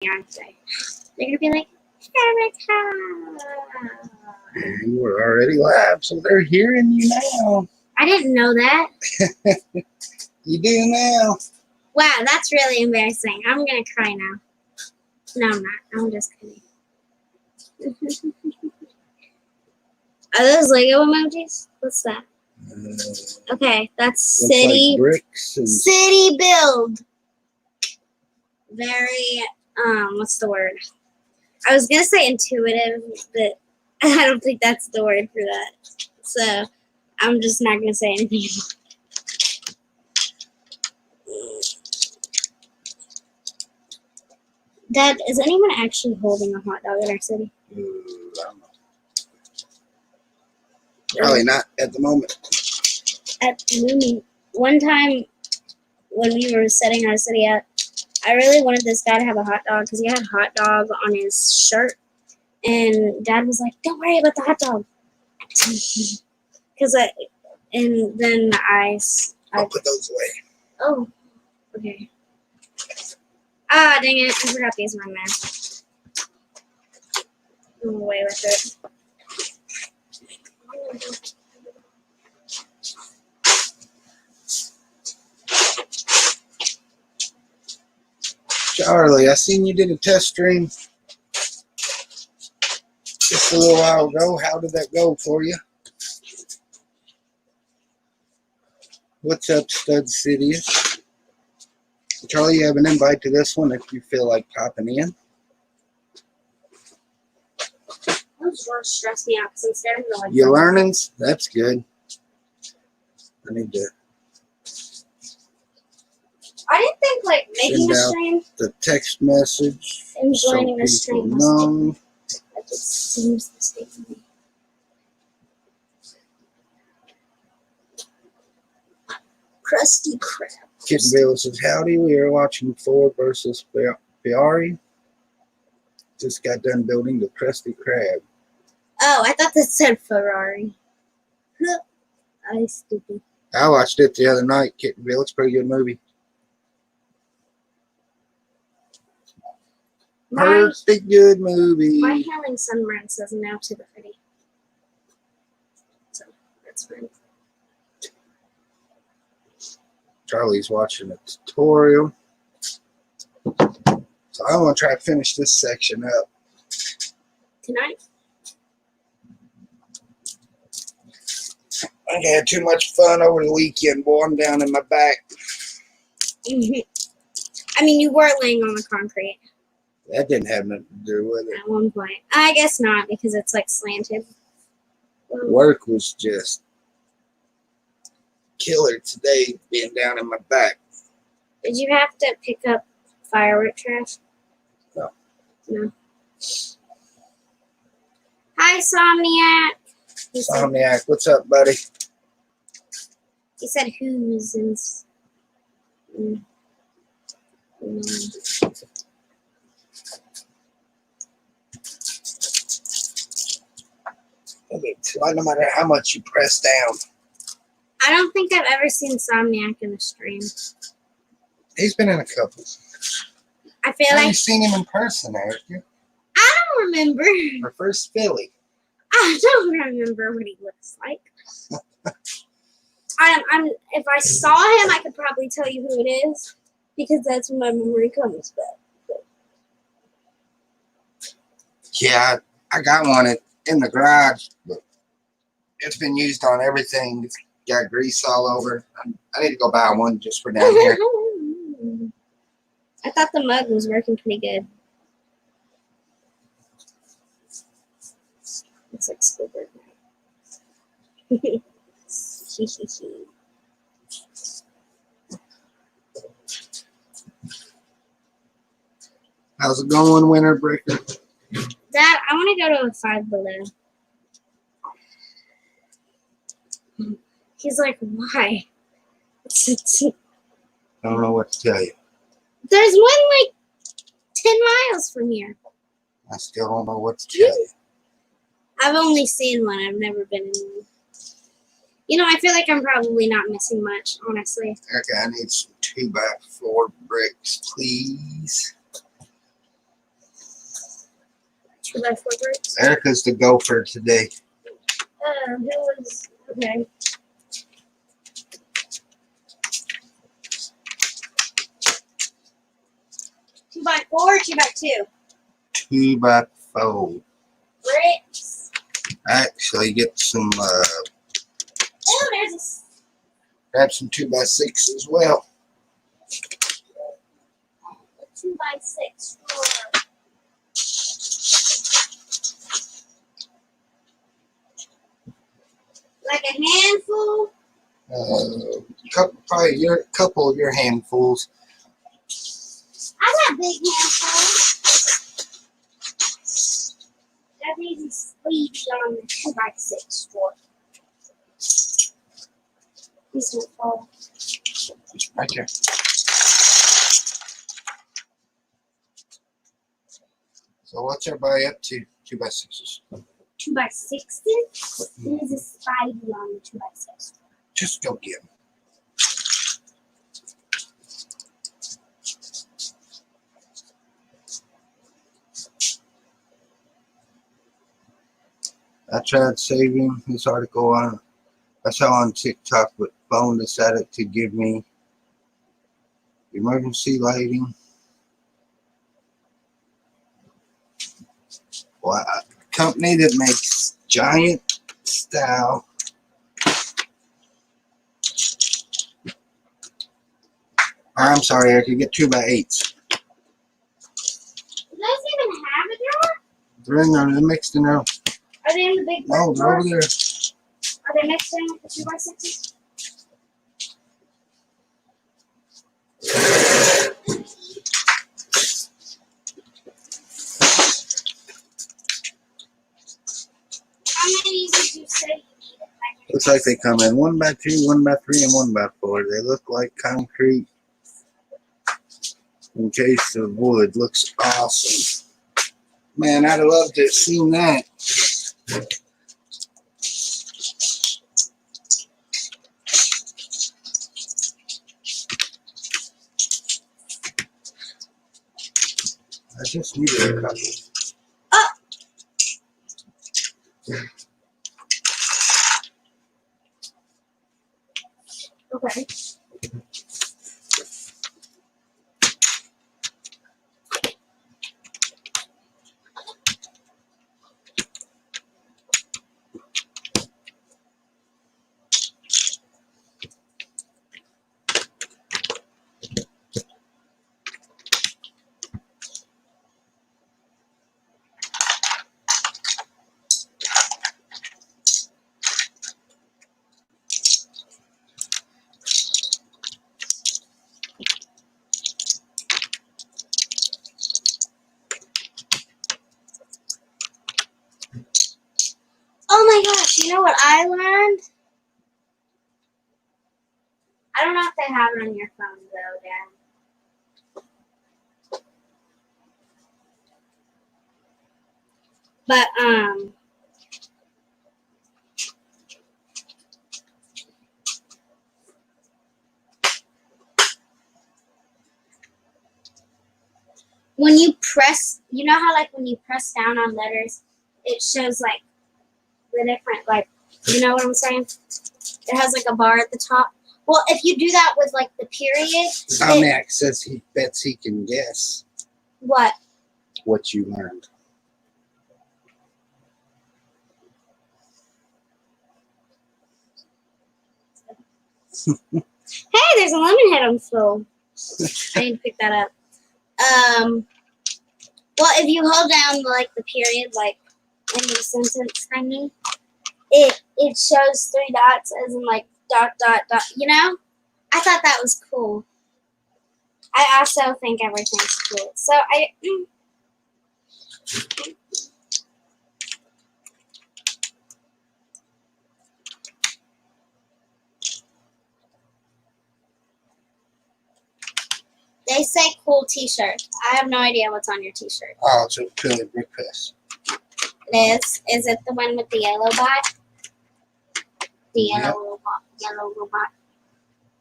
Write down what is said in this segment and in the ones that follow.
I'd say. They're gonna be like, Erica. You were already live, so they're hearing you now. I didn't know that. You do now. Wow, that's really embarrassing. I'm gonna cry now. No, I'm not. I'm just kidding. Are those Lego emojis? What's that? Okay, that's Looks city. like bricks and City build. Very, what's the word? I was gonna say intuitive, but I don't think that's the word for that. So I'm just not gonna say anything. Dad, is anyone actually holding a hot dog in our city? I don't know. Probably not at the moment. At Mooney, one time when we were setting our city up, I really wanted this guy to have a hot dog because he had a hot dog on his shirt, and Dad was like, "Don't worry about the hot dog," and then I'll put those away. Oh, okay. Ah, dang it! I forgot these were in there. I'm away with it. Charlie, I seen you did a test stream just a little while ago. How did that go for you? What's up, Stud City? Charlie, you have an invite to this one if you feel like popping in. Those words stress me out because instead of like You learning? That's good. I need to I didn't think like making send a out stream the text message and so joining a people stream know. that just seems the same to me. Krusty Krab. Kitten Bill says, howdy, we are watching Ford versus Ferrari. Just got done building the Krusty Krab. Oh, I thought that said Ferrari. I stupid. I watched it the other night, Kitten Bill. It's a pretty good movie. Pretty good movie. My Hailing Sunburn says no to the hoodie. So, that's fine. Charlie's watching a tutorial. So I'm going to try to finish this section up. Tonight? I had too much fun over the weekend, boy. I'm down in my back. I mean, you were laying on the concrete. That didn't have nothing to do with it. At one point. I guess not, because it's like slanted. Work was just killer today, being down in my back. Did you have to pick up firework trash? No. No. Hi, Somniac. Somniac, what's up, buddy? He said who's and. No matter how much you press down. I don't think I've ever seen Somniac in a stream. He's been in a couple. I feel Have like you seen him in person, Eric? I don't remember. Our first Philly. I don't remember what he looks like. If I saw him, I could probably tell you who it is because that's when my memory comes back. Yeah, I got one in the garage, but it's been used on everything. It's got grease all over. I need to go buy one just for down here. I thought the mug was working pretty good. It's like Squidward. How's it going, Winter Breaker? Dad, I want to go to a Five Below. He's like, why? I don't know what to tell you. There's one like 10 miles from here. I still don't know what to tell you. I've only seen one. I've never been in one. You know, I feel like I'm probably not missing much, honestly. Okay, I need some 2x4 bricks, please. 2x4 bricks. Erica's the gopher today. Who was okay? Two by four, 2x2. 2x4. Bricks. Actually, get some. Oh, there's Grab some 2x6 as well. a 2x6 floor. Like a handful. Probably a couple of your handfuls. I got big handfuls. That easy sleeves on the 2x6 floor. These will fall. Just right there. So what's everybody up to? 2x6s. 2x6s. There's a spidey on the 2x6. Just go get them. I tried saving this article on. I saw on TikTok, but phone decided to give me emergency lighting. Well, a company that makes giant style. I'm sorry, I could get 2x8s. Do those even have a drawer? They're in there, they're mixed in there. Are they in the big No, brick they're over drawers? there. Are they mixed in with the 2x6s? How many did you say you needed? Looks like they come in 1x2, 1x3, and 1x4. They look like concrete encased of wood. Looks awesome. Man, I'd have loved to have seen that. I just needed a couple. Okay. Oh my gosh, you know what I learned? I don't know if they have it on your phone though, Dad. But when you press, you know how like when you press down on letters, it shows like the different, like, you know what I'm saying? It has like a bar at the top. Well, if you do that with like the period, Max says he bets he can guess what? what you learned. Hey, there's a lemon head on the floor. I need to pick that up. Well, if you hold down like the period, like in the sentence thingy, it shows 3 dots as in like dot dot dot. You know, I thought that was cool. I also think everything's cool. So they say cool T-shirt. I have no idea what's on your T-shirt. Oh, it's a Philly brick press. It is. Is it the one with the yellow bot? The Yep. yellow robot. Yellow robot.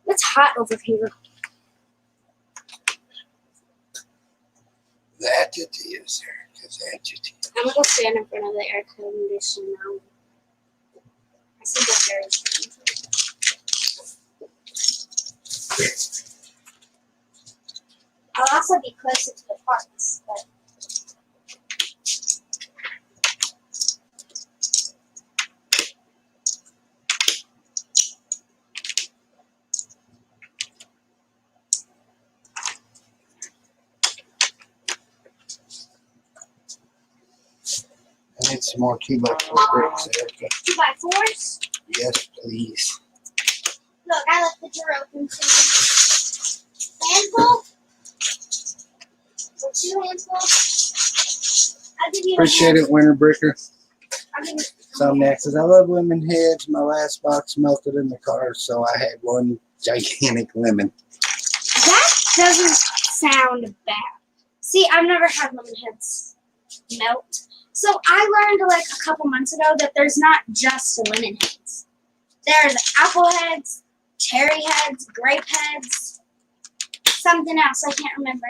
It's hot over here. the adjectives there. Because adjectives. I'm gonna go stand in front of the air conditioner now. I see the very strange. I'll also be closer to the parts, but I need some more 2x4 bricks, Erica. 2x4s. Yes, please. Look, I left the drawer open for you. Handful? Or 2 handfuls? I'll give you Appreciate it, Winter Bricker. I'll give you Some next says, I love lemon heads. My last box melted in the car, so I had one gigantic lemon. That doesn't sound bad. See, I've never had lemon heads melt. So I learned like a couple months ago that there's not just lemon heads. There's apple heads, cherry heads, grape heads, something else I can't remember.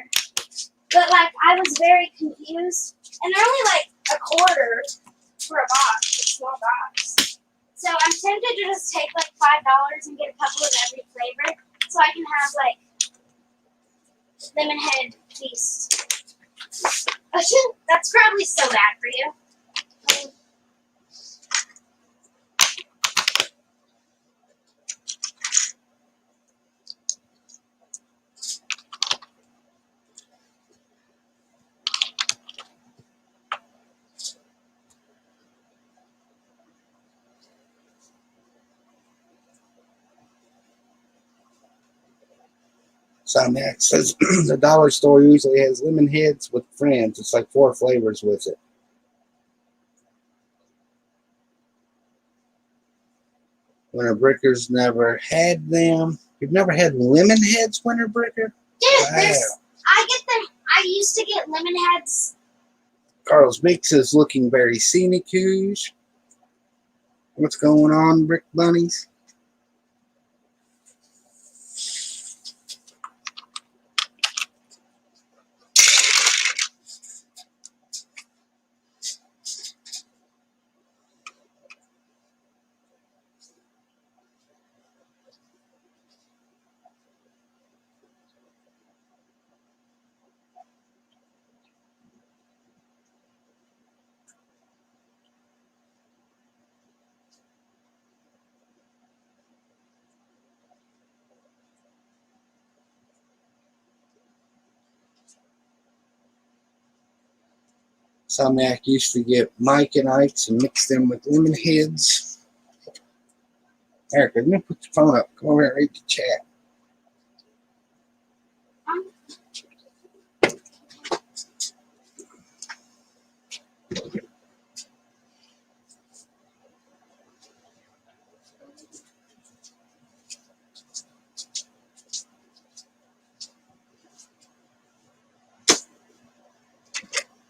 But like I was very confused, and they're only like a quarter for a box, a small box. So I'm tempted to just take like $5 and get a couple of every flavor, so I can have like lemon head feast. That's probably so bad for you. Some next says, the dollar store usually has lemon heads with friends. It's like 4 flavors with it. Winter Bricker's never had them. You've never had lemon heads, Winter Bricker? Dude, Wow. I get them. I used to get lemon heads. Carlos Mix is looking very scenic. What's going on, Brick Bunnies? Somniac used to get Mike and Ike's and mix them with lemon heads. Erica, let me put the phone up. Come over here and read the chat.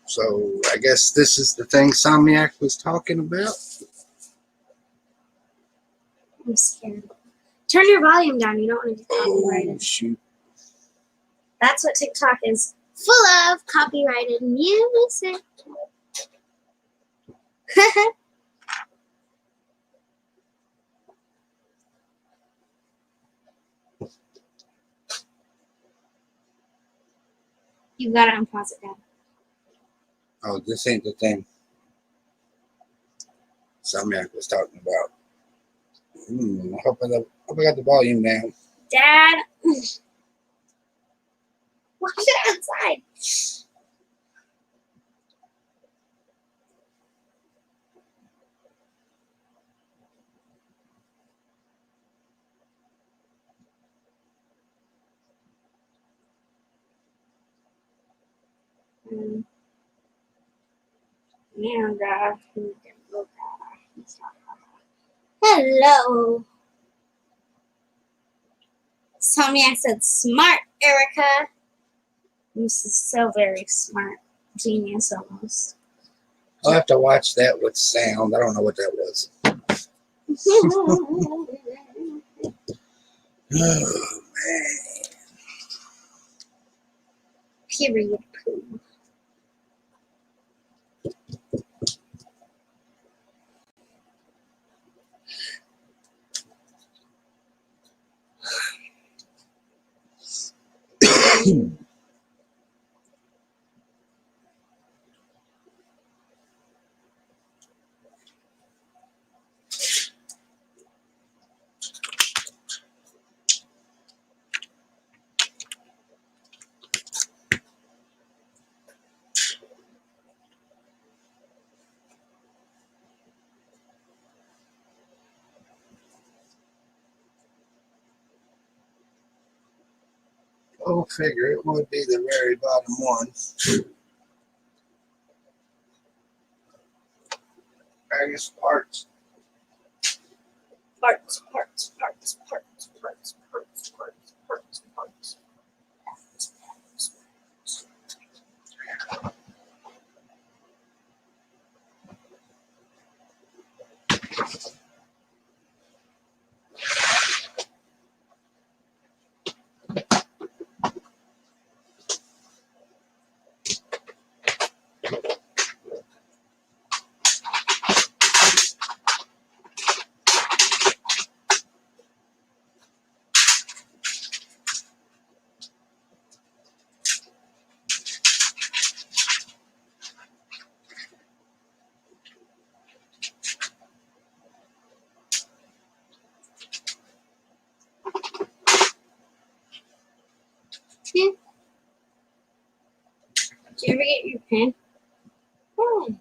So I guess this is the thing Somniac was talking about. I'm scared. Turn your volume down. You don't want to be Oh, copyrighted. shoot. That's what TikTok is full of, copyrighted music. You gotta unpause it, Dad. Oh, this ain't the thing Somniac was talking about. I hope I got the volume down. Dad, watch it outside. Yeah, Dad. Hello. Somniac said, smart, Erica. This is so very smart. Genius almost. I'll have to watch that with sound. I don't know what that was. Oh, man. Period poo. Go figure, it would be the very bottom one. Various parts. Parts, parts, parts, parts, parts, parts, parts, parts, parts. Did you ever get your pen? Oh.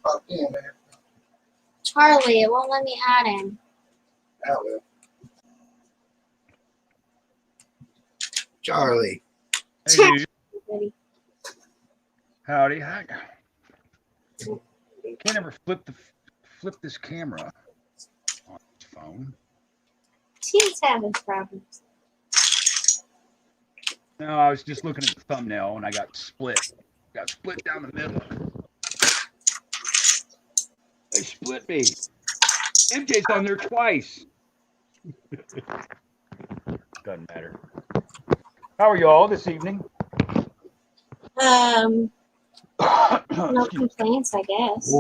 Popped in there. Charlie, it won't let me add him. That will. Charlie. Hey, dude. Buddy. Howdy. I can't ever flip this camera on this phone. He's having problems. No, I was just looking at the thumbnail and I got split. Got split down the middle. They split me. MJ's on there twice. Doesn't matter. How are y'all this evening? No complaints, I guess.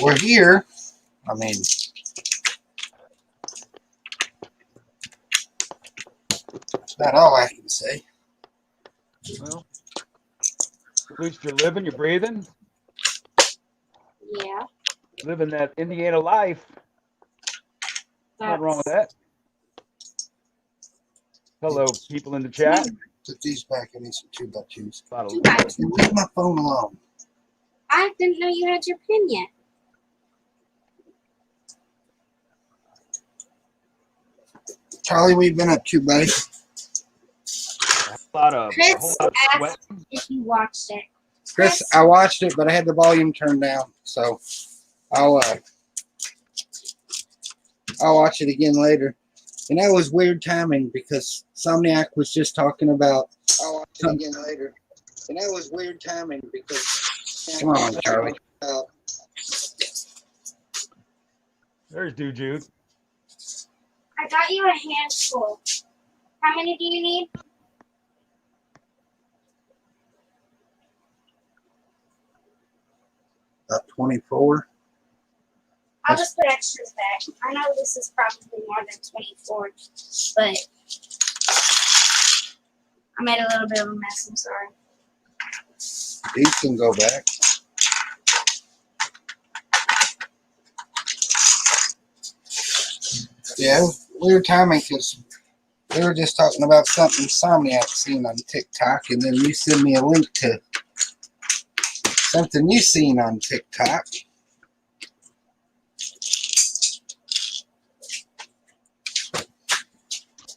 We're here. I mean, that's not all I can say. Well, at least you're living, you're breathing, Yeah. living that Indiana life. Nothing wrong with that. Hello, people in the chat. Put these back. I need some 2x2s. A lot of- Leave my phone alone. I didn't know you had your pin yet. Charlie, what you been up to, buddy? a lot of Chris sweat. asked if you watched it. Chris, I watched it, but I had the volume turned down, so I'll watch it again later. And that was weird timing because Somniac was just talking about. I'll watch it again later. And that was weird timing because. Come on, Charlie. There's Dude Jude. I got you a handful. How many do you need? About 24. I'll just put extras back. I know this is probably more than 24, but I made a little bit of a mess. I'm sorry. These can go back. Yeah, weird timing because we were just talking about something Somniac seen on TikTok, and then you send me a link to something you seen on TikTok.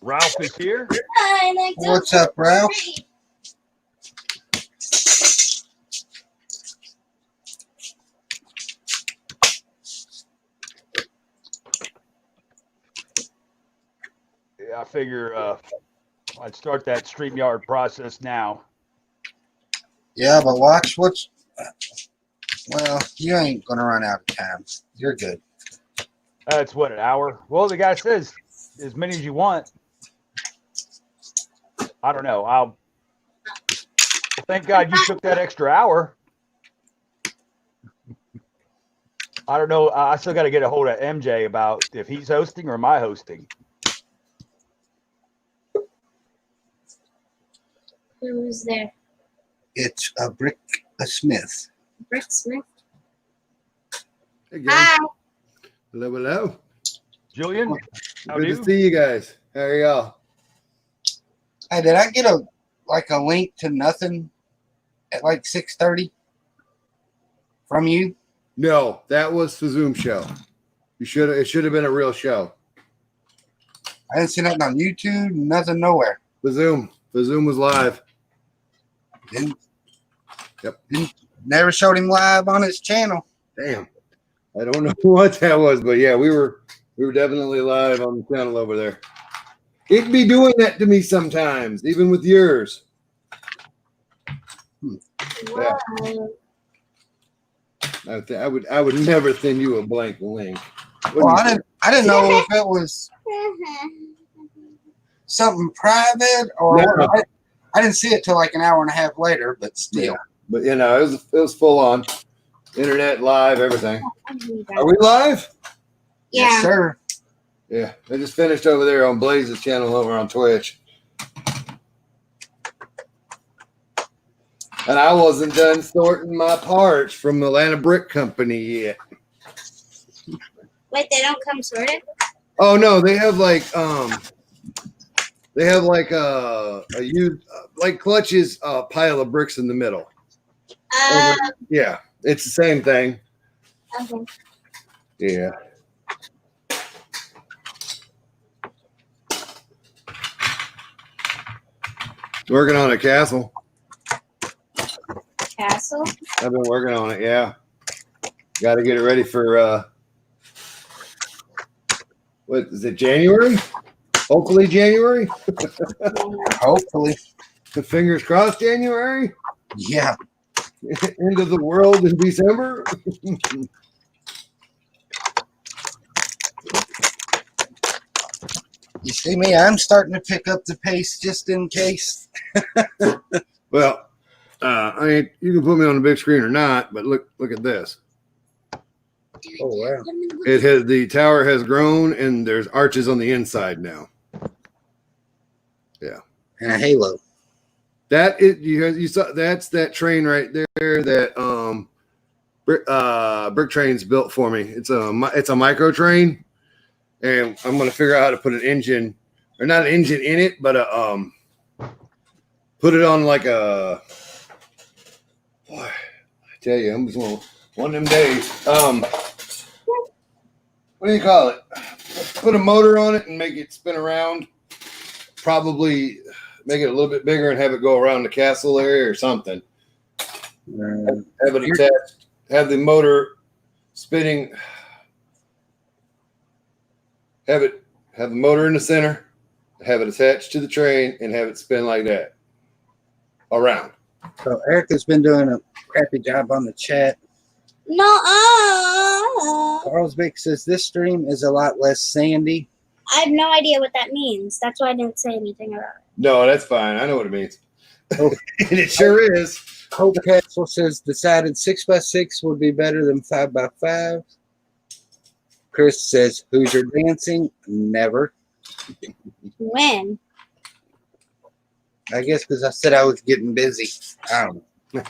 Ralph is here. What's up, Ralph? Yeah, I figure I'd start that StreamYard process now. Yeah, but watch what's. Well, you ain't gonna run out of time. You're good. That's what, an hour? Well, the guy says as many as you want. I don't know. Well, thank God you took that extra hour. I don't know. I still got to get a hold of MJ about if he's hosting or am I hosting. Who's there? It's a Brick Smith. Brick Smith. Hey, gang. Hi. Hello, hello. Julian, how Good do to you? see you guys. How are y'all? Hey, did I get a link to nothing at like 6:30 from you? No, that was the Zoom show. It should have been a real show. I didn't see nothing on YouTube, nothing nowhere. The Zoom was live. Didn't, Yep. Never showed him live on his channel. Damn. I don't know what that was, but yeah, we were definitely live on the channel over there. It'd be doing that to me sometimes, even with yours. Yeah. Wow. I would never send you a blank link. What do Well, you think? I didn't know if it was something private or No. what. I didn't see it till like an hour and a half later, but still. But you know, it was full on. Internet live, everything. I need that. Are we live? Yeah. Yes, sir. Yeah, I just finished over there on Blaze's channel over on Twitch. And I wasn't done sorting my parts from Atlanta Brick Company yet. Wait, they don't come sorted? Oh no, they have like a used like Clutch's pile of bricks in the middle. Yeah, it's the same thing. Okay. Yeah. Working on a castle. Castle? I've been working on it, yeah. Got to get it ready for what is it, January? Hopefully January. Hopefully. Fingers crossed, January. Yeah. End of the world in December. You see me? I'm starting to pick up the pace just in case. Well, I mean, you can put me on the big screen or not, but look at this. Oh, wow. The tower has grown and there's arches on the inside now. Yeah. And a halo. That is you saw that's that train right there that Brick Train's built for me. It's a micro train, and I'm gonna figure out how to put an engine or not an engine in it, but put it on like a. Boy, I tell you, I'm just one of them days. What do you call it? Put a motor on it and make it spin around. Probably make it a little bit bigger and have it go around the castle area or something. Have it attached. Have the motor spinning. Have the motor in the center. Have it attached to the train and have it spin like that around. So Erica's been doing a crappy job on the chat. No. Charles Vick says this stream is a lot less sandy. I have no idea what that means. That's why I didn't say anything about it. No, that's fine. I know what it means. Oh. And it sure is. Hope Castle says decided 6x6 would be better than 5x5. Chris says Hoosier dancing? Never. When? I guess because I said I was getting busy. I don't know.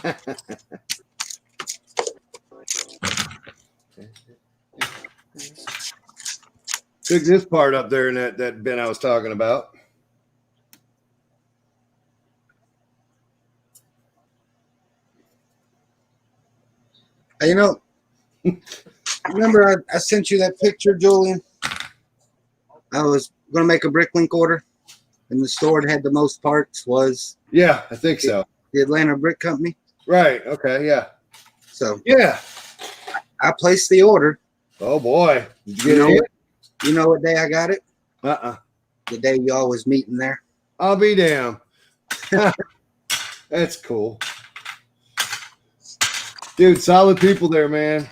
Took this part up there in that bin I was talking about. Hey, you know, remember I sent you that picture, Julian? I was going to make a Bricklink order, and the store that had the most parts was Yeah, I think so. the Atlanta Brick Company. Right. Okay. Yeah. So Yeah. I placed the order. Oh boy. Did you You get know it? what? You know what day I got it? Uh-uh. The day y'all was meeting there. I'll be damned. That's cool. Dude, solid people there, man.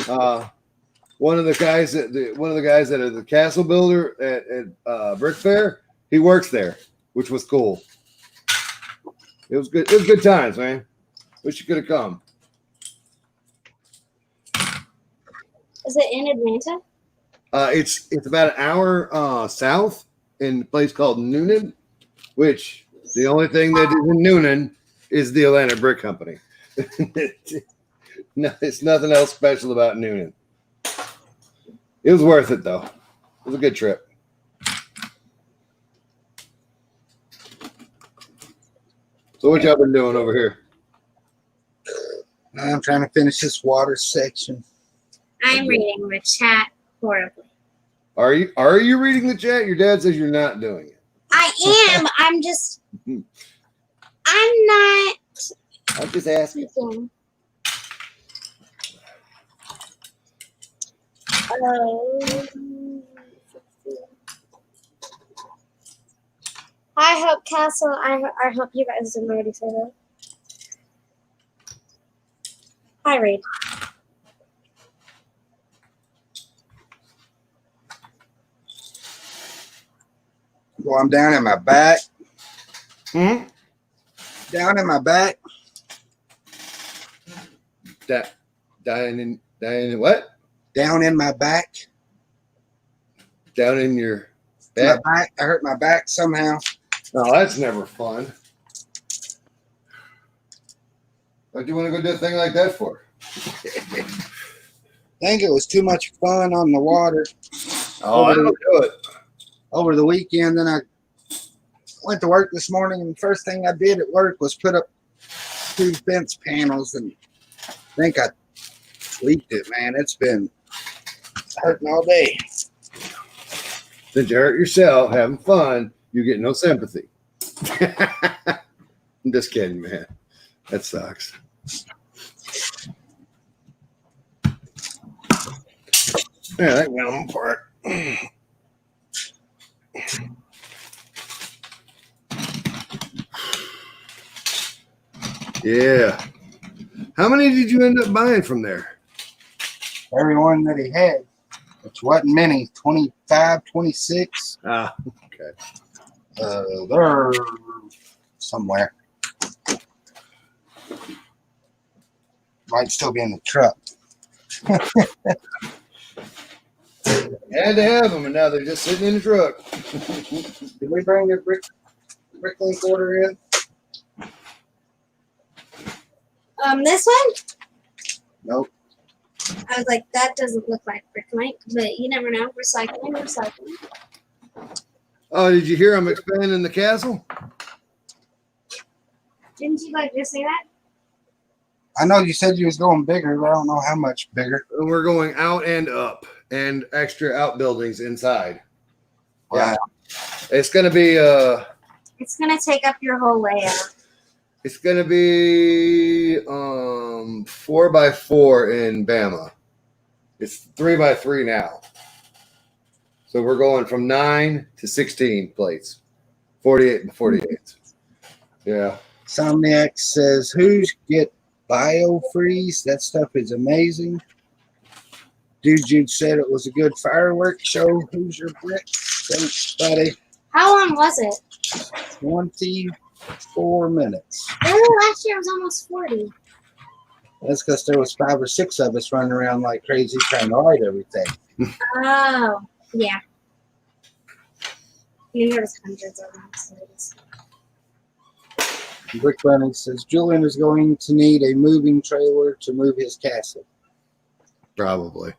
One of the guys that are the castle builder at Brick Fair, he works there, which was cool. It was good. It was good times, man. Wish you could have come. Is it in Atlanta? It's about an hour south in a place called Noonan, which the only thing that is in Noonan is the Atlanta Brick Company. No, it's nothing else special about Noonan. It was worth it though. It was a good trip. So what y'all been doing over here? I'm trying to finish this water section. I'm reading the chat horribly. Are you reading the chat? Your dad says you're not doing it. I am. I'm just. I'm not. I'm just asking. Speaking. I hope Castle. I hope you guys didn't already say that. I read. Well, I'm down in my back. Hmm? Down in my back. Dying in what? Down in my back. Down in your My back? back. I hurt my back somehow. No, that's never fun. What do you want to go do a thing like that for? I think it was too much fun on the water Oh, I don't do it. over the weekend. Then I went to work this morning, and the first thing I did at work was put up 2 fence panels, and I think I tweaked it, man. It's been hurting all day. Since you hurt yourself having fun, you get no sympathy. I'm just kidding, man. That sucks. Yeah, that went on part. Yeah. How many did you end up buying from there? Everyone that he had, which wasn't many, 25, 26. Ah, okay. They're somewhere. Might still be in the truck. Had to have them, and now they're just sitting in the truck. Did we bring the Bricklink order in? This one. Nope. I was like, that doesn't look like Bricklink, but you never know. Recycling. Oh, did you hear I'm expanding the castle? Didn't you like just say that? I know you said you was going bigger, but I don't know how much bigger. And we're going out and up and extra outbuildings inside. Wow. It's gonna be It's gonna take up your whole layout. it's gonna be 4x4 in Bama. It's 3x3 now. So we're going from 9 to 16 plates. 48 and 48. Yeah. Somniac says, "Who's get BioFreeze? That stuff is amazing." Dude, Jude said it was a good fireworks show. Who's your brick? Thanks, buddy. How long was it? 24 minutes. Last year was almost 40. That's because there was 5 or 6 of us running around like crazy trying to light everything. Oh, yeah. There was hundreds of them. So Brick Bunny says, Julian is going to need a moving trailer to move his castle. Probably.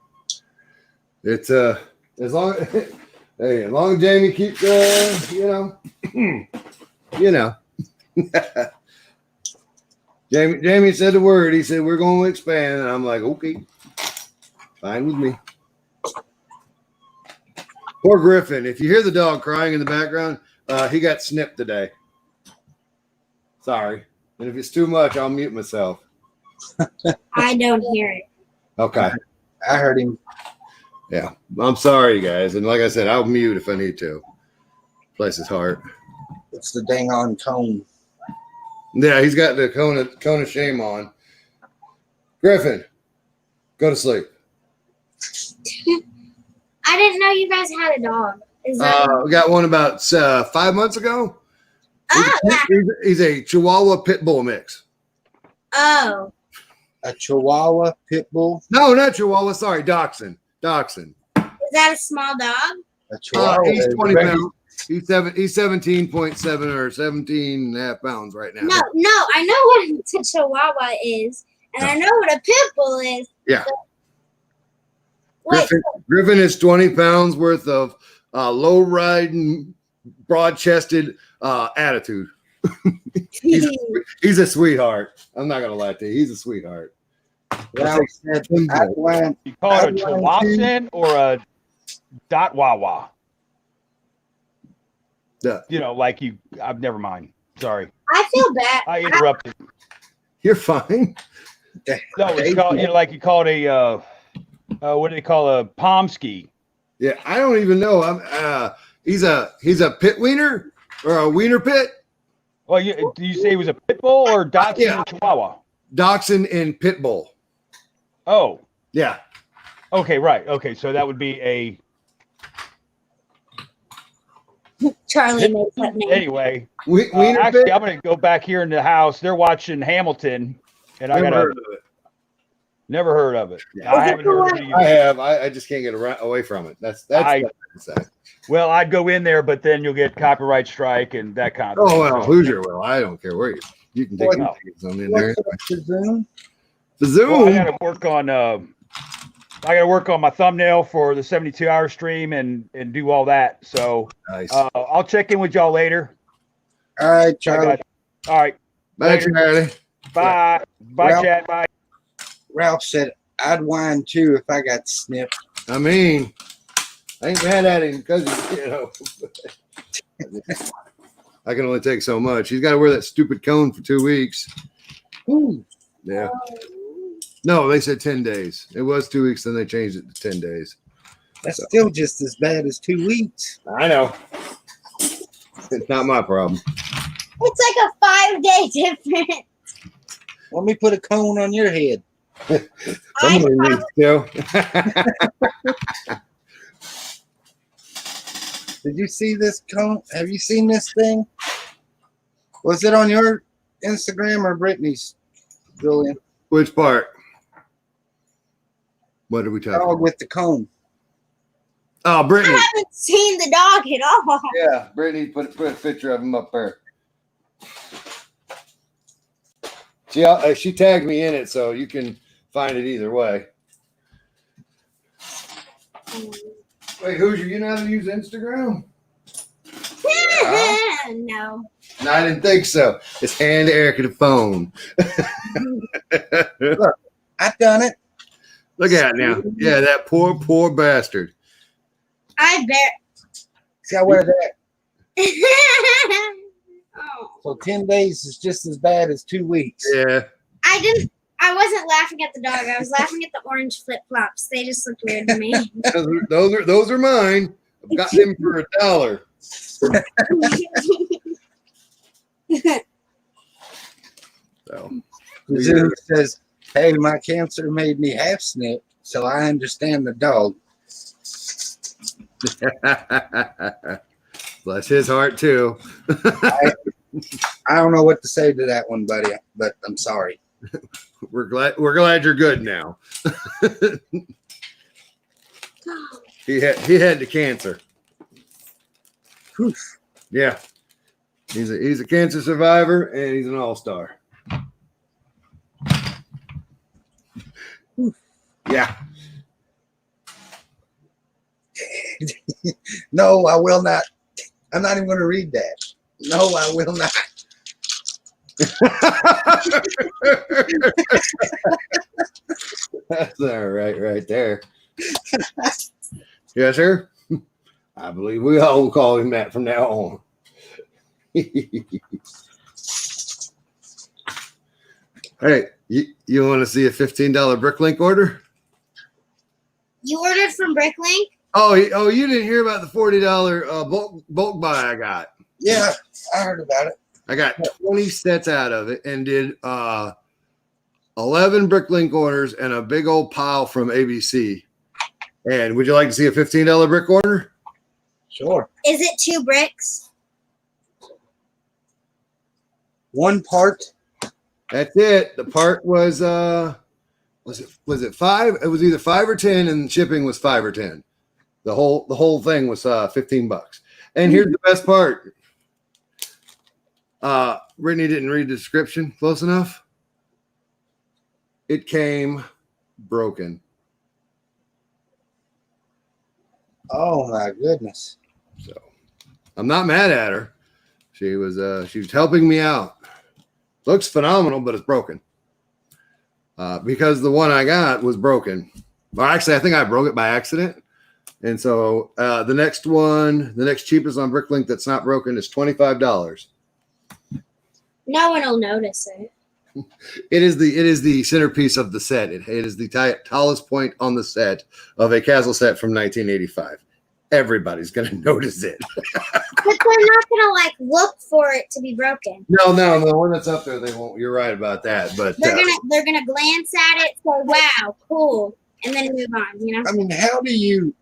It's as long hey, as long as Jamie keeps Jamie said the word. He said we're going to expand, and I'm like, okay, fine with me. Poor Griffin. If you hear the dog crying in the background, he got snipped today. Sorry. And if it's too much, I'll mute myself. I don't hear it. Okay. I heard him. Yeah. I'm sorry, guys. And like I said, I'll mute if I need to. Bless his heart. It's the dang on cone. Yeah, he's got the cone of shame on. Griffin, go to sleep. I didn't know you guys had a dog. Is that We got one about 5 months ago. Oh, yeah. He's a Chihuahua pit bull mix. Oh. A Chihuahua pit bull. No, not Chihuahua. Sorry, Dachshund. Dachshund. Is that a small dog? A Chihuahua. He's is 20 very- pounds. He's 17.7 or 17 and a half pounds right now. No, I know what a chihuahua is, and I know what a pit bull is. Yeah. Wait, Griffin is 20 pounds worth of low riding, broad chested attitude. He's a sweetheart. I'm not gonna lie to you. He's a sweetheart. Ralph said, I'd want You call it a I'd like Chihuahuan or a dot wawa? Yeah. You know, like you. I've never mind. Sorry, I feel bad. I interrupted. You're fine. No, it's called, you know, like you call it a what do they call a pomsky? Yeah, I don't even know. He's a pit wiener or a wiener pit. Well, do you say he was a pit bull or dachshund Yeah. or chihuahua? Dachshund and pit bull. Oh, Yeah. okay, right. Okay, so that would be a Charlie made that name. anyway. Wiener Actually, pit. I'm gonna go back here in the house. They're watching Hamilton, and I Never gotta heard of it. never heard of it. Yeah. I haven't heard of it I either. have. I just can't get away from it. That's I- what I say. Well, I'd go in there, but then you'll get copyright strike and that kind of thing. Oh well, So- Hoosier will. I don't care where you can take No. some in there. what's the Zoom? The Well, I Zoom. gotta work on I gotta work on my thumbnail for the 72-hour stream and do all that. So Nice. I'll check in with y'all later. All right, I Charlie. got- all right. Bye, later. Charlie. Bye. Bye, Well- chat. Bye. Ralph said, I'd whine too if I got snipped. I mean, I ain't mad at him because I can only take so much. He's got to wear that stupid cone for 2 weeks. Ooh, Yeah. No, they said 10 days. It was 2 weeks, then they changed it to 10 days. that's still just as bad as 2 weeks. I know. It's not my problem. It's like a 5-day difference. Let me put a cone on your head. Somebody I needs to. Did you see this cone? Have you seen this thing? Was it on your Instagram or Brittany's, Julian? Which part? What are we talking Dog about? with the cone. Oh, Brittany. haven't seen the dog at all. Yeah, Brittany put a picture of him up there. She tagged me in it, so you can find it either way. Wait, Hoosier, you know how to use Instagram? No. No, I didn't think so. It's hand Erica the phone. I done it. Look at it now. Yeah, that poor bastard. I bet. See, I wear that. Oh. So 10 days is just as bad as 2 weeks. Yeah. I wasn't laughing at the dog. I was laughing at the orange flip flops. They just looked weird to me. Those are mine. I've got them for $1. So Zoom says, hey, my cancer made me half snip, so I understand the dog. bless his heart too. I don't know what to say to that one, buddy, but I'm sorry. We're glad you're good now. He had the cancer. Whew. Yeah. He's a cancer survivor and he's an all-star. Yeah. No, I will not. I'm not even going to read that. No, I will not. That's all right there. Yes, sir. I believe we all will call him that from now on. Hey, you want to see a $15 Bricklink order? You ordered from Bricklink? Oh, you didn't hear about the $40 bulk buy I got. Yeah, I heard about it. I got 20 sets out of it and did 11 Bricklink orders and a big old pile from ABC. And would you like to see a $15 brick order? Sure. Is it 2 bricks? One part. That's it. The part was it 5? It was either 5 or 10, and shipping was 5 or 10. The whole thing was $15. And here's the best part. Brittany didn't read the description close enough. It came broken. Oh my goodness. So I'm not mad at her. She was helping me out. Looks phenomenal, but it's broken. Because the one I got was broken. Well, actually, I think I broke it by accident. And so the next cheapest on Bricklink that's not broken is $25. No one will notice it. It is the centerpiece of the set. It is the tallest point on the set of a castle set from 1985. Everybody's gonna notice it. But they're not gonna like look for it to be broken. No, the one that's up there, they won't. You're right about that. But They're gonna glance at it, say, "Wow, cool," and then move on. You know. I mean, how do you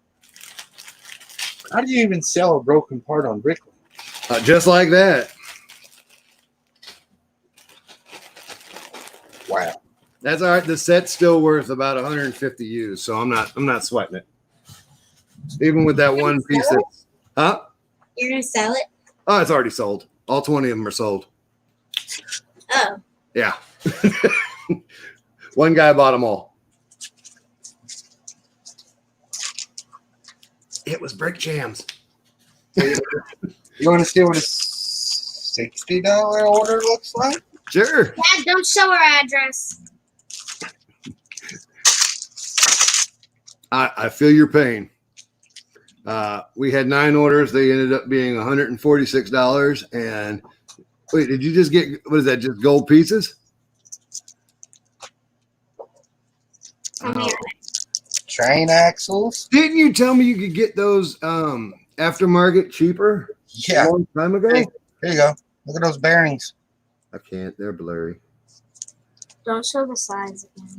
even sell a broken part on Bricklink? just like that. Wow. That's all right. The set's still worth about 150 used, so I'm not sweating it. Even with that one piece that's, huh? You're gonna sell it? Oh, it's already sold. All 20 of them are sold. Oh. Yeah. One guy bought them all. It was Brick Jams. You want to see what a $60 order looks like? Sure. Dad, don't show our address. I feel your pain. We had 9 orders. They ended up being $146. And wait, did you just get, what is that, just gold pieces? Tell me Train axles. Didn't you tell me you could get those aftermarket cheaper Yeah. a long time ago? Hey. Here you go. Look at those bearings. I can't. They're blurry. Don't show the size again.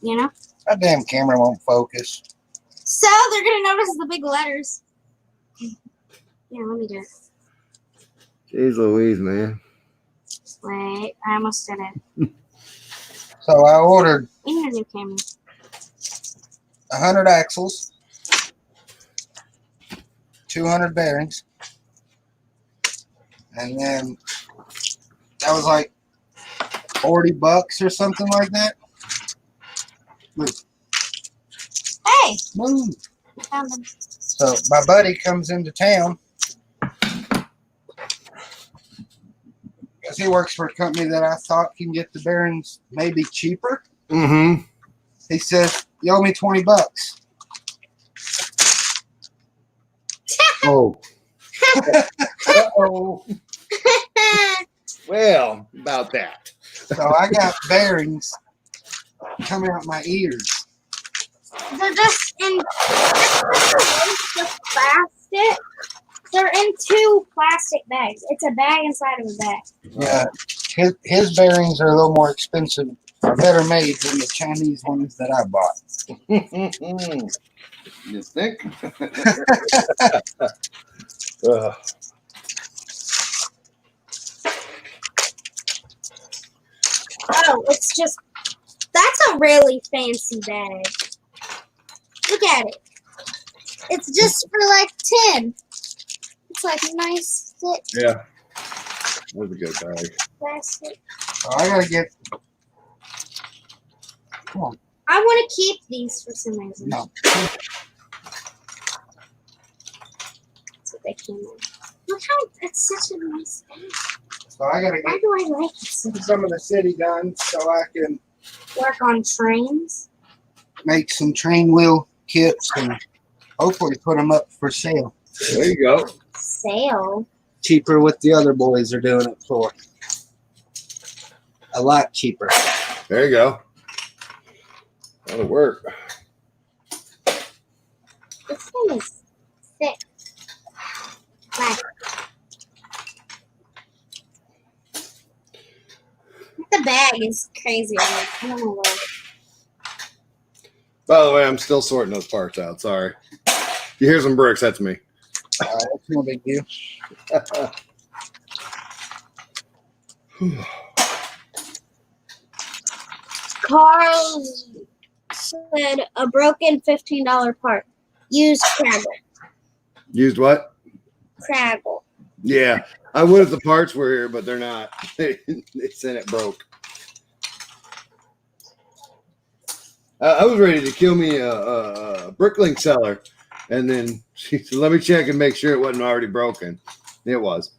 You know? That damn camera won't focus. So they're gonna notice the big letters. Yeah, let me do it. Jeez Louise, man. Wait, I almost did it. So I ordered In your new camera. 100 axles, 200 bearings, and then that was like $40 or something like that. Move. Hey, Move. I found them. So my buddy comes into town because he works for a company that I thought can get the bearings maybe cheaper. Mm-hmm. He says, "You owe me $20." Oh. Uh-oh. Well, about that. Oh. So I got bearings coming out my ears. They're just in the plastic. They're in 2 plastic bags. It's a bag inside of a bag. Yeah, his bearings are a little more expensive, or better made than the Chinese ones that I bought. You think? Oh, it's just, that's a really fancy bag. Look at it. It's just for like 10. It's like nice thick Yeah. That was a good bag. plastic. So I gotta get. Come on, I want to keep these for some reason. no. That's what they came in. Look how, it's such a nice bag. So I gotta Why get do I like it so much? some of the city done so I can Work on trains. make some train wheel kits and hopefully put them up for sale. There you go. Sale. Cheaper what the other boys are doing it for. A lot cheaper. There you go. That'll work. This thing is thick. Plastic. The bag is crazy. I don't know why. By the way, I'm still sorting those parts out. Sorry. If you hear some bricks, that's me. That's no big deal. Carl said a broken $15 part. Use Craggle. Used what? Craggle. Yeah, I would if the parts were here, but they're not. They said it broke. I was ready to kill me a Bricklink seller, and then she said, "Let me check and make sure it wasn't already broken." It was.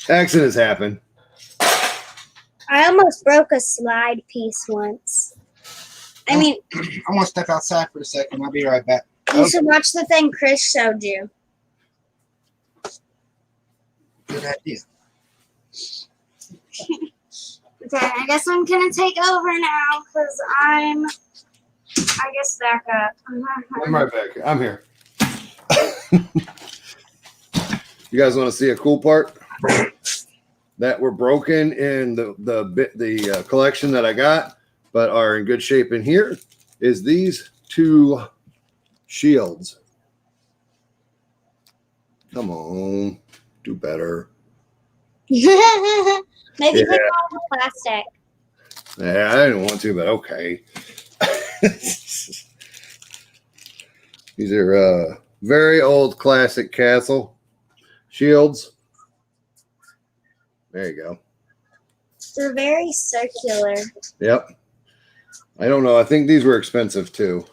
Accidents happen. I almost broke a slide piece once. I mean, I'm gonna step outside for a second. I'll be right back. you should watch the thing Chris showed you. Good idea. Okay, I guess I'm gonna take over now because I guess back up. I'm right back. I'm here. You guys want to see a cool part that were broken in the collection that I got, but are in good shape in here? Is these two shields? Come on, do better. Maybe take all the plastic. Yeah, I didn't want to, but okay. These are very old classic castle shields. There you go. They're very circular. Yep. I don't know. I think these were expensive too.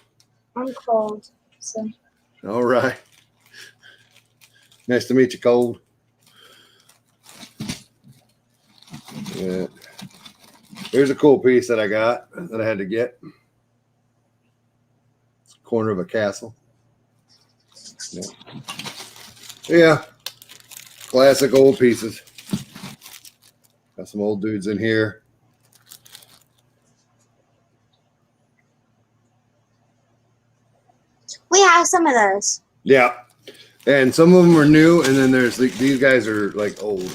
I'm cold, so. All right. Nice to meet you, Cold. Yeah. Here's a cool piece that I got that I had to get. It's a corner of a castle. Yeah. Yeah. Classic old pieces. Got some old dudes in here. We have some of those. Yeah. And some of them are new, and then there's these guys are like old.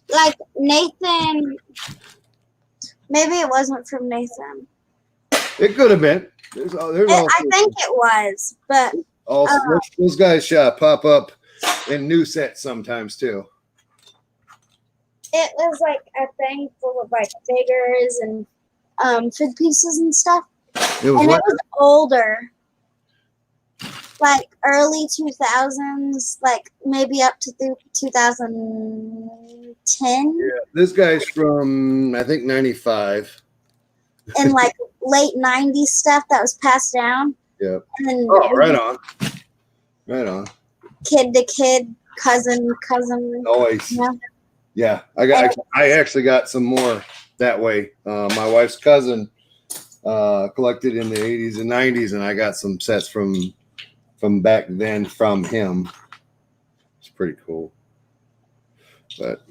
Like Nathan. Maybe it wasn't from Nathan. It could have been. There's I think it was, but also those guys pop up in new sets sometimes too. it was like a thing full of like figures and food pieces and stuff. It was And what? it was older. Like early 2000s, like maybe up to 2010. Yeah, this guy's from I think 95. And like late 90s stuff that was passed down. Yep. And then Oh, right on. Right on. kid to kid, cousin. Always. Yeah. Yeah, I actually got some more that way. My wife's cousin collected in the 80s and 90s, and I got some sets from back then from him. It's pretty cool. But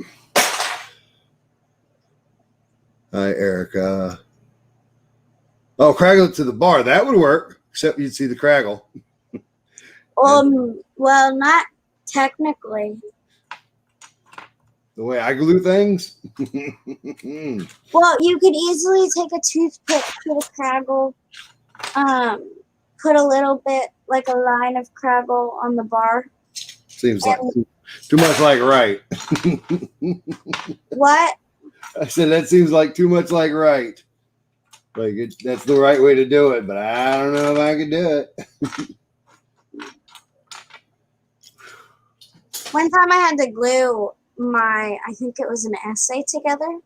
hi, Erica. Oh, Craggle to the bar. That would work, except you'd see the Craggle. Well, not technically. The way I glue things. Well, you could easily take a toothpick to the Craggle, put a little bit, like a line of Craggle on the bar. Seems like too much like right. What? I said that seems like too much like right. Like that's the right way to do it, but I don't know if I could do it. One time I had to glue I think it was an essay together.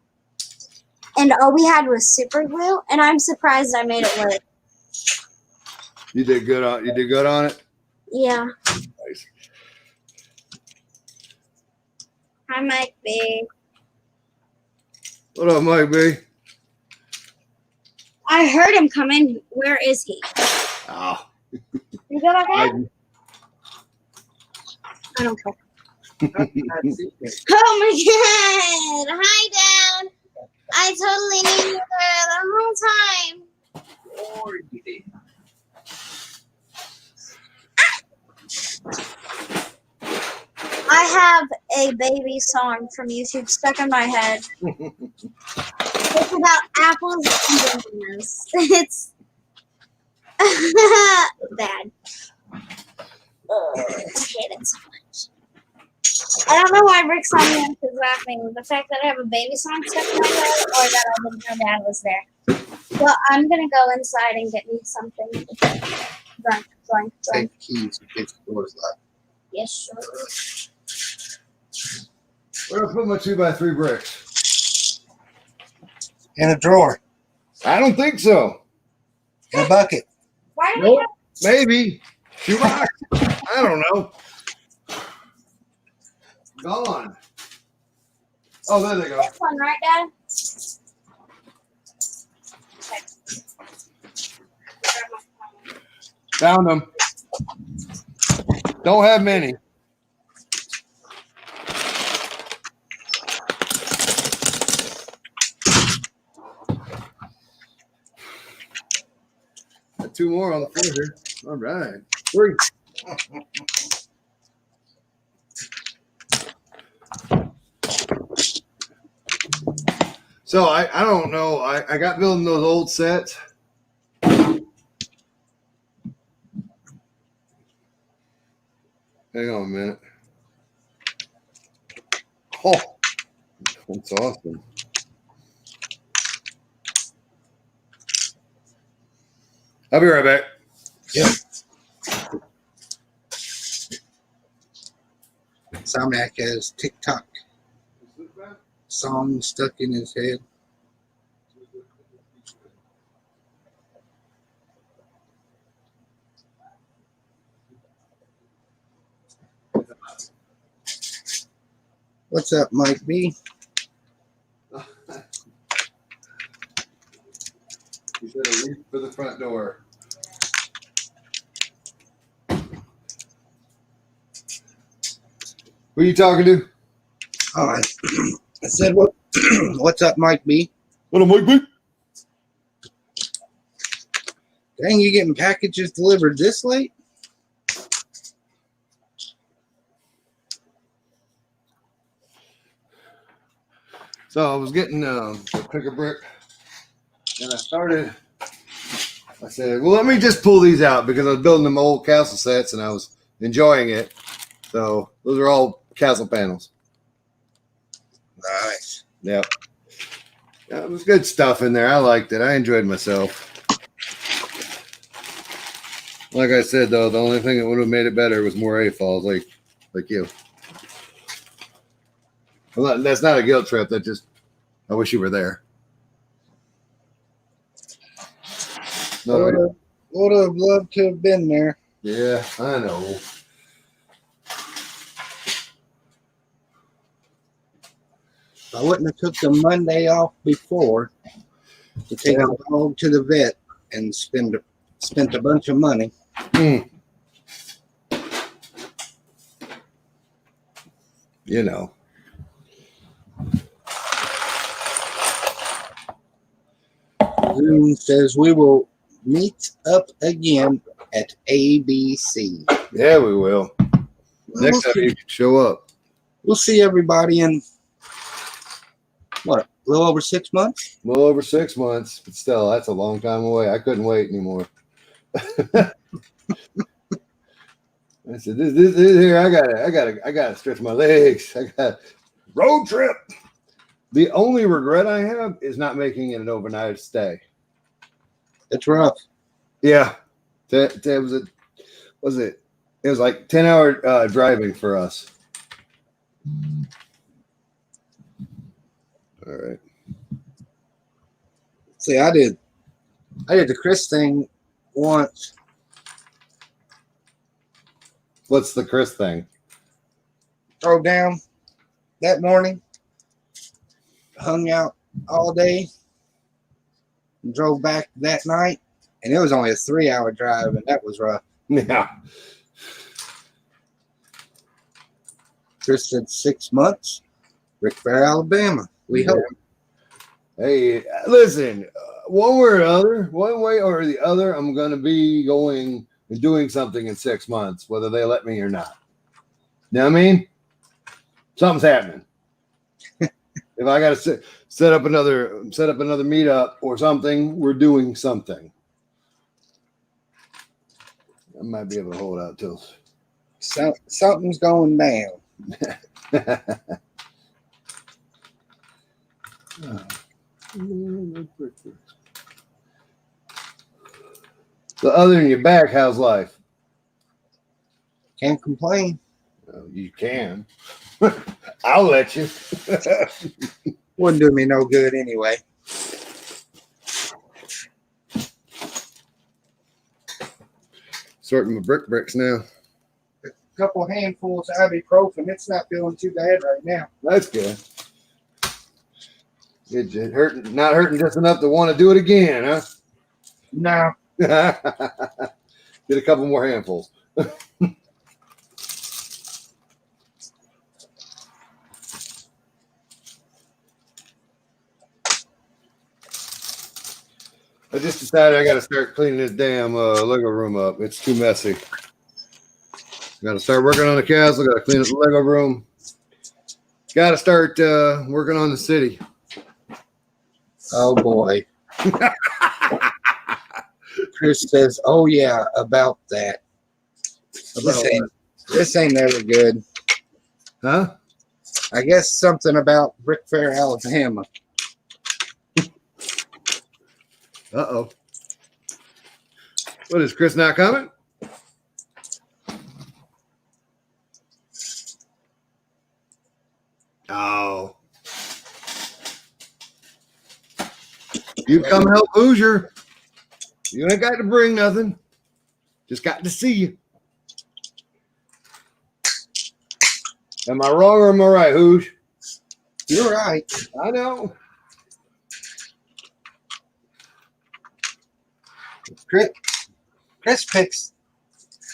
And all we had was super glue, and I'm surprised I made it work. You did good on it? Yeah. Nice. Hi, Mike B. What up, Mike B? I heard him come in. Where is he? Oh. You go back out? I don't care. Oh my god! Hi, Dad. I totally knew you there the whole time. I have a baby song from YouTube stuck in my head. It's about apples and bananas. It's bad. I hate it so much. I don't know why Rick Sonic is laughing. The fact that I have a baby song stuck in my head, or that I didn't know Dad was there. Well, I'm gonna go inside and get me something. Drink. Take the keys in case the door's locked. Yes, sir. Where do I put my 2x3 bricks? In a drawer. I don't think so. In a bucket. Why do we Nope. have Maybe. She rocks. I don't know. Gone. Oh, there they go. this one, right, Dad? Okay. Found them. Don't have many. Got 2 more on the floor here. All right. 3. So I don't know. I got building those old sets. Hang on a minute. Oh, that's awesome. I'll be right back. Yep. Somniac has TikTok song stuck in his head. What's up, Mike B? You said a leap for the front door. Who are you talking to? All right. I said, what? What's up, Mike B? What am I doing? Dang, you getting packages delivered this late? So I was getting a picker brick, and I said, well, let me just pull these out because I was building them old castle sets and I was enjoying it. So those are all castle panels. Nice. Yep. Yeah, it was good stuff in there. I liked it. I enjoyed myself. Like I said, though, the only thing that would have made it better was more A-falls like you. Well, that's not a guilt trip. That just, I wish you were there. No, Would have loved to have been there. yeah, I know. I wouldn't have took the Monday off before to take Yeah. the dog to the vet and spent a bunch of money. You know. Zoom says we will meet up again at ABC. Yeah, we will. Next time you can show up. We'll see everybody in what, a little over 6 months? A little over 6 months, but still, that's a long time away. I couldn't wait anymore. I said, this here, I gotta stretch my legs. I got road trip. The only regret I have is not making it an overnight stay. It's rough. Yeah, it was like 10-hour driving for us. All right. See, I did the Chris thing once. What's the Chris thing? Drove down that morning, hung out all day, and drove back that night, and it was only a 3-hour drive, and that was rough. Yeah. Chris said 6 months. Rick Fair, Alabama. We hope. Hey, listen, one way or the other, I'm going to be going and doing something in 6 months, whether they let me or not. You know what I mean? Something's happening. If I got to set up another meetup or something, we're doing something. I might be able to hold out till. Something's going down. So other than your back, how's life? Can't complain. You can. I'll let you. Wouldn't do me no good anyway. Sorting my bricks now. A couple handfuls of ibuprofen. It's not feeling too bad right now. That's good. It hurting, not hurting just enough to want to do it again, huh? No. Get a couple more handfuls. I just decided I got to start cleaning this damn Lego room up. It's too messy. Got to start working on the castle. Got to clean up the Lego room. Got to start working on the city. Oh boy. Chris says, "Oh yeah, about that. This ain't never good." Huh? I guess something about Brick Fair, Alabama. Uh-oh. What, is Chris not coming? Oh. You come help Hoosier. You ain't got to bring nothing. Just got to see you. Am I wrong or am I right, Hooj? You're right. I know. Chris picks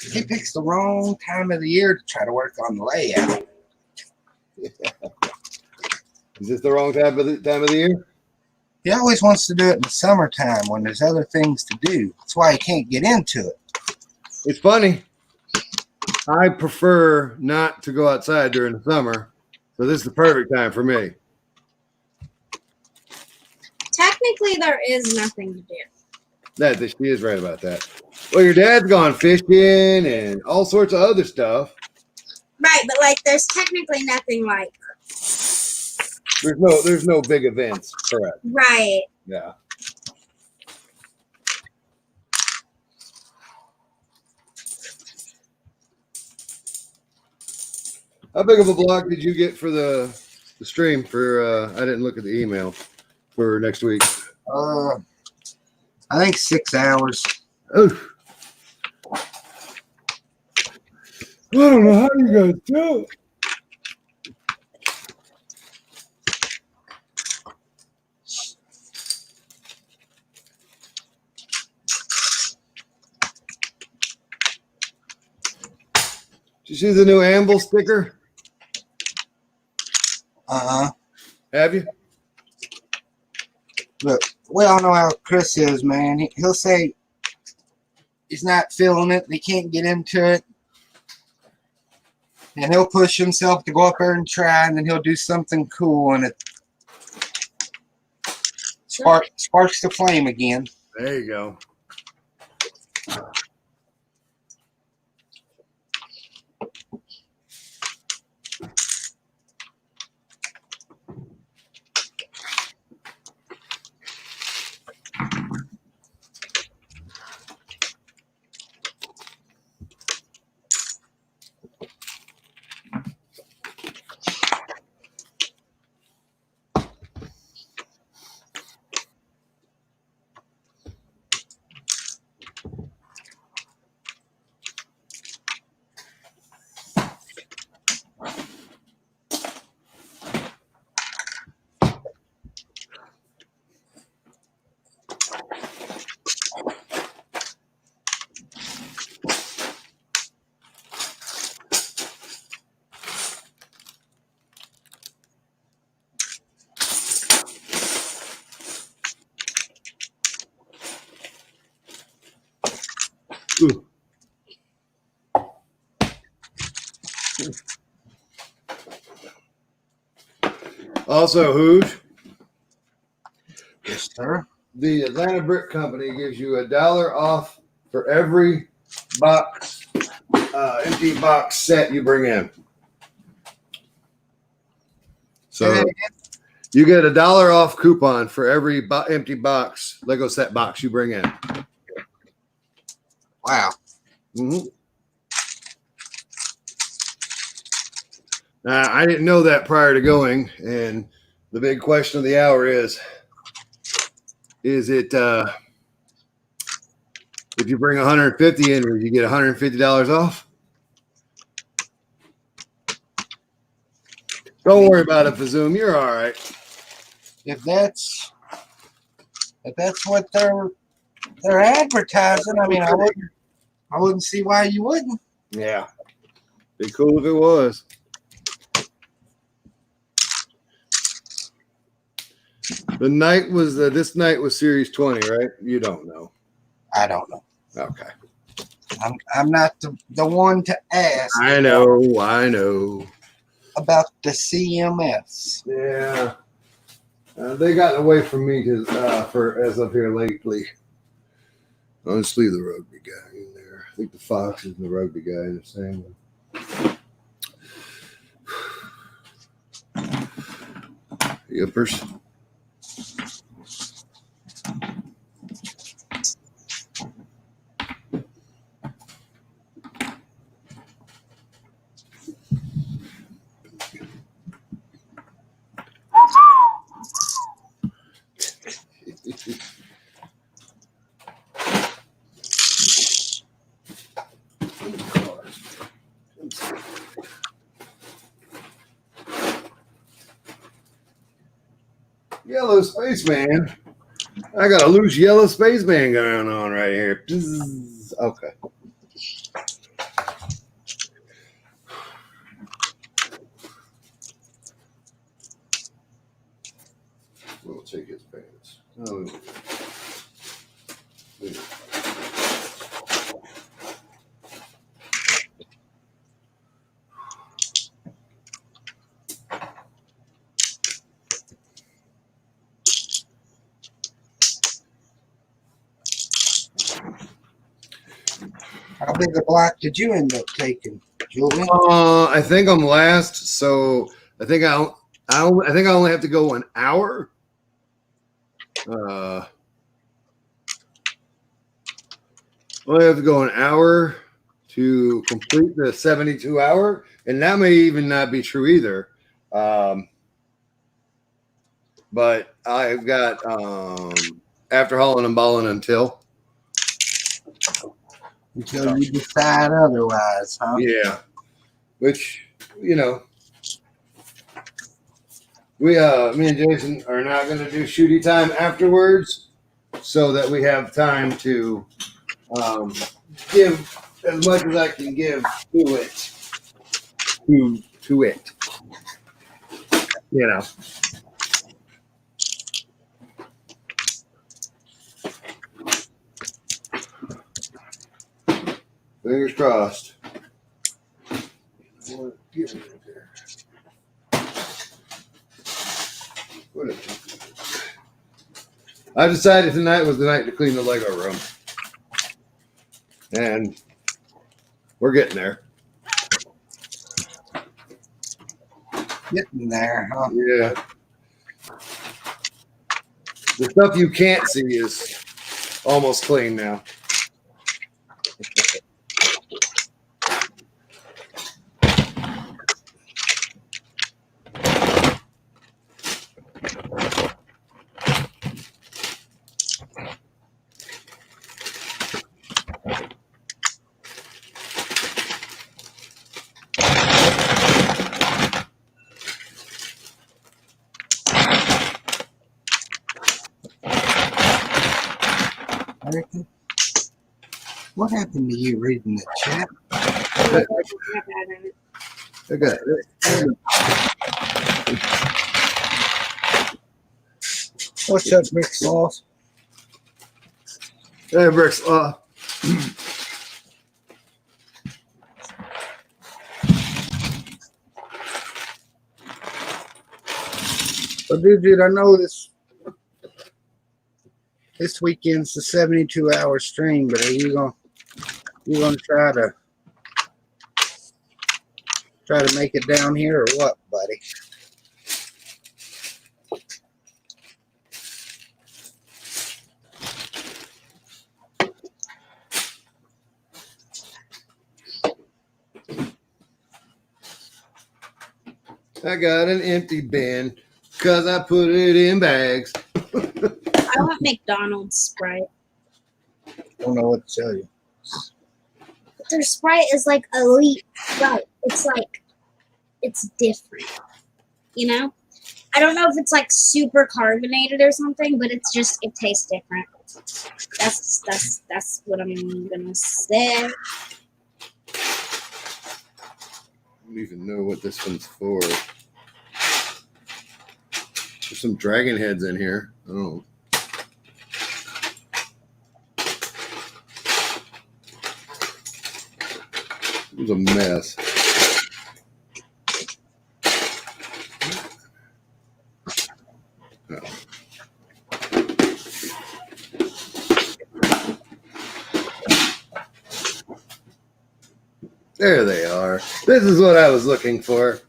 the wrong time of the year to try to work on the layout. Is this the wrong time of the year? He always wants to do it in the summertime when there's other things to do. That's why he can't get into it. It's funny. I prefer not to go outside during the summer, so this is the perfect time for me. Technically, there is nothing to do. She is right about that. Well, your dad's gone fishing and all sorts of other stuff. Right, but like, there's technically nothing like. There's no big events, correct? Right. Yeah. How big of a block did you get for the stream for? I didn't look at the email for next week. I think 6 hours. Oh. I don't know how you guys do it. Did you see the new Amble sticker? Have you? Look, we all know how Chris is, man. He'll say he's not feeling it. He can't get into it. And he'll push himself to go up there and try, and then he'll do something cool, and it sparks the flame again. There you go. Ooh. Also, Hooj, Yes, sir. the Atlanta Brick Company gives you $1 off for every box, empty box set you bring in. So you get $1 off coupon for every empty box, Lego set box you bring in. Wow. Mm-hmm. I didn't know that prior to going, and the big question of the hour is it if you bring 150 in, will you get $150 off? Don't worry about it, Fazoom. You're all right. If that's what they're advertising, I mean, I wouldn't see why you wouldn't. Yeah. Be cool if it was. This night was Series 20, right? You don't know. I don't know. Okay. I'm not the one to ask. I know. About the CMS. Yeah. They got away from me for as of here lately. I'll just leave the rugby guy in there. I think the Fox and the rugby guy in the same one. Yippers. Yellow Spaceman. I got a loose Yellow Spaceman going on right here. Bzz. Okay. We'll take his pants. Oh. How big a block did you end up taking, Julian? I think I'm last, so I think I only have to go an hour. I only have to go an hour to complete the 72-hour, and that may even not be true either. But I've got after hauling and balling until you decide otherwise, huh? yeah, which me and Jason are not going to do shooty time afterwards, so that we have time to give as much as I can give to it. To it, Fingers crossed. Get rid of there. I decided tonight was the night to clean the Lego room. And we're getting there. Getting there, huh? Yeah. The stuff you can't see is almost clean now. What happened to you reading the chat? Okay. What's up, Rick Sauce? Hey, Bricks. So, dude, I know this weekend's the 72-hour stream, but are you gonna try to make it down here or what, buddy? I got an empty bin because I put it in bags. I want McDonald's Sprite. Don't know what to tell you. But their Sprite is like elite Sprite. It's different. You know? I don't know if it's like super carbonated or something, but it tastes different. That's what I'm gonna say. I don't even know what this one's for. There's some dragon heads in here. I don't know. It was a mess. Oh. There they are. This is what I was looking for.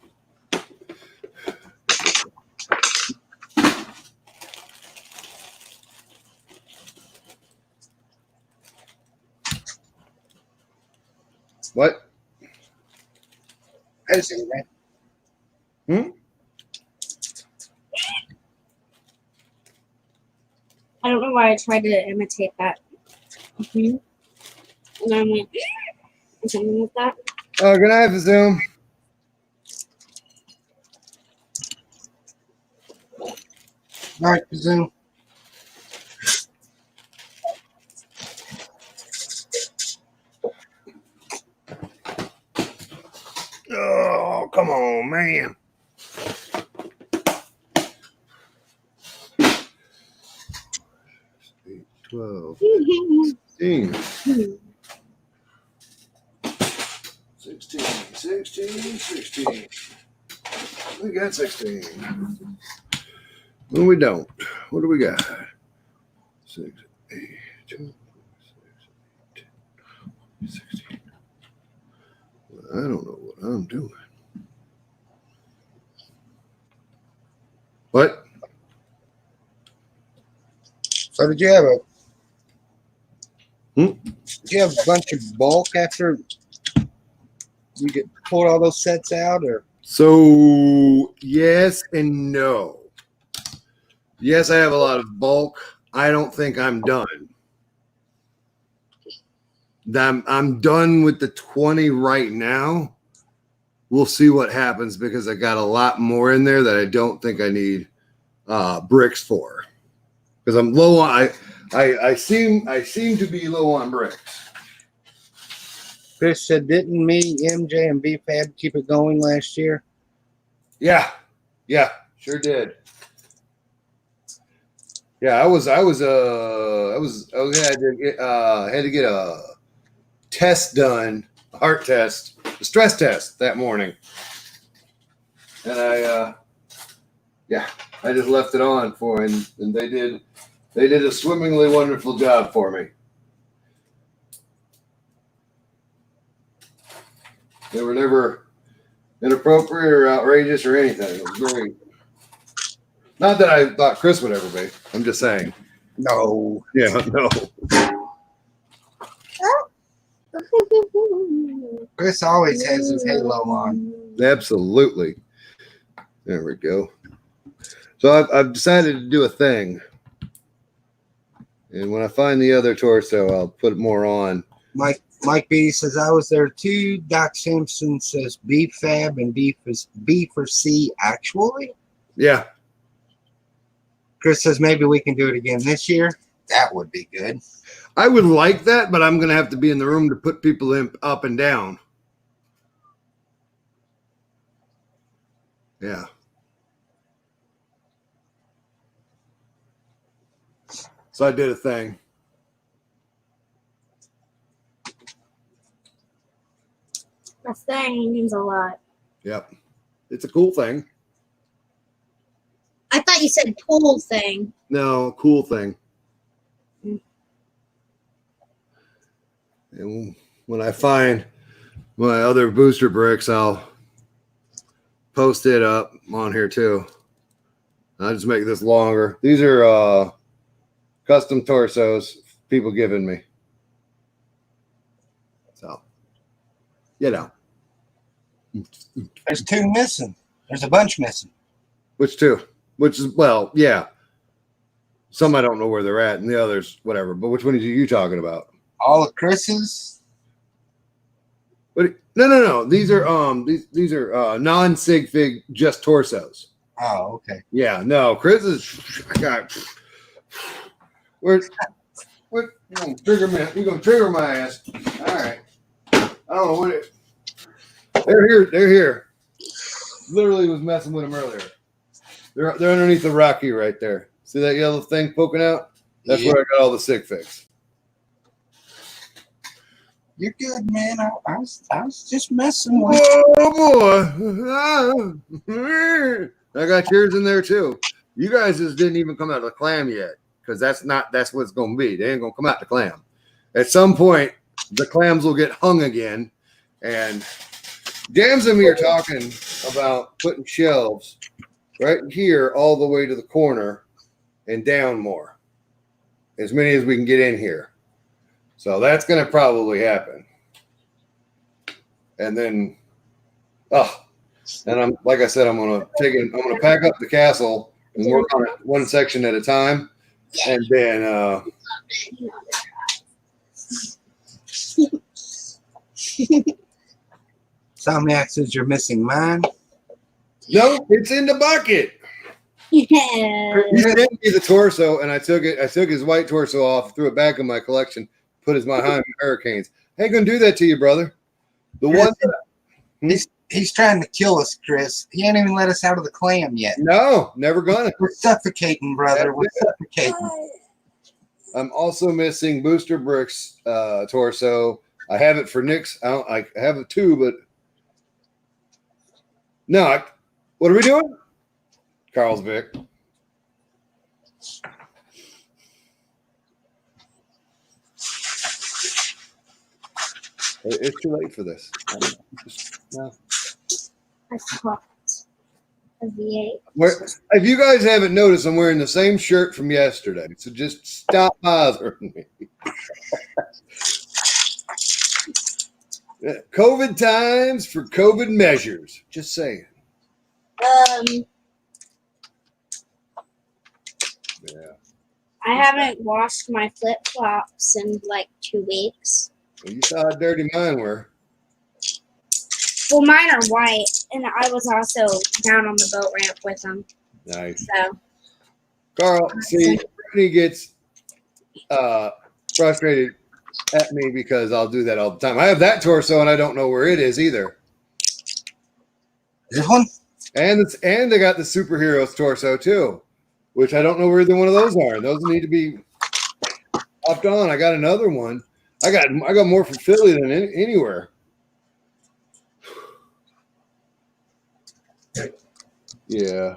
What? I just say that. I don't know why I tried to imitate that. And I went or something like that. Oh, good night, Zoom. All right, Zoom. Oh, come on, man. Eight, 12, 16, 16. We got 16. No, we don't. What do we got? 6, 8, 2, 6, 8, 16. I don't know what I'm doing. What? So did you have Hmm? Did you have a bunch of bulk after you pulled all those sets out, or? So, yes and no. Yes, I have a lot of bulk. I don't think I'm done. I'm done with the 20 right now. We'll see what happens because I got a lot more in there that I don't think I need bricks for. Because I'm low on I seem to be low on bricks. Chris said, didn't me, MJ, and BFAB keep it going last year? Yeah, sure did. Yeah, I had to get a test done, a heart test, a stress test that morning, and I just left it on for him, and they did a swimmingly wonderful job for me. They were never inappropriate or outrageous or anything. It was great. Not that I thought Chris would ever be. I'm just saying. No. Yeah, no. Chris always has his halo on. Absolutely. There we go. So I've decided to do a thing. And when I find the other torso, I'll put more on. Mike B says, I was there too. Doc Simpson says BFAB and B for C actually. Yeah. Chris says maybe we can do it again this year. That would be good. I would like that, but I'm going to have to be in the room to put people in up and down. Yeah. So I did a thing. A thing means a lot. Yep. It's a cool thing. I thought you said cool thing. No, cool thing. Mm. And when I find my other booster bricks, I'll post it up on here too. I'll just make this longer. These are custom torsos people giving me. So, you know. There's two missing. There's a bunch missing. Which two? Which is, well, yeah. Some I don't know where they're at, and the others, whatever. But which one are you talking about? All of Chris's. What? No. These are non-sig fig, just torsos. Oh, okay. Yeah, no. Chris is. I got. Where's? What? You gonna trigger my ass? All right. I don't know what it. They're here. They're here. Literally was messing with them earlier. They're underneath the rocky right there. See that yellow thing poking out? That's where I got all the sig figs. You're good, man. I was just messing with. Oh boy! I got yours in there too. You guys just didn't even come out of the clam yet, because that's what it's gonna be. They ain't gonna come out the clam. At some point, the clams will get hung again. And Jams and me are talking about putting shelves right here all the way to the corner and down more. As many as we can get in here. So that's going to probably happen. And then, and I'm like I said, I'm going to pack up the castle and work on it one section at a time. And then, Somniac says you're missing mine. no, it's in the bucket. Yeah. He sent me the torso, and I took his white torso off, threw it back in my collection, put his behind Hurricanes. I ain't gonna do that to you, brother. The one He's trying to kill us, Chris. He ain't even let us out of the clam yet. no, never gonna. We're suffocating, brother. We're suffocating. I'm also missing Booster Brick's torso. I have it for Nick's. I have it too, but no. What are we doing? Carlsbad. It's too late for this. No. I caught a V8. If you guys haven't noticed, I'm wearing the same shirt from yesterday. So just stop bothering me. COVID times for COVID measures. Just saying. Yeah. I haven't washed my flip flops in like 2 weeks. Well, you saw how dirty mine were. Well, mine are white, and I was also down on the boat ramp with them. Nice. So Carl, see, Brittany gets frustrated at me because I'll do that all the time. I have that torso and I don't know where it is either. This one? And they got the superheroes torso too, which I don't know where either one of those are. Those need to be popped on. I got another one. I got more from Philly than anywhere. Yeah.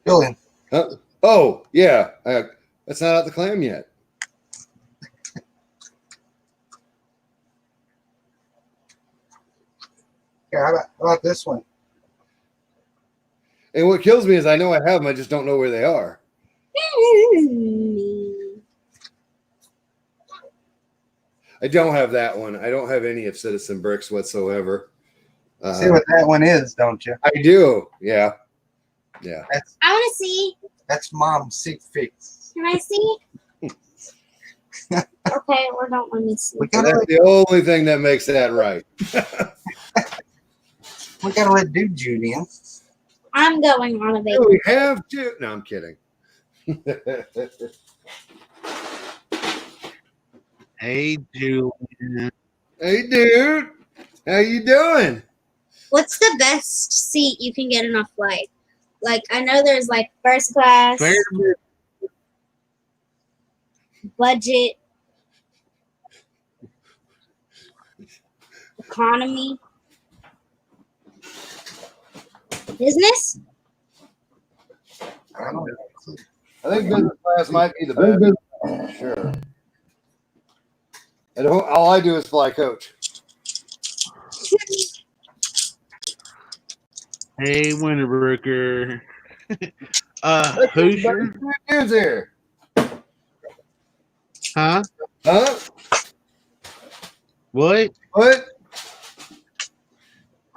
Julian. Oh, yeah. That's not out the clam yet. Here, how about this one? And what kills me is I know I have them. I just don't know where they are. I don't have that one. I don't have any of Citizen Bricks whatsoever. See what that one is, don't you? I do. Yeah. Yeah. I want to see. That's Mom's sig fix. Can I see? Okay, or don't let me see. We That's gotta the only thing that makes that right. let Dude Jude in. I'm going on a vacation. We have to. No, I'm kidding. Hey, Julian. Hey, dude. How you doing? What's the best seat you can get in a flight? Like, I know there's like first class, budget, economy, business. I don't know. I think business class might be the best. Sure. And all I do is fly coach. Hey, Winterbrooker. Hoosier? Who's here? Huh? Huh? What? What?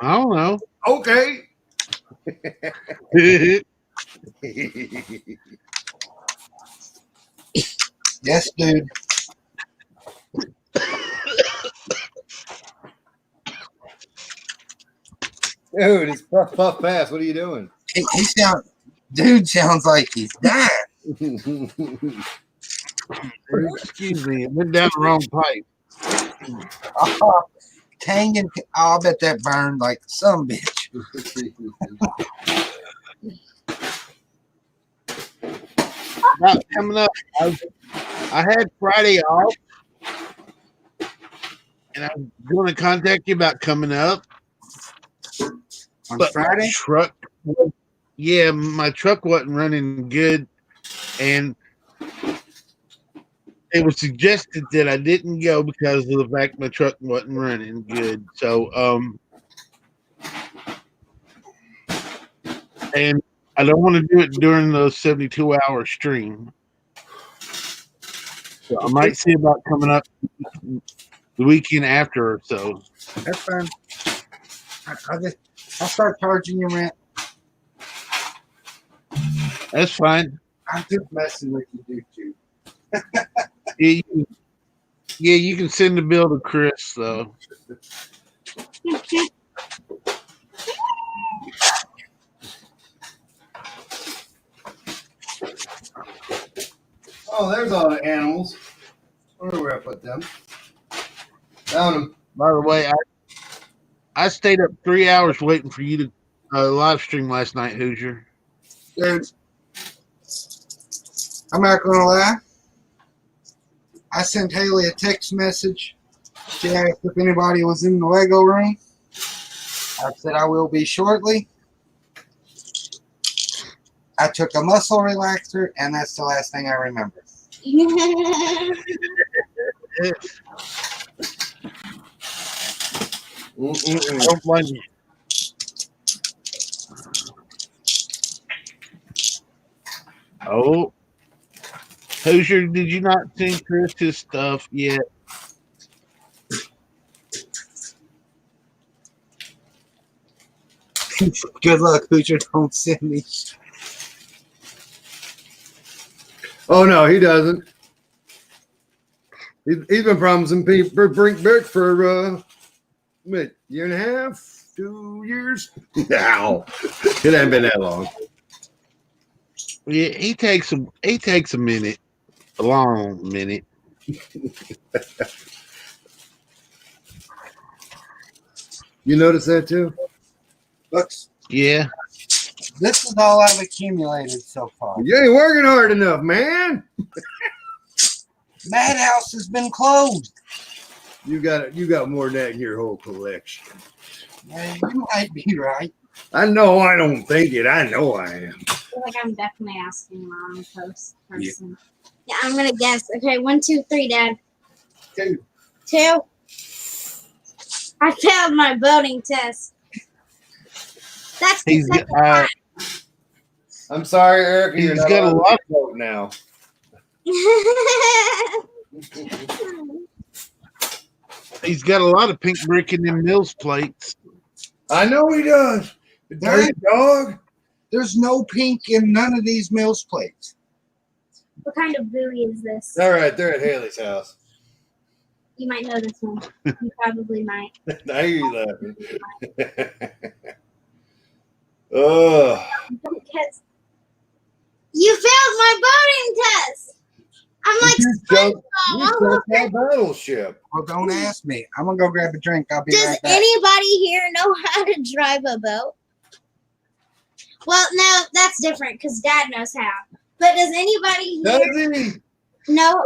I don't know. Okay. Yes, dude. Dude, it's puff puff pass. What are you doing? Dude sounds like he's dying. Excuse me, it went down the wrong pipe. Oh, Kangen, I'll bet that burned like some bitch. About coming up, I had Friday off, and I'm going to contact you about coming up. On But Friday? my truck, yeah, my truck wasn't running good, and it was suggested that I didn't go because of the fact my truck wasn't running good. So, and I don't want to do it during the 72-hour stream. So I might see about coming up the weekend after or so. That's fine. I'll start charging you rent. That's fine. I'm just messing with you, dude, too. Yeah, you can send the bill to Chris, though. Oh, there's all the animals. I wonder where I put them. Found them. By the way, I stayed up 3 hours waiting for you to live stream last night, Hoosier. Dude, I'm not going to lie. I sent Haley a text message. She asked if anybody was in the Lego room. I said I will be shortly. I took a muscle relaxer, and that's the last thing I remember. I don't blame you. Oh, Hoosier, did you not send Chris his stuff yet? Good luck, Hoosier. Don't send me. Oh no, he doesn't. He's been promising people Brink Brick for year and a half, 2 years. Now it hasn't been that long. Yeah, he takes a minute, a long minute. You notice that too? Looks, Yeah, this is all I've accumulated so far. You ain't working hard enough, man. Madhouse has been closed. You got more than that in your whole collection. Yeah, you might be right. I know I don't think it. I know I am. I feel like I'm definitely asking the wrong person. Yeah, I'm gonna guess. Okay, 1, 2, 3, Dad. 2. 2. I failed my voting test. That's the he's second time. I'm sorry, Eric. You're He's not got a allowed lot- to vote now. he's got a lot of pink brick in them Mills plates. I know he does. The dirty dog. There's no pink in none of these Mills plates. What kind of buoy is this? All right, they're at Haley's house. You might know this one. You probably might. I hear you laughing. Oh, Because you failed my voting test. I'm like, you jumped SpongeBob. that battleship. Well, don't ask me. I'm going to go grab a drink. I'll be Does right back. anybody here know how to drive a boat? Well, no, that's different because Dad knows how. But does anybody Does here he? know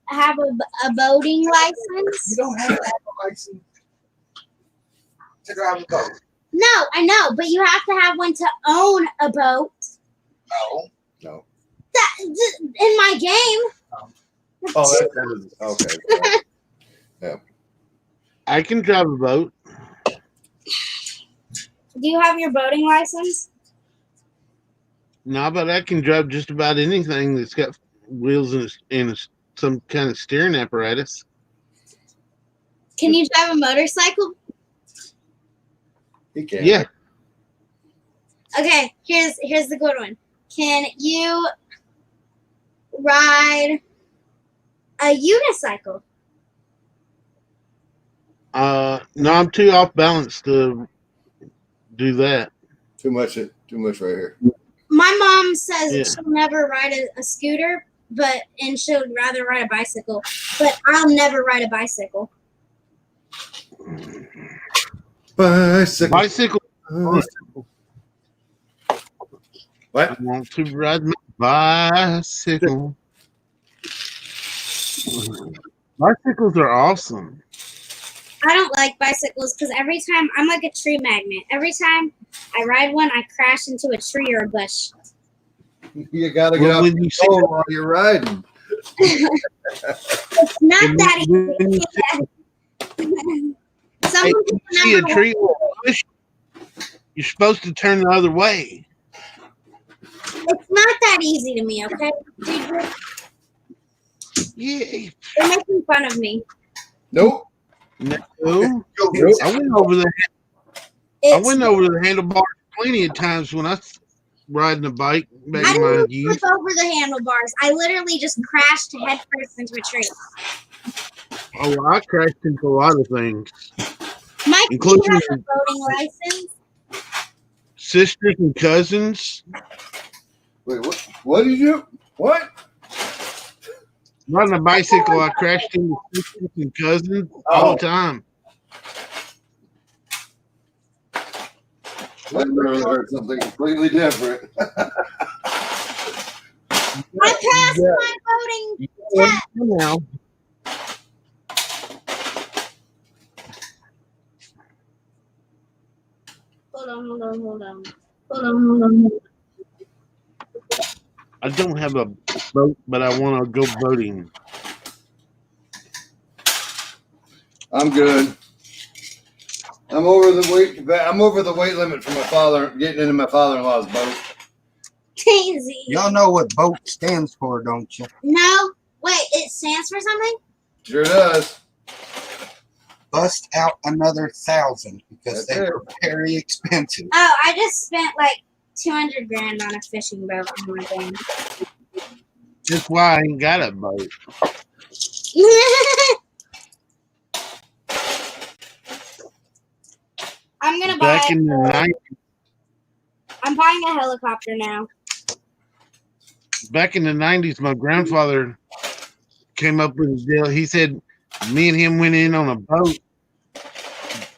have a boating You license? don't have to have a license to drive a boat. No, I know, but you have to have one to own a boat. No. That in my game. Oh, that is okay. I can drive a boat. Do you have your boating license? No, but I can drive just about anything that's got wheels and some kind of steering apparatus. Can you drive a motorcycle? He can. Yeah. Okay, here's the good one. Can you ride a unicycle? No, I'm too off balance to do that. Too much right here. My mom says Yeah. she'll never ride a scooter, and she'll rather ride a bicycle. But I'll never ride a bicycle. Bicycle. Bicycle. What? I want to ride my bicycle. Bicycles are awesome. I don't like bicycles because every time I'm like a tree magnet. Every time I ride one, I crash into a tree or a bush. You gotta get Well, up when you see, while you're riding. It's not that when you easy. Some hey, people when you see a never tree or a bush, you're supposed to turn the other way. It's not that easy to me, okay? Dude, Yeah. they're making fun of me. Nope. No. Nope. I went over the handlebars plenty of times when I was riding a bike back I in my didn't youth. flip over the handlebars. I literally just crashed headfirst into a tree. Oh, I crashed into a lot of things, Mike, do you including have a boating license? sisters and cousins. Wait, what? What did you? What? Riding a bicycle, I crashed into sisters and cousins all the time. I literally heard something completely different. I passed my boating test. Now, Hold on. I don't have a boat, but I want to go boating. I'm good. I'm over the weight limit for my father getting into my father-in-law's boat. Daisy. Y'all know what boat stands for, don't you? No. Wait, it stands for something? Sure does. Bust out another 1,000 because That's they it. were very expensive. Oh, I just spent like 200 grand on a fishing boat. Oh my god. That's why I ain't got a boat. I'm gonna Back buy. in the 90s, I'm buying a helicopter now. back in the 90s, my grandfather came up with a deal. He said, me and him went in on a boat.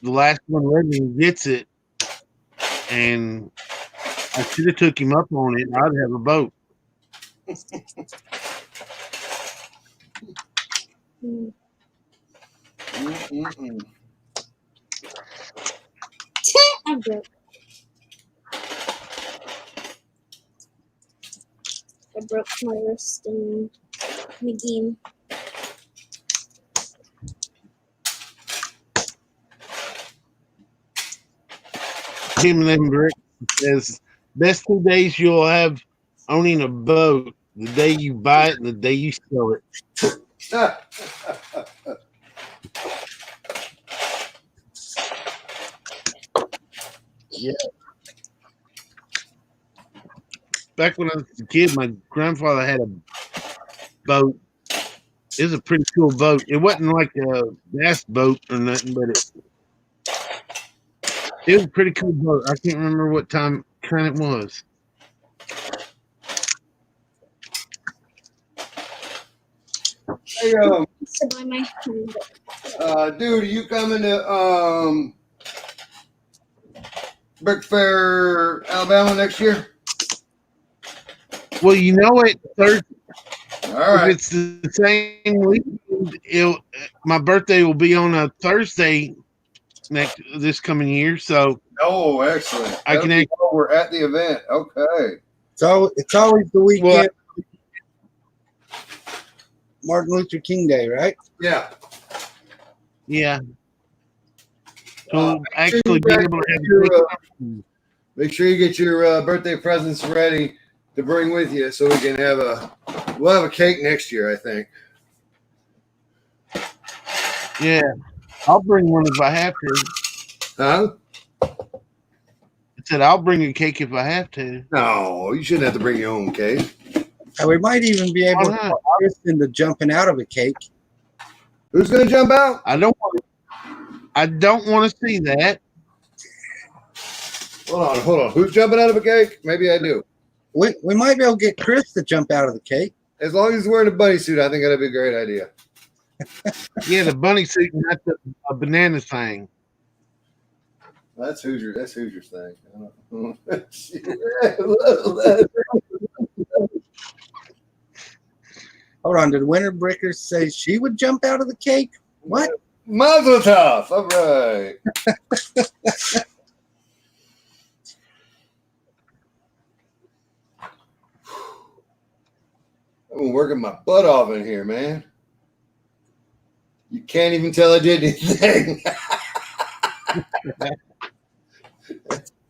The last one living gets it, and I should have took him up on it. I'd have a boat. Mm-mm-mm. I'm broke. I broke my wrist in the game. Him and them Brick says, best 2 days you'll have owning a boat, the day you buy it and the day you sell it. Yeah. Back when I was a kid, my grandfather had a boat. It was a pretty cool boat. It wasn't like a bass boat or nothing, but it was a pretty cool boat. I can't remember what kind it was. Hey, To buy my dude, are you coming to Brick Fair, Alabama next year? Well, you know what? Thursday, All right. if it's the same weekend, my birthday will be on a Thursday this coming year, so Oh, excellent. I can That'll be while we're at the event. Okay. So it's always the weekend. Well, Martin Luther King Day, right? Yeah. yeah. So actually being able to have Make sure you get your birthday presents ready to bring with you, so we can we'll have a cake next year, I think. yeah, I'll bring one if I have to. Huh? said I'll bring a cake if I have to. No, you shouldn't have to bring your own cake. And we might even be able Why to not? talk Chris into jumping out of a cake. Who's gonna jump out? I don't want to see that. Hold on. Who's jumping out of a cake? Maybe I do. We might be able to get Chris to jump out of the cake. As long as he's wearing a bunny suit, I think that'd be a great idea. Yeah, the bunny suit, not a banana thing. That's Hoosier's thing. Hold on, did Winter Brickers say she would jump out of the cake? What? Mazel tov. All right. I've been working my butt off in here, man. You can't even tell I did anything.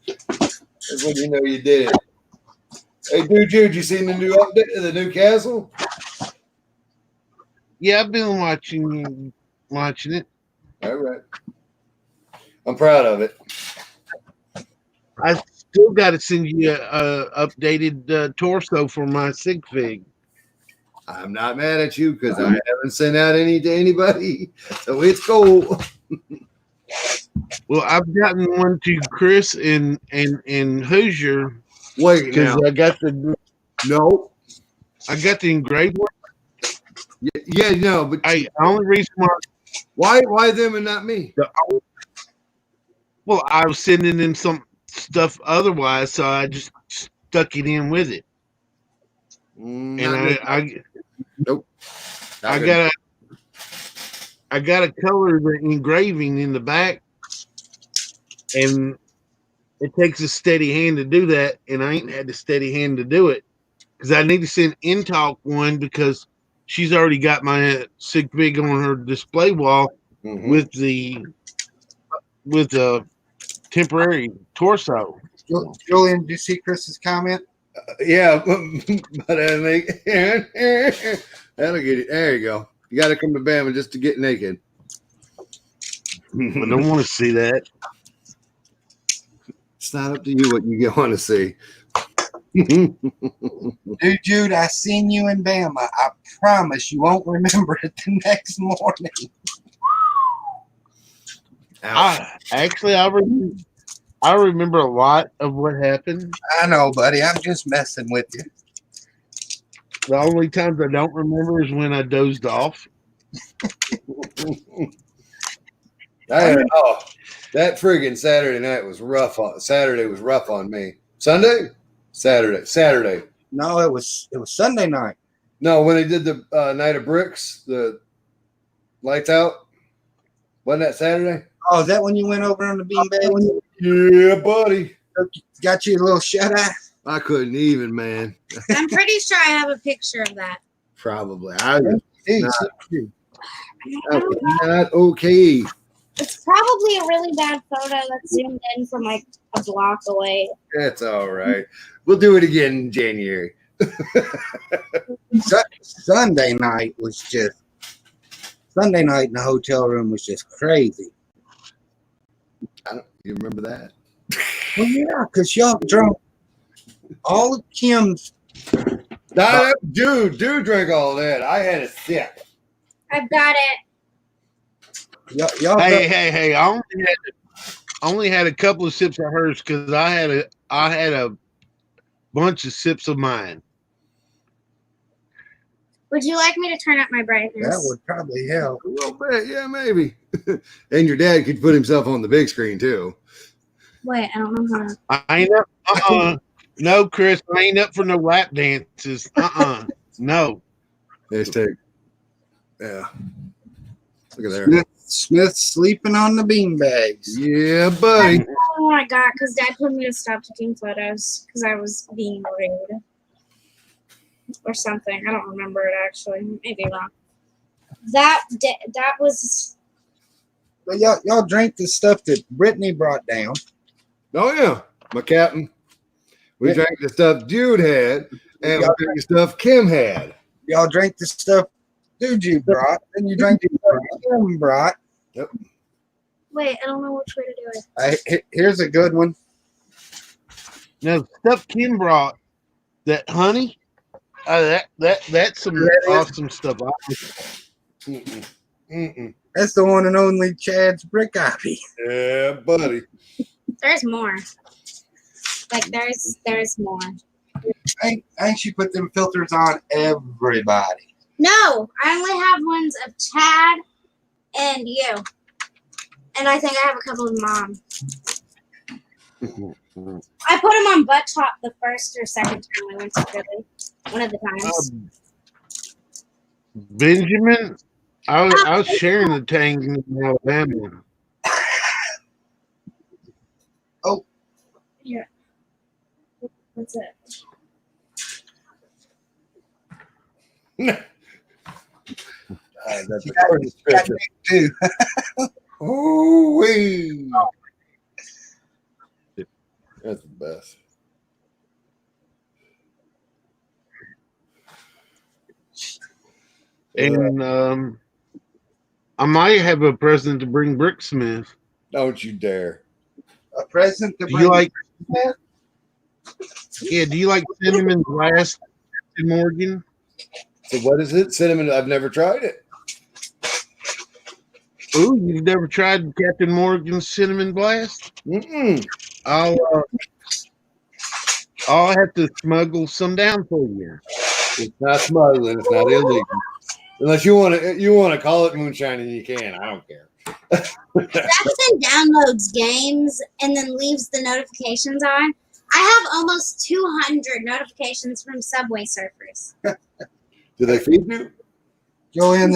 That's when you know you did it. Hey, dude, Jude, you seen the new update of the new castle? Yeah, I've been watching it. All right. I'm proud of it. I still got to send you a updated torso for my sig fig. I'm not mad at you because I haven't sent out any to anybody, so it's cool. Well, I've gotten one to Chris and Hoosier Wait, because now. I got the engraved one. Yeah, no, but The only reason why, why them and not me? well, I was sending them some stuff otherwise, so I just stuck it in with it. And Nope. I got a color the engraving in the back, and it takes a steady hand to do that, and I ain't had the steady hand to do it because I need to send Intalk one because she's already got my sig fig on her display wall with the temporary torso. Julian, did you see Chris's comment? Yeah, but I think that'll get it. There you go. You got to come to Bama just to get naked. I don't want to see that. It's not up to you what you want to see. Dude, Jude, I seen you in Bama. I promise you won't remember it the next morning. I remember a lot of what happened. I know, buddy. I'm just messing with you. The only times I don't remember is when I dozed off. That friggin' Saturday night was rough. Saturday was rough on me. Sunday? Saturday. No, it was Sunday night. No, when they did the Night of Bricks, the lights out. Wasn't that Saturday? Oh, is that when you went over on the beanbag? Yeah, buddy. Got you a little shut eye? I couldn't even, man. I'm pretty sure I have a picture of that. Probably. I was Dude, not okay. It's probably a really bad photo that's zoomed in from like a block away. That's all right. We'll do it again in January. Sunday night in the hotel room was just crazy. You remember that? Well, yeah, because y'all drunk all of Kim's. Dude drank all that. I had a sip. I've got it. Y'all Hey! I only had a couple of sips of hers because I had a bunch of sips of mine. Would you like me to turn up my brightness? that would probably help. A little bit, yeah, maybe. And your dad could put himself on the big screen too. Wait, I don't know how to. I ain't up. No, Chris, I ain't up for no lap dances. No. Let's take. Yeah. Look at there. Smith sleeping on the beanbags. Yeah, buddy. That's the only one I got because Dad told me to stop taking photos because I was being rude or something. I don't remember it actually. Maybe wrong. That was. But y'all drank the stuff that Brittany brought down. Oh yeah, my captain. We drank the stuff Jude had, and we drank the stuff Kim had. Y'all drank the stuff Dude brought, and you drank the stuff Kim brought. Yep. Wait, I don't know which way to do it. Here's a good one. Now the stuff Kim brought, that honey, that's some awesome stuff. Mm-mm. Mm-mm. That's the one and only Chad's brick ivy. Yeah, buddy. There's more. Like there's more. Ain't she put them filters on everybody? No, I only have ones of Chad and you. And I think I have a couple of Mom. I put them on butt chop the first or second time I went to Philly. One of the times. Benjamin, I was sharing the tank in Alabama. Here. What's it? That's She a got- pretty she got description. me too. Ooh wee. That's the best. And I might have a present to bring Bricksmith. Don't you dare. A present to Do you bring. like? Yeah, do you like cinnamon blast, Captain Morgan? So what is it? Cinnamon? I've never tried it. Ooh, you've never tried Captain Morgan's cinnamon blast? Mm-mm. I'll have to smuggle some down for you. It's not smuggling. It's not illegal. Unless you want to call it moonshine, and you can. I don't care. Jackson downloads games and then leaves the notifications on. I have almost 200 notifications from Subway Surfers. Do they feed you? Joanne,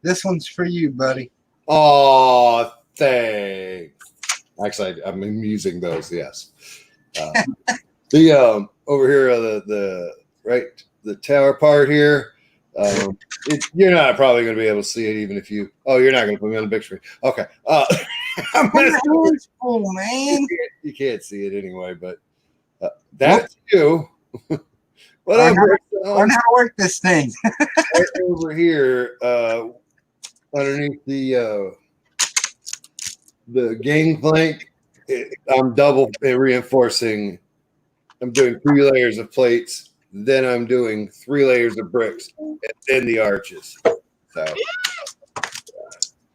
this one's for you, buddy. Oh, thanks. Actually, I'm using those. Yes. The over here, the tower part here. You're not probably going to be able to see it, even if you. Oh, you're not going to put me on the big screen. Okay. I'm Put gonna- your hands full, man. you can't see it anyway, but that's you. What Learn up, Learn how to work this thing. right over here, underneath the gangplank, I'm double reinforcing. I'm doing 3 layers of plates, then I'm doing 3 layers of bricks, and then the arches. So,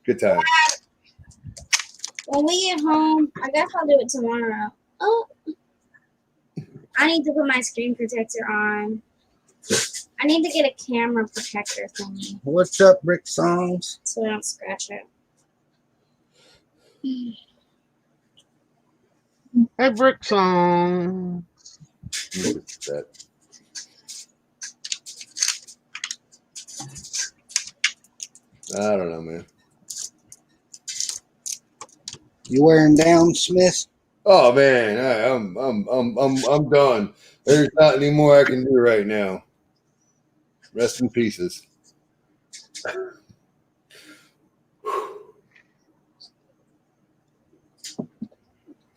good time. When we get home, I guess I'll do it tomorrow. Oh, I need to put my screen protector on. I need to get a camera protector thingy What's up, Brick Songs? so I don't scratch it. Hey, Brick Song. That. I don't know, man. You wearing down, Smith? Oh man, I'm done. There's not any more I can do right now. Rest in pieces.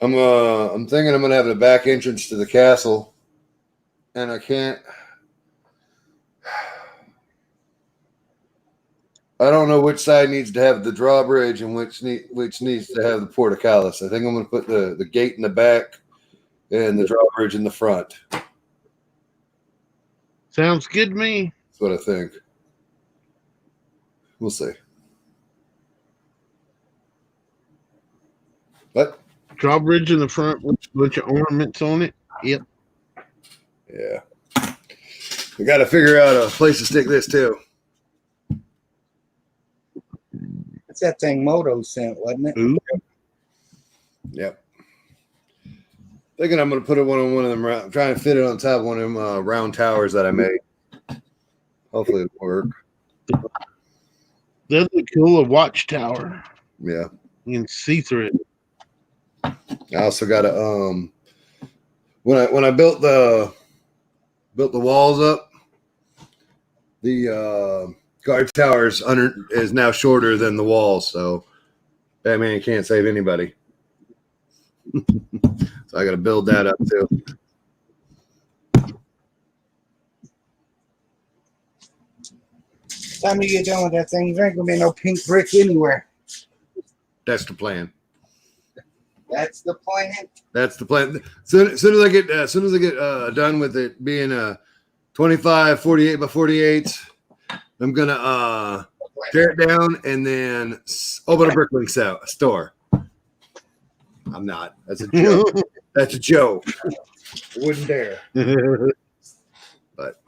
I'm thinking I'm gonna have a back entrance to the castle, and I can't. I don't know which side needs to have the drawbridge and which needs to have the portcullis. I think I'm going to put the gate in the back and the drawbridge in the front. Sounds good to me. That's what I think. We'll see. What? Drawbridge in the front with a bunch of ornaments on it. Yep. Yeah. We got to figure out a place to stick this too. That's that thing Moto sent, wasn't it? Ooh. Yep. Thinking I'm going to put it on one of them. I'm trying to fit it on top of one of them round towers that I made. Hopefully it'll work. That'd look cool, a watchtower. Yeah. You can see through it. I also got to when I built the walls up, the guard tower is now shorter than the walls, so Batman can't save anybody. So I got to build that up too. Time you get done with that thing, there ain't gonna be no pink brick anywhere. That's the plan. That's the plan. That's the plan. Soon as I get done with it being a 25 48 by 48, I'm gonna tear it down and then open a bricklink store. I'm not. That's a joke. That's a joke. I wouldn't dare. But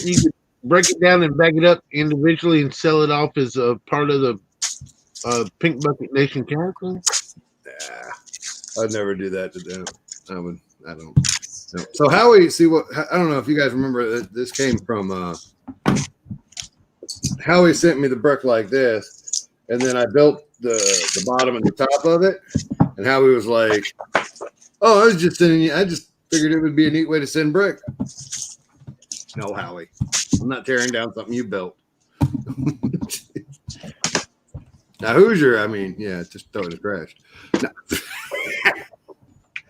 You could break it down and bag it up individually and sell it off as a part of the Pink Bucket Nation Council. I'd never do that to them. I don't know. So Howie, I don't know if you guys remember that this came from Howie sent me the brick like this, and then I built the bottom and the top of it, and Howie was like, "Oh, I just figured it would be a neat way to send brick." No, Howie, I'm not tearing down something you built. Now Hoosier, I mean, yeah, just throw it in the trash. No.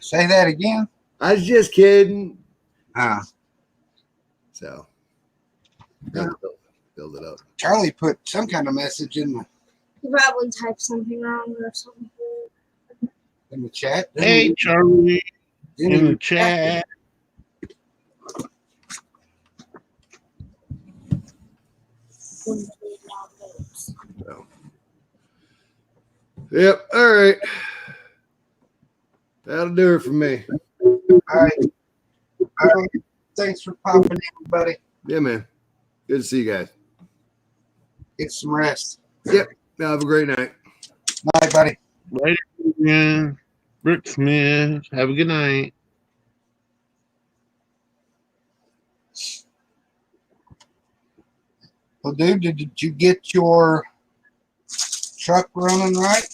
Say that again. I was just kidding. So build it up. Charlie put some kind of message in You probably typed something wrong or something. the chat. Hey, Charlie, in the chat. So. Yep. All right. That'll do it for me. All right. Thanks for popping in, buddy. Yeah, man. Good to see you guys. Get some rest. Yep. Now have a great night. Bye, buddy. Later, again. Brick Smith. Have a good night. Well, dude, did you get your truck running right?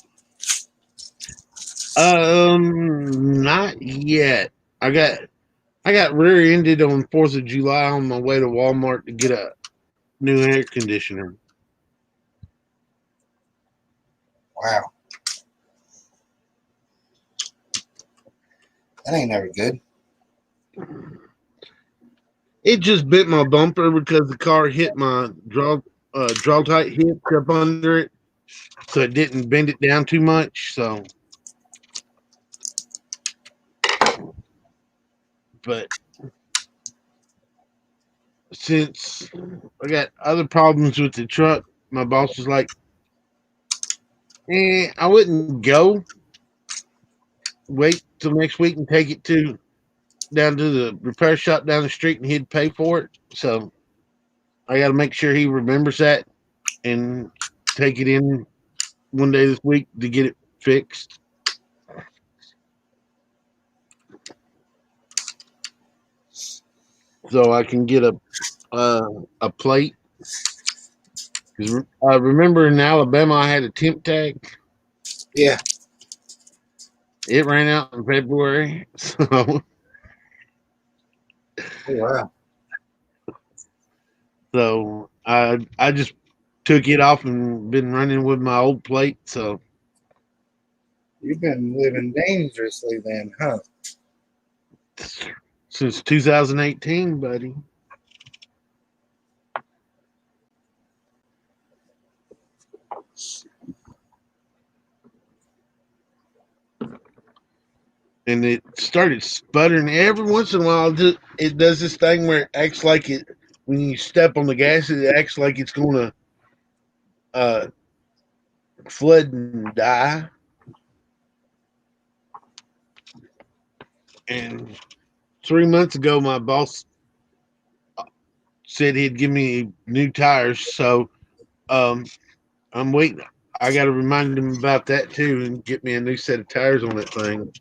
Not yet. I got rear-ended on 4th of July on my way to Walmart to get a new air conditioner. Wow. That ain't never good. It just bit my bumper because the car hit my draw tight hitch up under it, so it didn't bend it down too much. So, but since I got other problems with the truck, my boss was like, I wouldn't go. Wait till next week and take it down to the repair shop down the street and he'd pay for it. So I got to make sure he remembers that and take it in one day this week to get it fixed. So I can get a plate. 'Cause I remember in Alabama I had a temp tag. Yeah. It ran out in February. So Oh, wow. So I just took it off and been running with my old plate. So You've been living dangerously then, huh? since 2018, buddy. And it started sputtering every once in a while. It does this thing where it acts like it when you step on the gas, it acts like it's going to flood and die. And 3 months ago, my boss said he'd give me new tires. So I'm waiting. I got to remind him about that too and get me a new set of tires on that thing.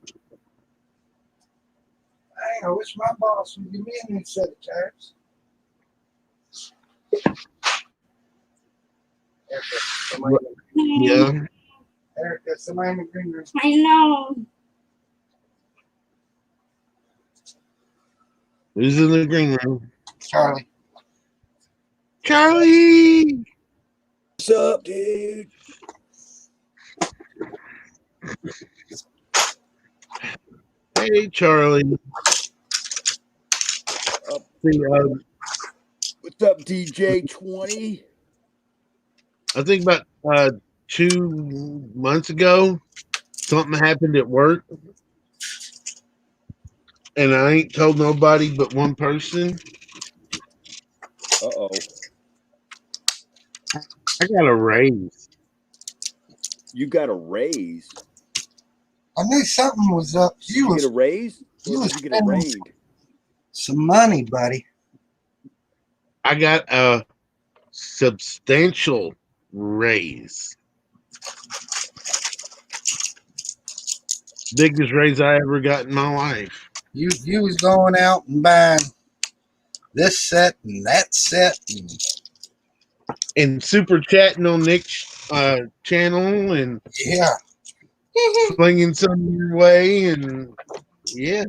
I wish my boss would give me a new set of tires. Yeah. Erica, somebody in the green room. I know. Who's in the green room? Charlie. Charlie! What's up, dude? Hey, Charlie. What's up, DJ 20? I think about 2 months ago, something happened at work, and I ain't told nobody but one person. Uh-oh. I got a raise. You got a raise. I knew something was up. Did you get a raise? you Or was did you get a spending raid? some money, buddy. I got a substantial raise. Biggest raise I ever got in my life. You was going out and buying this set and that set. And super chatting on Nick's channel and Yeah. flinging some your way. And yeah,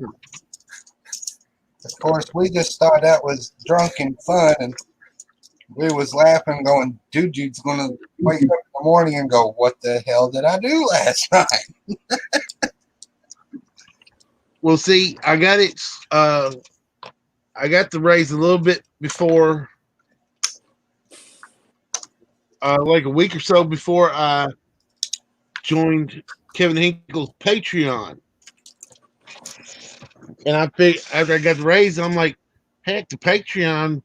Of course, we just thought that was drunken fun, and we was laughing, going, "Dude's gonna wake up in the morning and go, what the hell did I do last night?" well, see, I got it. I got the raise a little bit before, like a week or so before I joined Kevin Hinkle's Patreon. And I think after I got the raise, I'm like, heck, the Patreon,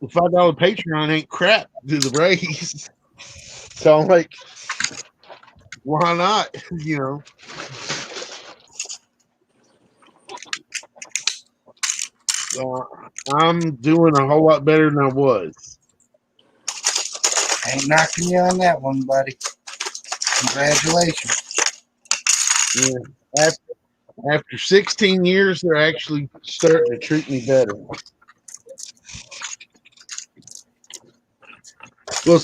the $5 Patreon ain't crap to the raise. So I'm like, why not? You know. So I'm doing a whole lot better than I was. Ain't knocking you on that one, buddy. Congratulations. Yeah. After 16 years, they're actually starting to treat me better. Well,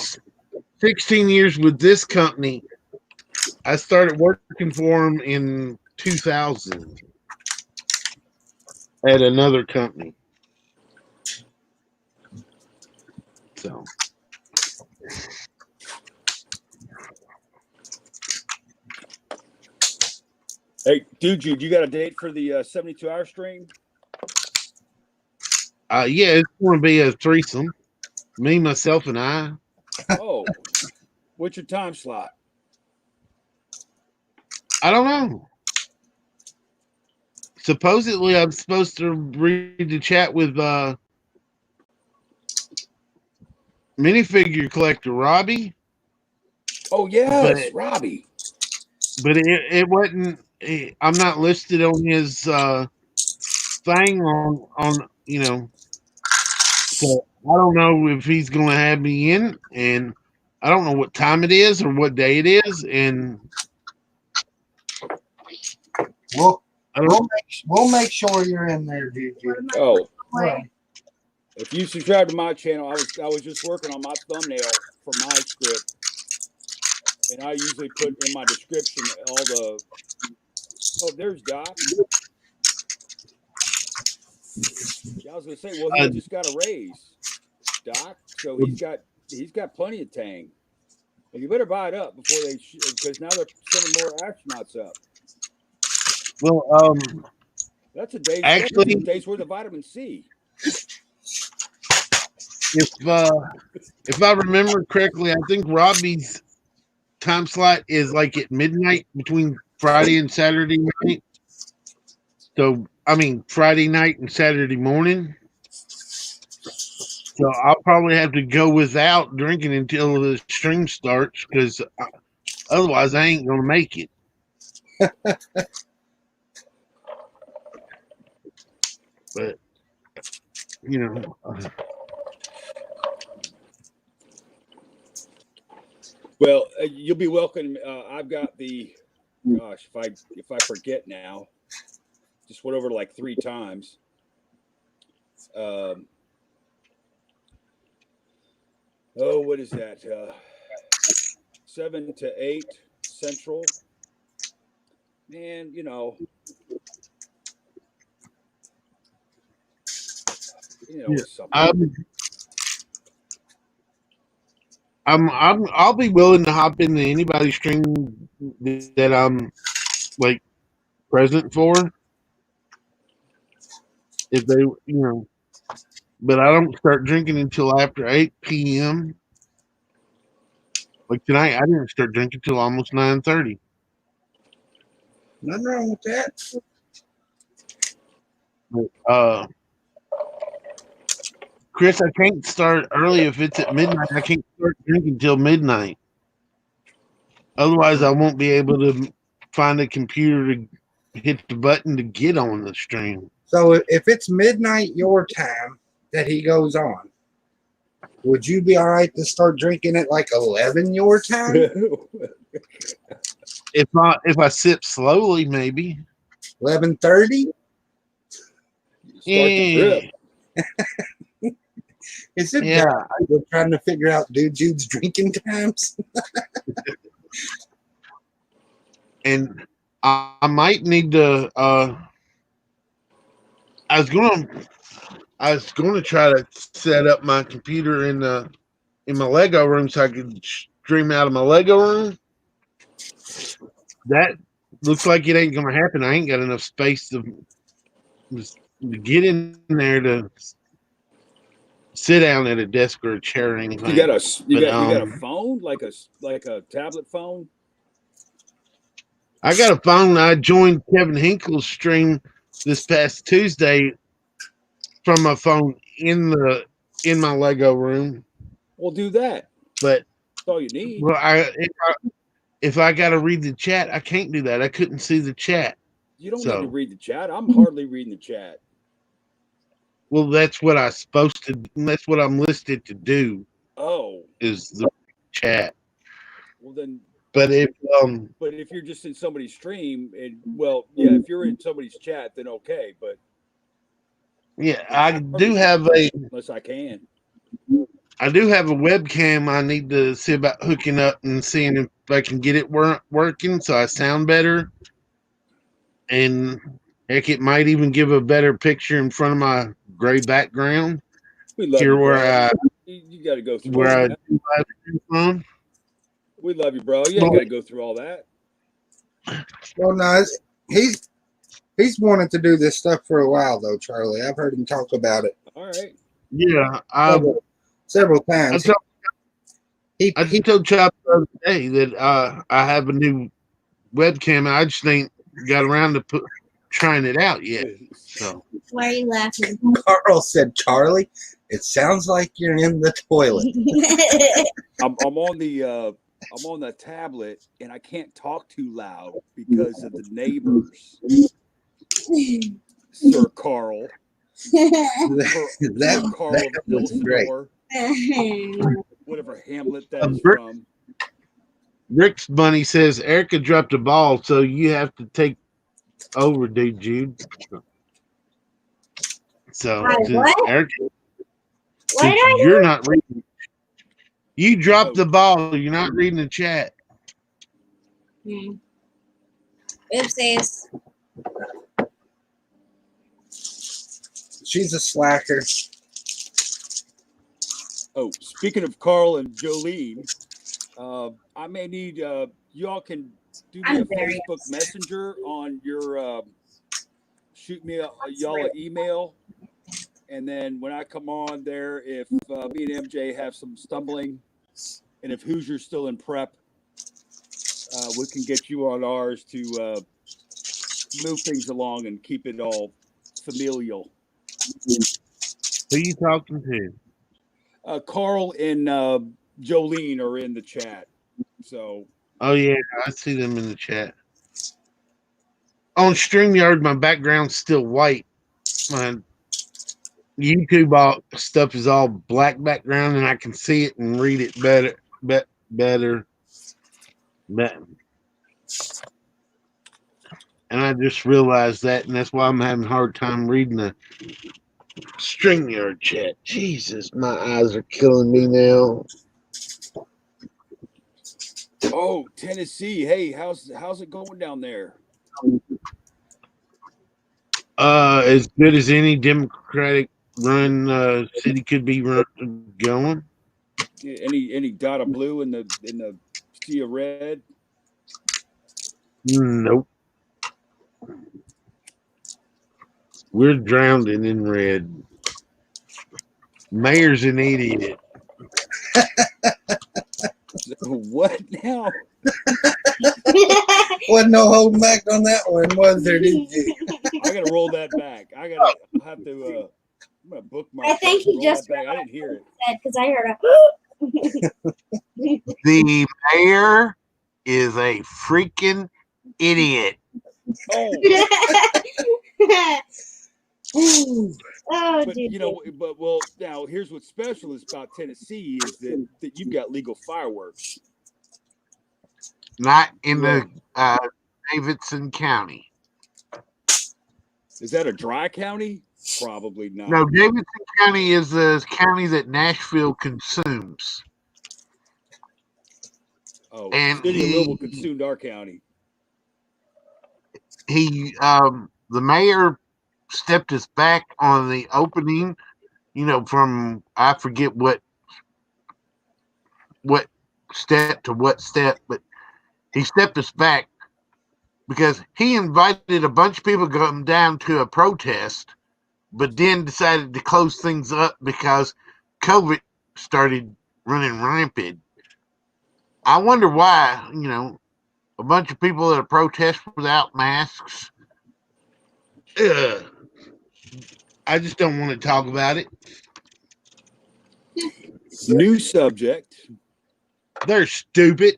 16 years with this company. I started working for them in 2000 at another company. So Hey, dude, you got a date for the 72-hour stream? yeah, it's going to be a threesome. Me, myself, and I. Oh, what's your time slot? I don't know. Supposedly, I'm supposed to read the chat with minifigure collector Robbie. Oh, yes, Robbie. But it wasn't. I'm not listed on his thing on you know. So I don't know if he's going to have me in, and I don't know what time it is or what day it is, and We'll make sure you're in there, dude. Oh, Well, if you subscribe to my channel, I was just working on my thumbnail for my script, and I usually put in my description all the. Oh, there's Doc. Yeah, I was gonna say, well, he just got a raise, Doc. So he's got plenty of tang. Well, you better buy it up before they, because now they're sending more astronauts up. well, That's a day's actually, worth of vitamin C. if I remember correctly, I think Robbie's time slot is like at midnight between Friday and Saturday night. So I mean Friday night and Saturday morning. So I'll probably have to go without drinking until the stream starts because otherwise I ain't gonna make it. But you know, Well, you'll be welcome. I've got the, gosh, if I forget now, just went over like 3 times. What is that? 7 to 8 Central. Man, something. I'll be willing to hop into anybody's stream that I'm like present for if they but I don't start drinking until after 8 p.m. Like tonight, I didn't start drinking till almost 9:30. Nothing wrong with that. Chris, I can't start early if it's at midnight. I can't start drinking till midnight. Otherwise, I won't be able to find a computer to hit the button to get on the stream. So if it's midnight your time that he goes on, would you be all right to start drinking at like 11 your time? If I sip slowly, maybe. 11:30? Start the trip. Is it? Yeah. We're trying to figure out Jude's drinking times. And I might need to. I was gonna try to set up my computer in my Lego room so I could stream out of my Lego room. That looks like it ain't gonna happen. I ain't got enough space to get in there to sit down at a desk or a chair or anything. You got a phone, like a tablet phone? I got a phone. I joined Kevin Hinkle's stream this past Tuesday from my phone in my Lego room. Well, do that. But that's all you need. Well, if I got to read the chat, I can't do that. I couldn't see the chat. You don't need to read the chat. I'm hardly reading the chat. Well, that's what I'm supposed to. That's what I'm listed to do. Oh, is the chat. Well then. But if you're just in somebody's stream, and if you're in somebody's chat, then okay. But yeah, I do have unless I can. I do have a webcam. I need to see about hooking up and seeing if I can get it working so I sound better. And heck, it might even give a better picture in front of my gray background. We love here you, where you got to go through where that. I do live stream from. We love you, bro. You ain't got to go through all that. Well, no, he's wanted to do this stuff for a while, though, Charlie. I've heard him talk about it. All right. Yeah, several times. I told Chop the other day that I have a new webcam. I just ain't got around to trying it out yet. So why are you laughing? Carl said, "Charlie, it sounds like you're in the toilet." I'm on the tablet and I can't talk too loud because of the neighbors. Sir Carl. That was great. Whatever Hamlet that is from. Rick's Bunny says Erica dropped a ball, so you have to take over, dude, Jude. So Erica, you're not reading. You dropped the ball. You're not reading the chat. Oopsies. She's a slacker. Oh, speaking of Carl and Jolene, I may need y'all can do me a Facebook Messenger on your shoot me y'all an email, and then when I come on there, if me and MJ have some stumbling, and if Hoosier's still in prep, we can get you on ours to move things along and keep it all familial. Who are you talking to? Carl and Jolene are in the chat. So. Oh yeah, I see them in the chat. On StreamYard, my background's still white. My YouTube stuff is all black background, and I can see it and read it better. And I just realized that, and that's why I'm having a hard time reading the StreamYard chat. Jesus, my eyes are killing me now. Oh, Tennessee. Hey, how's it going down there? As good as any Democratic run city could be going. Any dot of blue in the sea of red? Nope. We're drowning in red. Mayor's an idiot. What now? Wasn't no holding back on that one, was there? Did you? I gotta roll that back. I'll have to. I'm gonna bookmark. I think that, he roll just that back. I didn't hear it. because I heard The mayor is a freaking idiot. Oh, oh, but dude. you know, well, now here's what's special is about Tennessee is that you've got legal fireworks. Not in the Davidson County. Is that a dry county? Probably not. No, Davidson County is the county that Nashville consumes. Oh, And the city of Louisville consumed our county. The mayor stepped us back on the opening, from I forget what step to what step, but he stepped us back because he invited a bunch of people to come down to a protest, but then decided to close things up because COVID started running rampant. I wonder why, a bunch of people at a protest without masks. I just don't want to talk about it. New subject. They're stupid.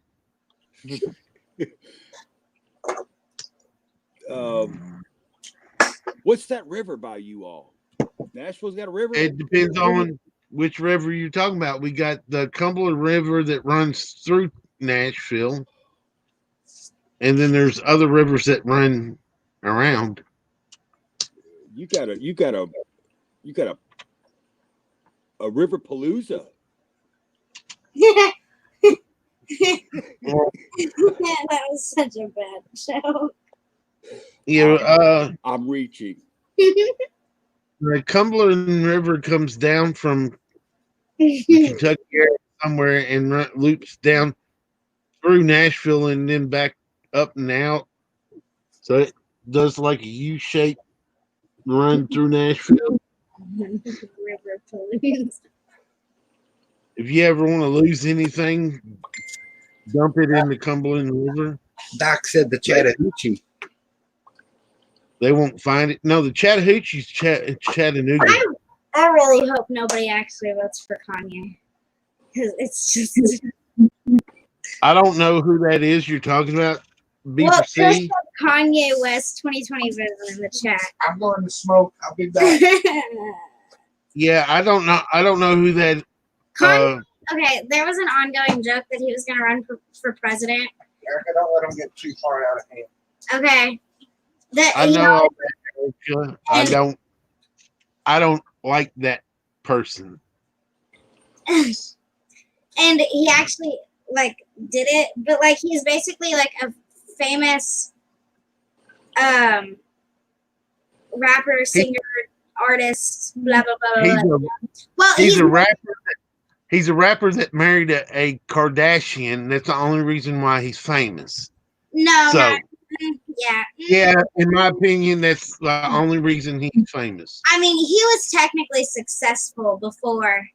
What's that river by you all? Nashville's got a river? It depends on which river you're talking about. We got the Cumberland River that runs through Nashville, and then there's other rivers that run around. You got a river palooza. That was such a bad show. I'm reaching. The Cumberland River comes down from the Kentucky area somewhere and loops down through Nashville and then back up and out. So it does like a U-shaped run through Nashville. River police. If you ever want to lose anything, dump it in the Cumberland River. Doc said the Chattahoochee. They won't find it. No, the Chattahoochee's Chattanooga. I really hope nobody actually votes for Kanye. Because it's just. I don't know who that is you're talking about. Beaver Well, C. just Kanye West 2020 vision in the chat. I'm going to smoke. I'll be back. Yeah, I don't know. I don't know who that. Okay, there was an ongoing joke that he was going to run for president. Erica, don't let him get too far out of hand. Okay. I know all that. I don't like that person. And he actually did it, but he's basically a famous rapper, singer, artist, blah blah blah. He's a rapper. He's a rapper that married a Kardashian. That's the only reason why he's famous. Yeah. Yeah, in my opinion, that's the only reason he's famous. I mean, he was technically successful before.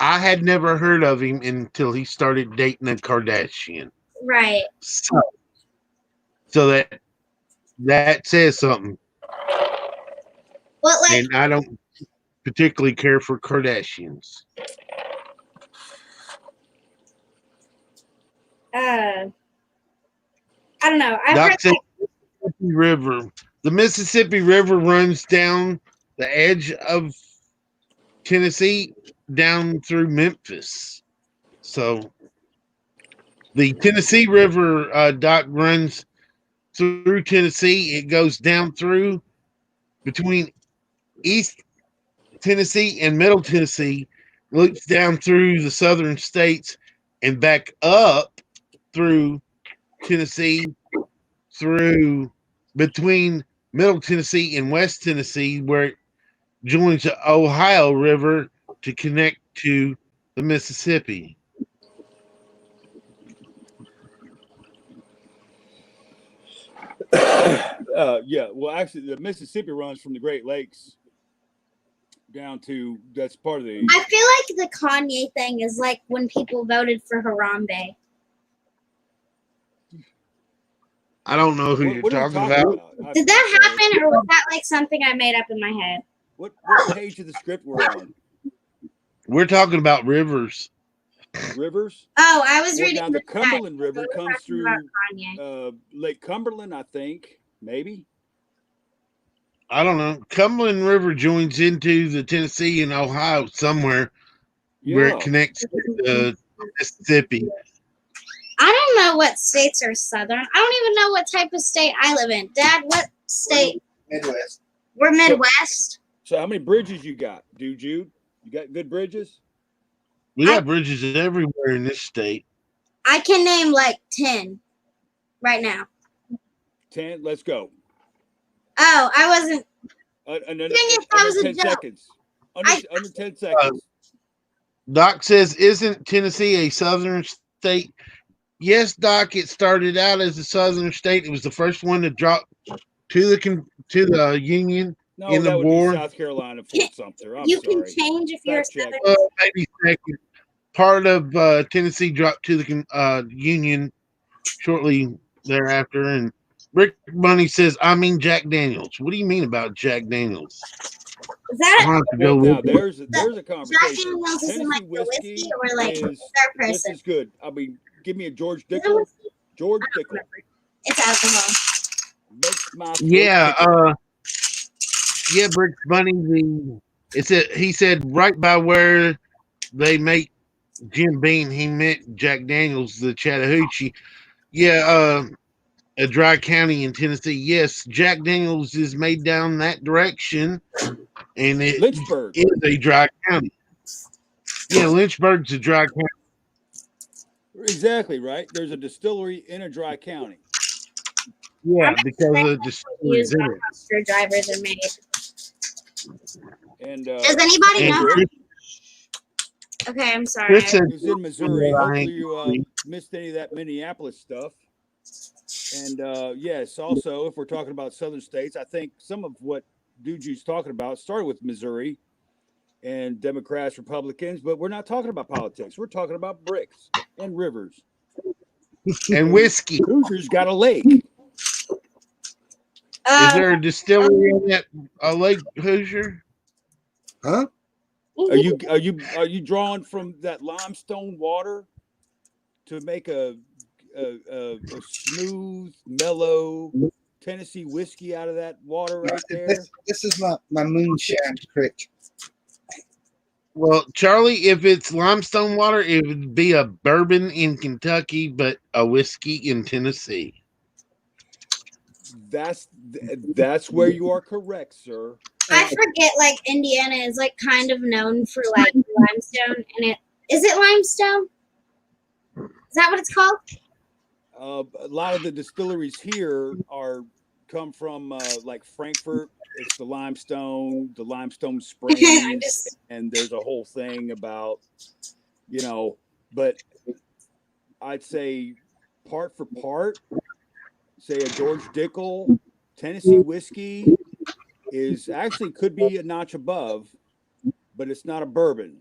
I had never heard of him until he started dating a Kardashian. Right. So that says something. Well, and I don't particularly care for Kardashians. I don't know. The Mississippi River runs down the edge of Tennessee down through Memphis. So the Tennessee River, Doc, runs through Tennessee. It goes down through between East Tennessee and Middle Tennessee, loops down through the southern states and back up through Tennessee, through between Middle Tennessee and West Tennessee, where it joins the Ohio River to connect to the Mississippi. Yeah, well, actually, the Mississippi runs from the Great Lakes down to that's part of the. I feel like the Kanye thing is like when people voted for Harambe. I don't know who What, you're what are we talking about. about? Did that happen, or was that like something I made up in my head? What page of the script we're on? We're talking about Rivers. Rivers. Oh, I was Well, reading now the chat. Cumberland River We were comes talking through about Kanye. Lake Cumberland, I think. Maybe. I don't know. Cumberland River joins into the Tennessee and Ohio somewhere where Yeah. it connects to Mississippi. I don't know what states are southern. I don't even know what type of state I live in. Dad, what state? Midwest. We're Midwest. So how many bridges you got, dude? You got good bridges? We got bridges everywhere in this state. I can name like 10 right now. 10. Let's go. Oh, I wasn't. Under, Dang it, that was a 10 joke. seconds. Under 10 seconds. Doc says, "Isn't Tennessee a southern state?" Yes, Doc. It started out as a southern state. It was the first one to drop to the Union. No, in the that would war. be South Carolina, Fort Sumter. I'm You sorry. can change if you're a Fact check. southern. Maybe second. Part of Tennessee dropped to the Union shortly thereafter. And Rick Bunny says, "I mean Jack Daniels." What do you mean about Jack Daniels? Is that I'll have to go Well, now look it up. there's a Jack conversation. Daniels isn't Tennessee like the whiskey or like is their this person? is good. I mean, give me a George Is it Dickel. whiskey? George I don't Dickel remember. It's alcohol. makes my throat Yeah, tickle. yeah, Brick Bunny. He said right by where they make Jim Beam, he meant Jack Daniels, the Chattahoochee. Yeah, a dry county in Tennessee. Yes, Jack Daniels is made down that direction, and it Lynchburg. is a dry county. Yeah, Lynchburg's a dry county. Exactly right. There's a distillery in a dry county. Yeah, because of the distilleries Used in on it. how screwdrivers are made. And Does anybody And know? Chris, Okay, I'm sorry. Chris said, it was in Missouri. Yeah, I Hopefully ain't you agree. missed any of that Minneapolis stuff. And yes, also if we're talking about southern states, I think some of what Duju's talking about started with Missouri and Democrats, Republicans, but we're not talking about politics. We're talking about bricks and rivers. and whiskey. Hoosier's got a lake. Is there a distillery in that Lake Hoosier? Huh? Are you drawing from that limestone water to make a smooth, mellow Tennessee whiskey out of that water right there? This is my moonshine creek. Well, Charlie, if it's limestone water, it would be a bourbon in Kentucky, but a whiskey in Tennessee. That's where you are correct, sir. I forget, like Indiana is like kind of known for like limestone, and is it limestone? Is that what it's called? A lot of the distilleries here come from like Frankfurt. It's the limestone springs, and there's a whole thing about, but I'd say part for part, say a George Dickel Tennessee whiskey is actually could be a notch above, but it's not a bourbon.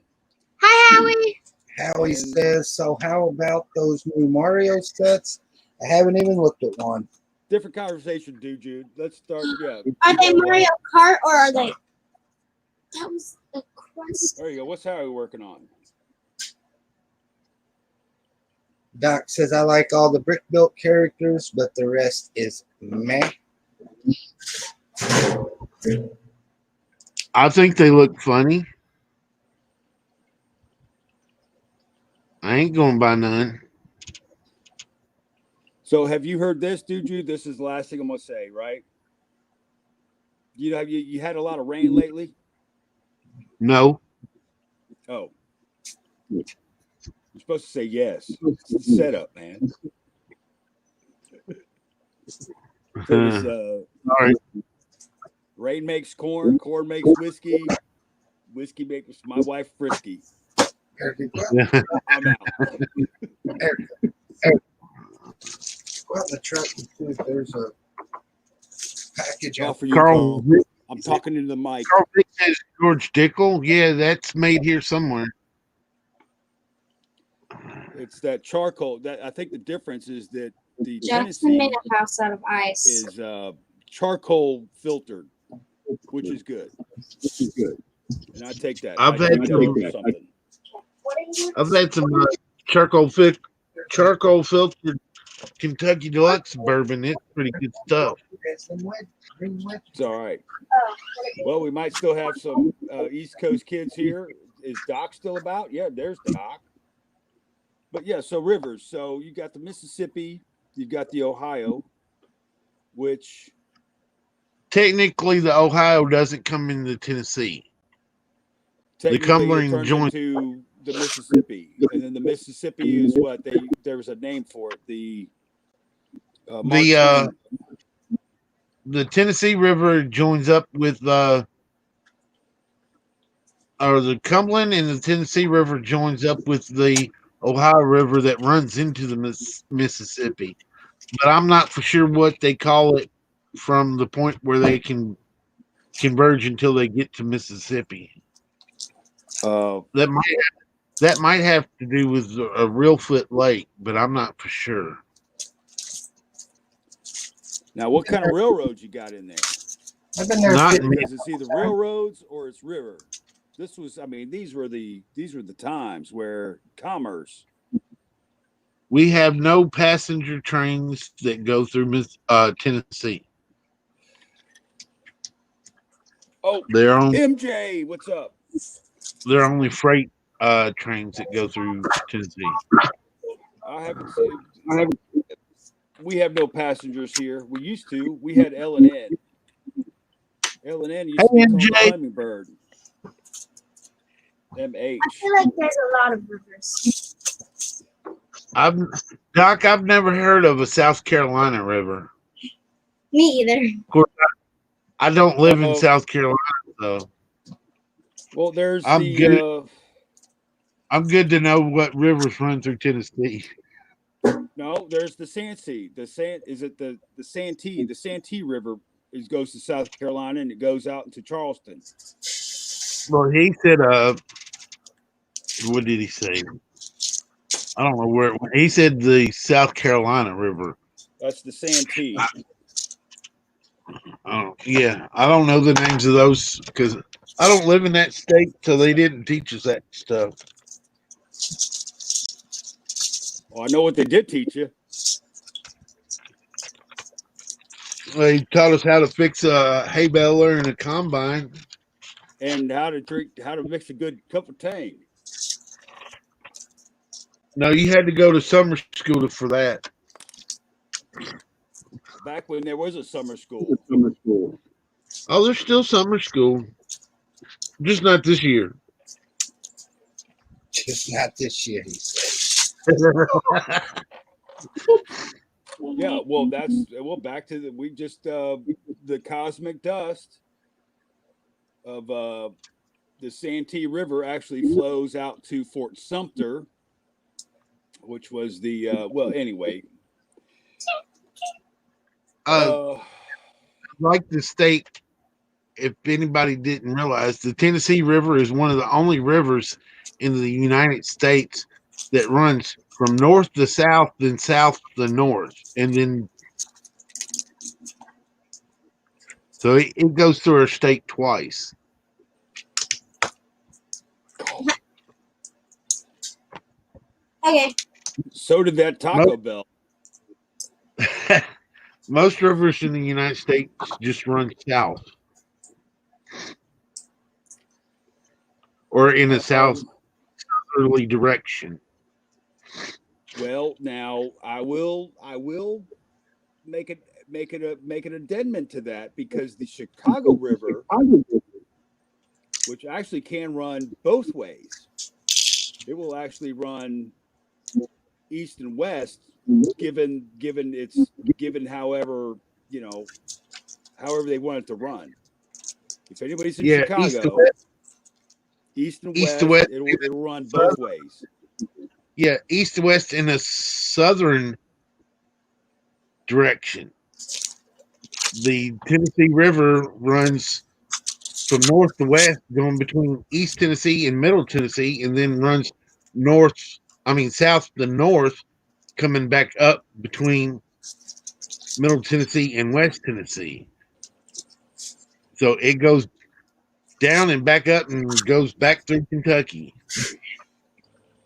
Hi, Howie. Howie says, so how about those new Mario sets? I haven't even looked at one. Different conversation, dude. Jude. Let's start. Yeah. Are they Mario Kart or are they? That was the crust. There you go. What's Harry working on? Doc says, I like all the brick built characters, but the rest is meh. I think they look funny. I ain't going to buy none. So have you heard this, dude? Jude? This is the last thing I'm gonna say, right? Have you had a lot of rain lately? No. Oh. You're supposed to say yes. It's the setup, man. So Sorry. rain makes corn, corn makes whiskey, whiskey makes my wife frisky. I'm out. Well, the truck, there's a package All out for you, Carl, Carl. I'm talking into the mic. Carl Vick says George Dickel. Yeah, that's made here somewhere. It's that charcoal. That I think the difference is that the Jackson Tennessee made a house out of ice. is charcoal filtered, which is good. And I take that. I've I had drink that some- over something. What are you? I've had some charcoal filtered Kentucky Deluxe bourbon. It's pretty good stuff. It's all right. Well, we might still have some East Coast kids here. Is Doc still about? Yeah, there's Doc. But yeah, so rivers. So you got the Mississippi, you've got the Ohio, which Technically, the Ohio doesn't come into Tennessee. technically Cumberland it turns joins- into the Mississippi, and then the Mississippi is what there was a name for it. The The Tennessee River joins up with or the Cumberland and the Tennessee River joins up with the Ohio River that runs into the Mississippi. But I'm not for sure what they call it from the point where they can converge until they get to Mississippi. That might have to do with a Reelfoot Lake, but I'm not for sure. now, what kind of railroads you got in there? I've been there. Not 50 me. Because it's either railroads or it's river. This was, I mean, these were the times where commerce. We have no passenger trains that go through Tennessee. Oh, They're MJ, what's up? only freight trains that go through Tennessee. I haven't seen. We have no passengers here. We used to. We had L&N. L&N used to be called MJ. Hummingbird. MH. I feel like there's a lot of rivers. I've never heard of a South Carolina river. Me either. I don't live in Uh-oh. South Carolina, so Well, there's I'm the good. I'm good to know what rivers run through Tennessee. no, there's the Santee. The Santee? The Santee River goes to South Carolina and it goes out into Charleston. Well, he said, what did he say? I don't know where. He said the South Carolina River. That's the Santee. Yeah, I don't know the names of those because I don't live in that state, so they didn't teach us that stuff. Well, I know what they did teach you. They taught us how to fix a hay baler and a combine. And how to mix a good cup of tang. No, you had to go to summer school for that. Back when there was a summer school. Oh, there's still summer school, just not this year. Just not this year, he said. Yeah, well, back to the cosmic dust of the Santee River actually flows out to Fort Sumter, which was anyway. Like the state, if anybody didn't realize, the Tennessee River is one of the only rivers in the United States that runs from north to south, then south to north, and then so it goes through our state twice. Okay. So did that Taco Bell. Most rivers in the United States just run south or in a southerly direction. Well, now I will make an addendum to that because the Chicago River, which actually can run both ways, it will actually run east and west, given however they want it to run. If anybody's in Chicago, east and west, it'll run both ways. Yeah, east to west in a southern direction. The Tennessee River runs from north to west, going between East Tennessee and Middle Tennessee, and then runs south to north, coming back up between Middle Tennessee and West Tennessee. So it goes down and back up and goes back through Kentucky.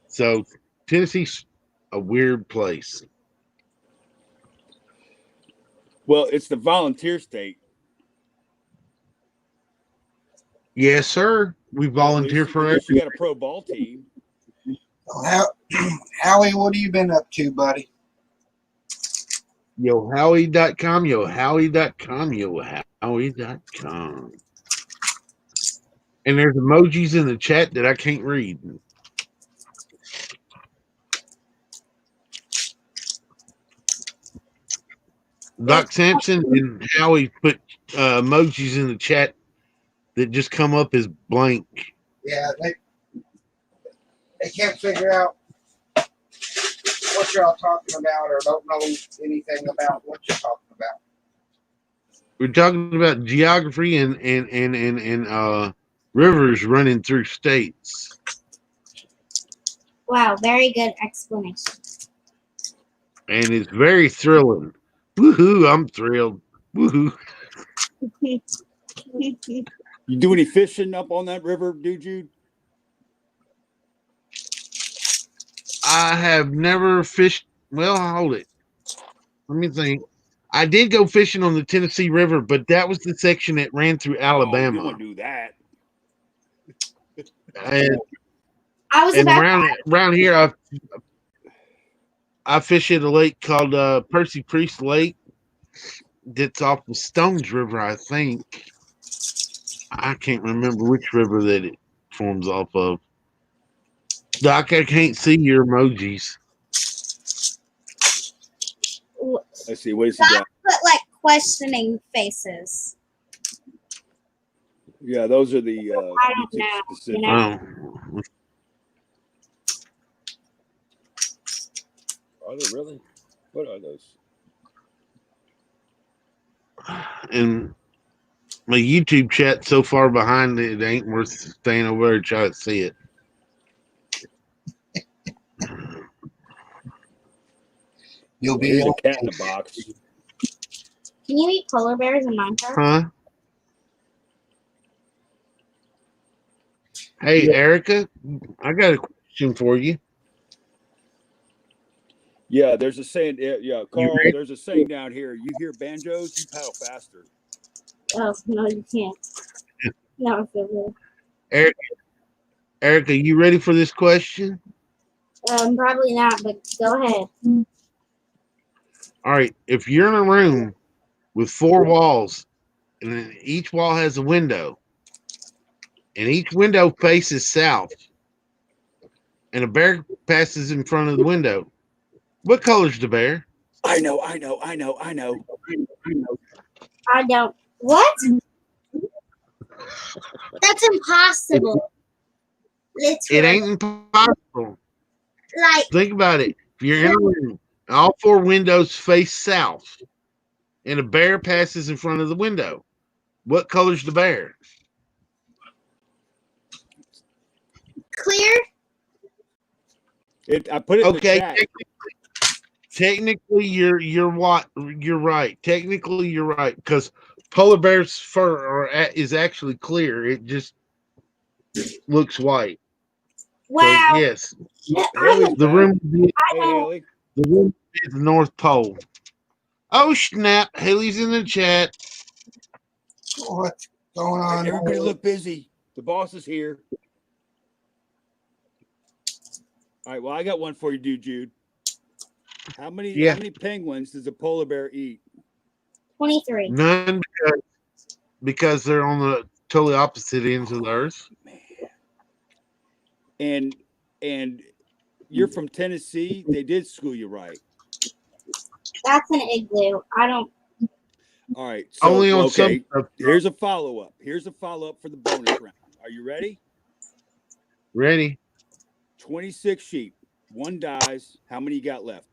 So Tennessee's a weird place. Well, it's the volunteer state. Yes, sir. We volunteer At for least you everything. got a pro ball team. Howie, what have you been up to, buddy? YoHowie.com, YoHowie.com, YoHowie.com. And there's emojis in the chat that I can't read. Doc Sampson and Howie put emojis in the chat that just come up as blank. Yeah, they can't figure out what you're all talking about or don't know anything about what you're talking about. We're talking about geography and rivers running through states. Wow, very good explanation. And it's very thrilling. Woohoo, I'm thrilled. Woohoo. You do any fishing up on that river, do you? I have never fished. Well, hold it. Let me think. I did go fishing on the Tennessee River, but that was the section that ran through Oh, you Alabama. don't do that. And, I was and about around here, I fish at a lake called Percy Priest Lake. That's off the Stones River, I think. I can't remember which river that it forms off of. Doc, I can't see your emojis. Let's see. What has he got? put like questioning faces. Yeah, those are the. I don't know. specific. You know? Oh. Are they really? What are those? And my YouTube chat so far behind it ain't worth staying over there and try to see it. You'll be There's a cat in the box. Can you eat polar bears in Minecraft? Huh? Hey, Erica, I got a question for you. Yeah, there's a saying. Yeah, Carl. ready? There's a saying down here. You hear banjos, you paddle faster. Oh no, you can't. No, I feel good. Erica, you ready for this question? Probably not, but go ahead. All right. If you're in a room with 4 walls, and then each wall has a window, and each window faces south, and a bear passes in front of the window, what color's the bear? I know. I don't. What? That's impossible. Literally. It ain't impossible. Like, Think about it. If you're in a room, all 4 windows face south, and a bear passes in front of the window, what color's the bear? clear. I put it in Okay. the chat. Technically, you're right. Technically, you're right because polar bear's fur is actually clear. It just looks white. Wow. So, yes, Haley's the back. room would be Hey, Haley. the North Pole. Oh snap! Haley's in the chat. what's going on? Everybody look busy. The boss is here. All right. Well, I got one for you, Jude. How many penguins does a polar bear eat? 23. None because they're on the totally opposite ends of the earth. Man. And you're from Tennessee. They did school you right. That's an igloo. I don't. All right. So, Only on okay. some stuff. Here's a follow-up. For the bonus round. Are you ready? Ready? 26 sheep. One dies. How many you got left?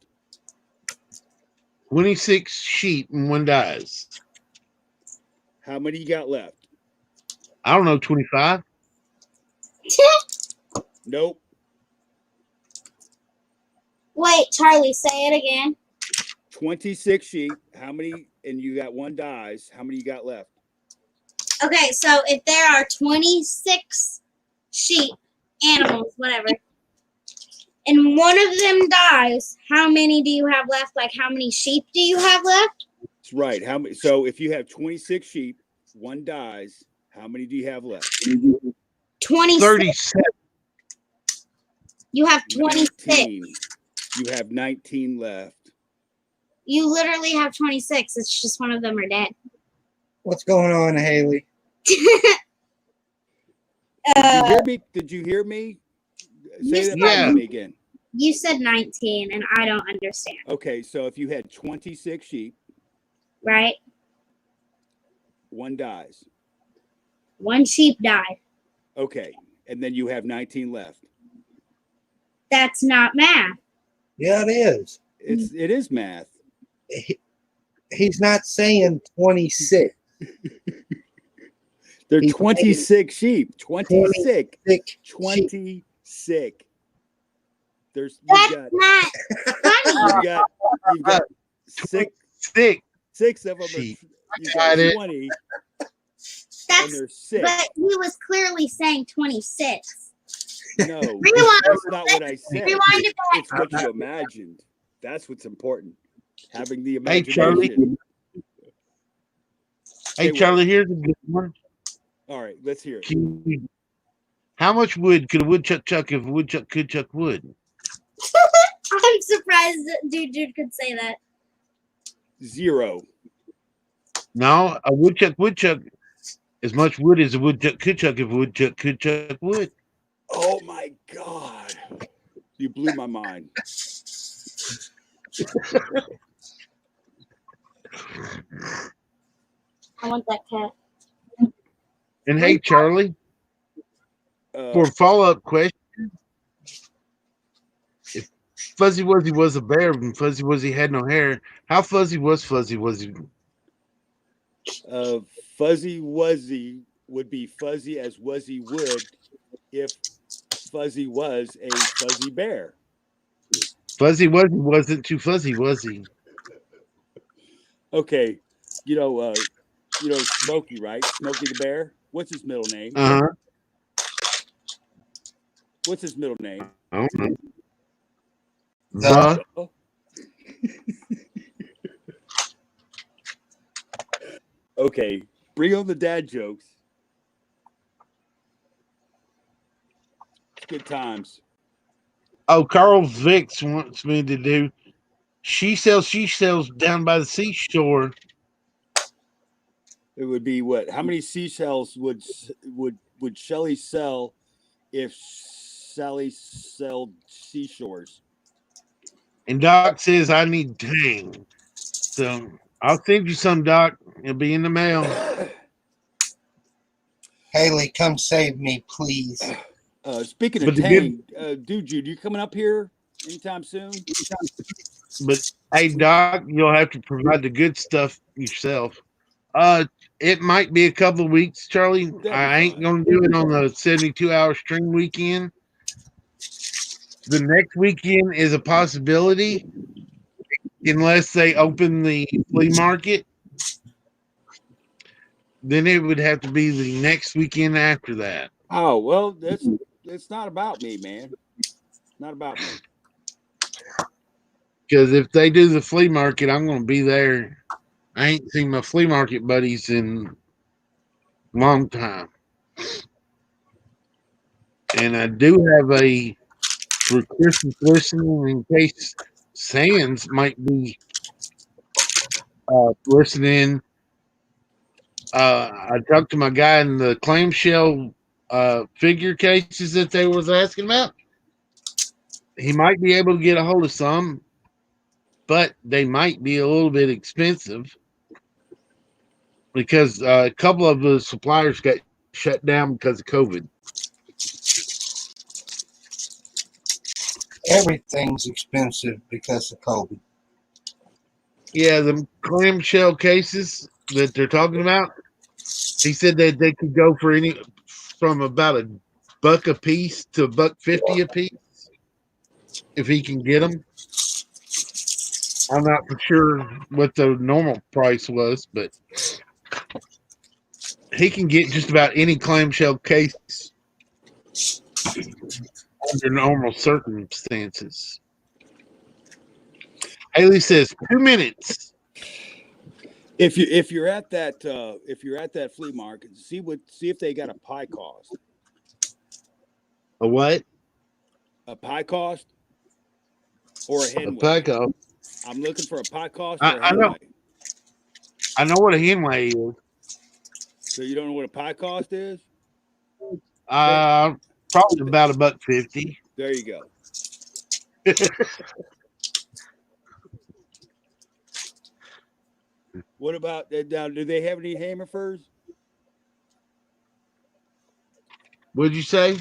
26 sheep and 1 dies. How many you got left? I don't know, 25. Nope. Wait, Charlie, say it again. 26 sheep. How many? And you got one dies. How many you got left? Okay, so if there are 26 sheep, animals, whatever, and one of them dies, how many do you have left? Like, how many sheep do you have left? That's right. How many? So if you have 26 sheep, one dies. How many do you have left? 26. 37. You have 26. 19. You have 19 left. You literally have 26. It's just one of them are dead. What's going on, Haley? Did you hear me? Did you hear me? Say that Yeah. to me again. You said 19, and I don't understand, Okay, so if you had 26 sheep, right? one dies. One sheep died. Okay, and then you have 19 left. That's not math. Yeah, it is. It is math. He's not saying 26. They're He's 26 sheep. 26. Sick. 26. There's That's you got not funny. you've got six of them. Sheep. You Got got it. 20, and That's there's 6. but he was clearly saying 26. No, Rewind. that's not what I said. Rewind it back. It's what you imagined. That's what's important. Having the Hey, Charlie. imagination. Hey, what? Charlie, here's a good one. All right, let's hear it. How much wood could a woodchuck chuck if a woodchuck could chuck wood? I'm surprised that dude could say that. 0. No, a woodchuck would chuck as much wood as a woodchuck could chuck if a woodchuck could chuck wood. Oh my God. You blew my mind. I want that cat. And hey, Charlie, for a follow-up question, if Fuzzy Wuzzy was a bear and Fuzzy Wuzzy had no hair, how fuzzy was Fuzzy Wuzzy? Fuzzy Wuzzy would be fuzzy as Wuzzy would if Fuzzy was a fuzzy bear. Fuzzy Wuzzy wasn't too fuzzy, was he? Okay, you know Smokey, right? Smokey the bear. What's his middle name? Uh-huh. What's his middle name? I don't know. The- Oh. Okay, bring on the dad jokes. Good times. Oh, Carl Vicks wants me to do she sells down by the seashore. It would be what? How many seashells would Shelly sell if Sally sold seashores? And Doc says I need tang. So I'll send you some, Doc. It'll be in the mail. Haley, come save me, please. Speaking But of the Tang, dude, you coming up here anytime soon? But hey, Doc, you'll have to provide the good stuff yourself. It might be a couple of weeks, Charlie. That'd be I ain't fine. gonna do it on the 72-hour stream weekend. The next weekend is a possibility, unless they open the flea market. Then it would have to be the next weekend after that. Oh well, it's not about me, man. Not about me. Because if they do the flea market, I'm going to be there. I ain't seen my flea market buddies in a long time. And I do have for Christmas listening, in case Sands might be listening. I talked to my guy in the clamshell figure cases that they was asking about. He might be able to get a hold of some, but they might be a little bit expensive because a couple of the suppliers got shut down because of COVID. Everything's expensive because of COVID. Yeah, the clamshell cases that they're talking about, He said that they could go for from about $1 a piece to $1.50 a piece if he can get them. I'm not for sure what the normal price was, but he can get just about any clamshell case under normal circumstances. Haley says 2 minutes. If you're at that flea market, see if they got a pie cost. A what? A pie cost or a A Henway. pie cost. I'm looking for a pie cost or a I know. Henway. I know what a Henway is. So you don't know what a pie cost is? Probably about $1.50. There you go. What about now? Do they have any Hammerfurs? What'd you say?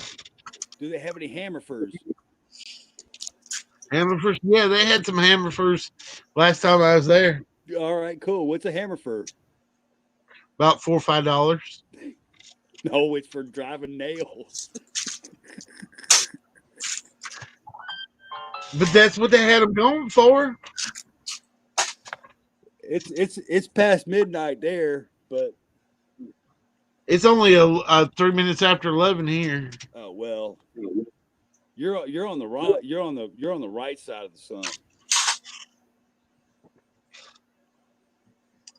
Do they have any Hammerfurs? Hammerfurs? Yeah, they had some Hammerfurs last time I was there. All right, cool. What's a Hammerfur? About $4 or $5. No, it's for driving nails. But that's what they had them going for. It's past midnight there, but It's only a 3 minutes after 11 here. oh well. You're on the right you're on the right side of the sun.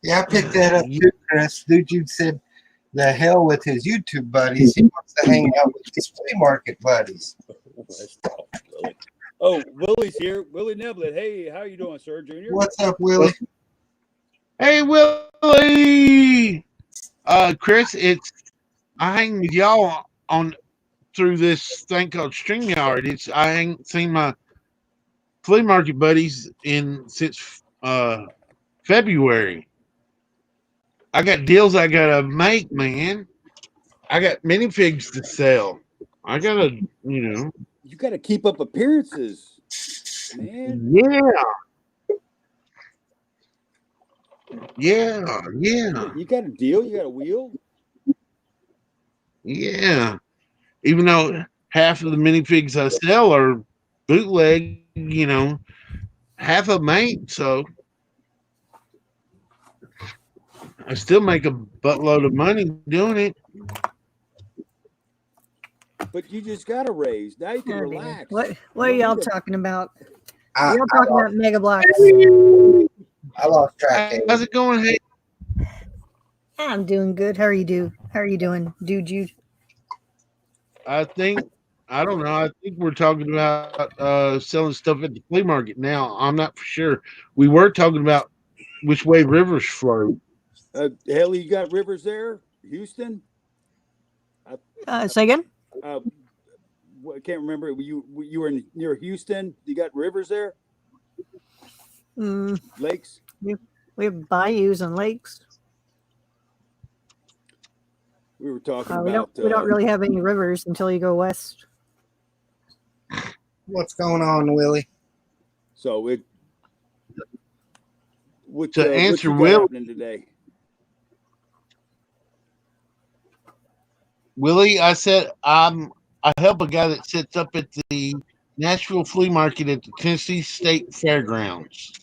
Yeah, I picked that up too, Chris. Dude said the hell with his YouTube buddies. He wants to hang out with his flea market buddies. Oh, Willie's here. Willie Neblett. Hey, how you doing, sir, Junior? What's up, Willie? Hey, Willie. Chris, I hang with y'all on through this thing called StreamYard. I ain't seen my flea market buddies since February. I got deals I gotta make, man. I got minifigs to sell. I gotta, You gotta keep up appearances, man. Yeah. You got a deal, you got a wheel. Yeah. Even though half of the minifigs I sell are bootleg, half of them ain't. So I still make a buttload of money doing it. But you just got a raise. Now you can relax. What are y'all talking about? I Y'all talking about Mega Blocks? lost track. How's it going? Hey, I'm doing good. How are you doing, dude? I don't know. I think we're talking about selling stuff at the flea market now. I'm not for sure. We were talking about which way rivers flow. Haley, you got rivers there? Houston? Say again? I can't remember. You were near Houston. You got rivers there? Lakes? We have bayous and lakes. We were talking We about. don't really have any rivers until you go west. What's going on, Willie? So it. What, To answer what you got Will- happening today? Willie, I said I help a guy that sits up at the Nashville Flea Market at the Tennessee State Fairgrounds.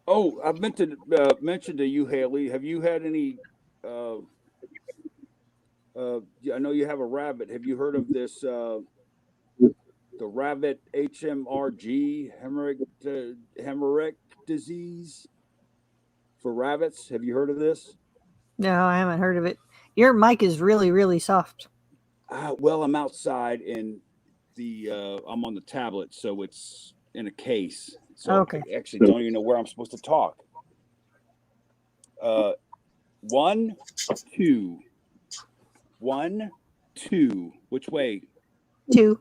Oh, I meant to mention to you, Haley. Have you had any? I know you have a rabbit. Have you heard of this? The rabbit HMRG, hemorrhagic disease for rabbits. Have you heard of this? No, I haven't heard of it. Your mic is really, really soft. Well, I'm outside and I'm on the tablet, so it's in a case. So Okay. I actually don't even know where I'm supposed to talk. 1, 2. 1, 2. Which way? 2.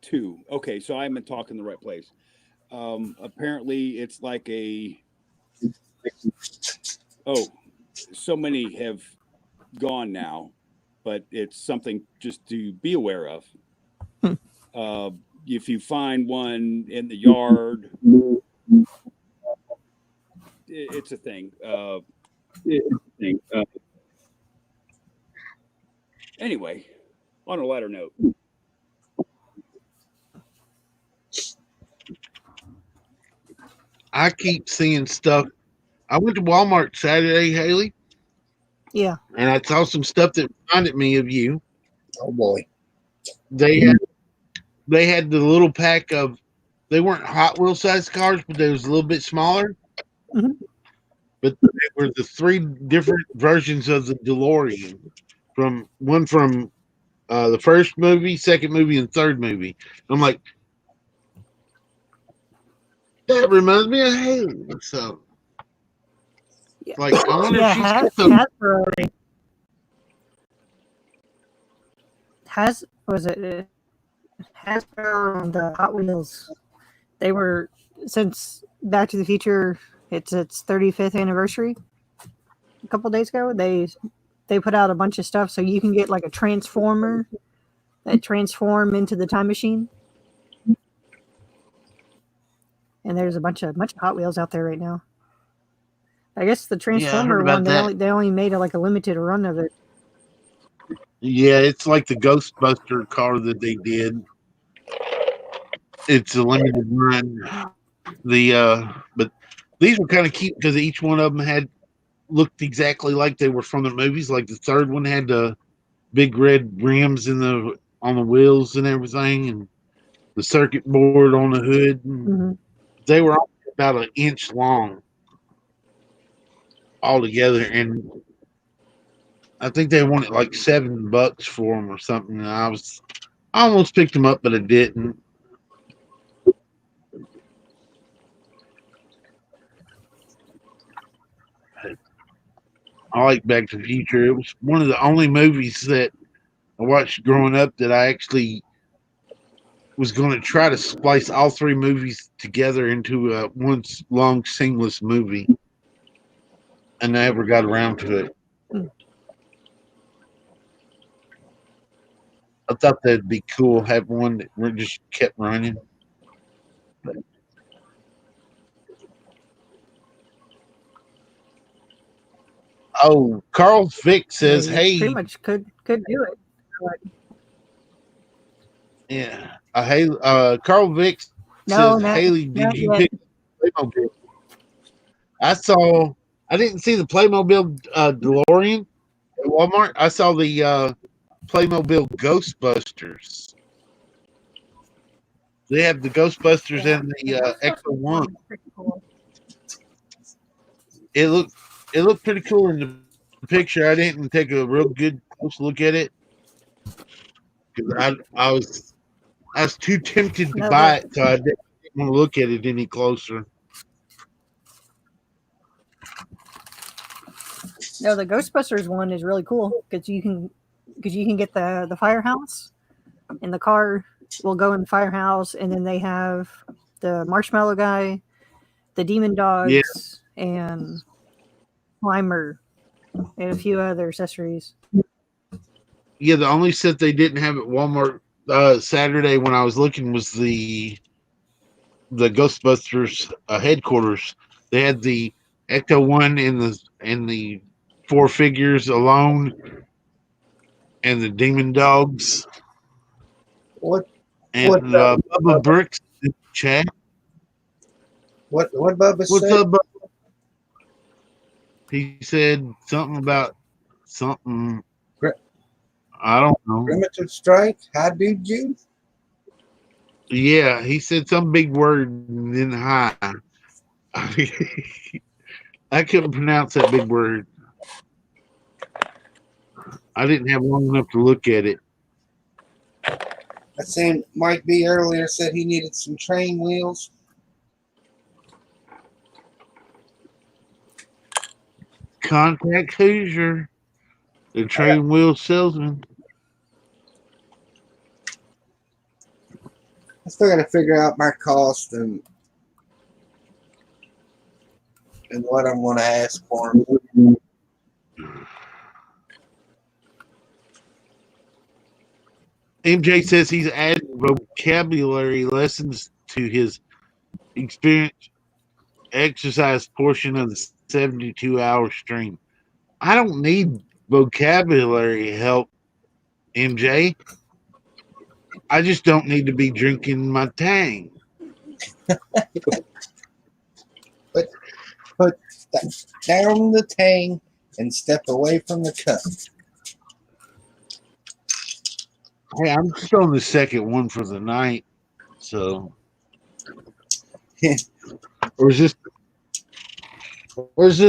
2. Okay, so I haven't talked in the right place. Apparently, it's like so many have gone now, but it's something just to be aware of. If you find one in the yard, It's a thing. Anyway, on a lighter note, I keep seeing stuff. I went to Walmart Saturday, Haley, Yeah. and I saw some stuff that reminded me of you. Oh boy. They had the little pack of. They weren't Hot Wheel sized cars, but they was a little bit smaller. Mhm. But they were the 3 different versions of the DeLorean. From the first movie, second movie, and third movie. I'm like, that reminds me of Haley. So, Yeah. like, I wonder Yeah, if she's got some. Hasbro and the Hot Wheels. They were, since Back to the Future, it's 35th anniversary. A couple days ago, they put out a bunch of stuff so you can get like a transformer that transform into the time machine. And there's a bunch of Hot Wheels out there right now. I guess the Transformer one, they only made like a limited run of it. Yeah, it's like the Ghostbuster car that they did. It's a limited run. But these were kind of cute because each one of them looked exactly like they were from the movies. Like the third one had the big red rims on the wheels and everything, and the circuit board on the hood. Mm-hmm. They were about an inch long altogether, and I think they wanted like $7 for them or something. And I almost picked them up, but I didn't. I like Back to the Future. It was one of the only movies that I watched growing up that I actually was going to try to splice all 3 movies together into one long seamless movie, and I never got around to it. I thought that'd be cool, have one that just kept running. But Carl Vick says, Yeah, "Hey, pretty much could do it." But yeah, Carl Vick no, says, Haley, did not you yet. pick Playmobil?" I didn't see the Playmobil DeLorean at Walmart. I saw the Playmobil Ghostbusters. They have the Ghostbusters and the Ecto One. It looked pretty cool in the picture. I didn't take a real good close look at it because I was too tempted to buy it, so I didn't want to look at it any closer. No, the Ghostbusters one is really cool because you can get the firehouse, and the car will go in the firehouse, and then they have the marshmallow guy, the demon dogs, and Climber, and a few other accessories. Yeah, the only set they didn't have at Walmart Saturday when I was looking was the Ghostbusters headquarters. They had the Ecto One and the 4 figures alone, and the demon dogs. What? And Bubba Bricks in the chat. What Bubba What's said? up, Bubba? He said something about something. I don't know. Primitive strike? How do you? Yeah, he said some big word and then hi. I couldn't pronounce that big word. I didn't have long enough to look at it. I seen Mike B earlier said he needed some train wheels. Contact Hoosier, the train wheel salesman. I still got to figure out my cost and what I'm going to ask for him. MJ says he's adding vocabulary lessons to his experience exercise portion of the 72-hour stream. I don't need vocabulary help, MJ. I just don't need to be drinking my Tang. Put down the Tang and step away from the cup. Hey, I'm just on the second one for the night, so. Or is this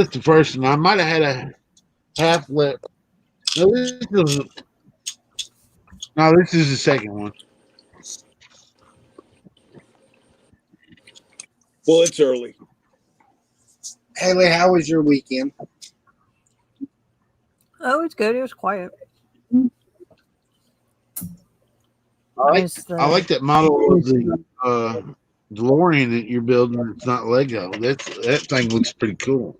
the first one? I might have had a half lip. No, this is the second one. Well, it's early. Haley, how was your weekend? Oh, it's good. It was quiet. I like that model of the DeLorean that you're building. It's not Lego. That thing looks pretty cool.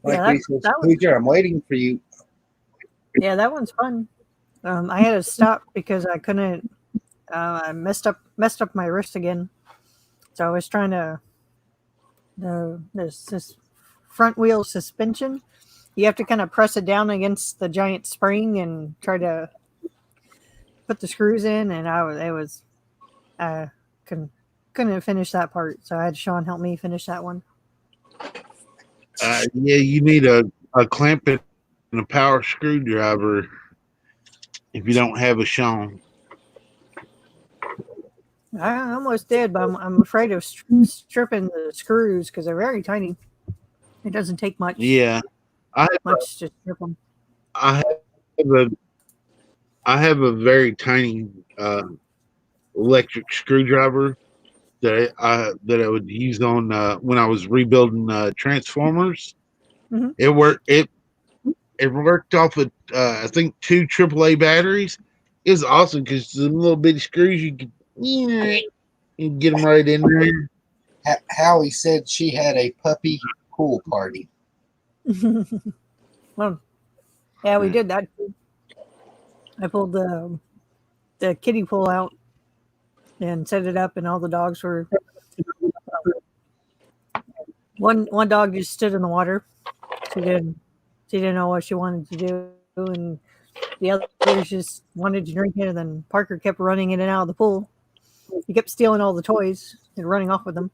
Like Yeah, we said, Pooja, I'm waiting for you. Yeah, that one's fun. I had to stop because I couldn't. I messed up my wrist again. So I was trying to. This front wheel suspension. You have to kind of press it down against the giant spring and try to put the screws in, and I couldn't finish that part, so I had Sean help me finish that one. Yeah, you need a clamp and a power screwdriver if you don't have a Sean. I almost did, but I'm afraid of stripping the screws because they're very tiny. It doesn't take much. Yeah, much to strip them. I have a very tiny electric screwdriver that I would use on when I was rebuilding Transformers. Mm-hmm. It worked off of I think 2 AAA batteries. It was awesome because the little bitty screws you could get them right in there. Howie said she had a puppy pool party. Well, yeah, we did that too. I pulled the kiddie pool out and set it up, and all the dogs were. One dog just stood in the water. She didn't know what she wanted to do, and the others just wanted to drink it. And then Parker kept running in and out of the pool. He kept stealing all the toys and running off with them.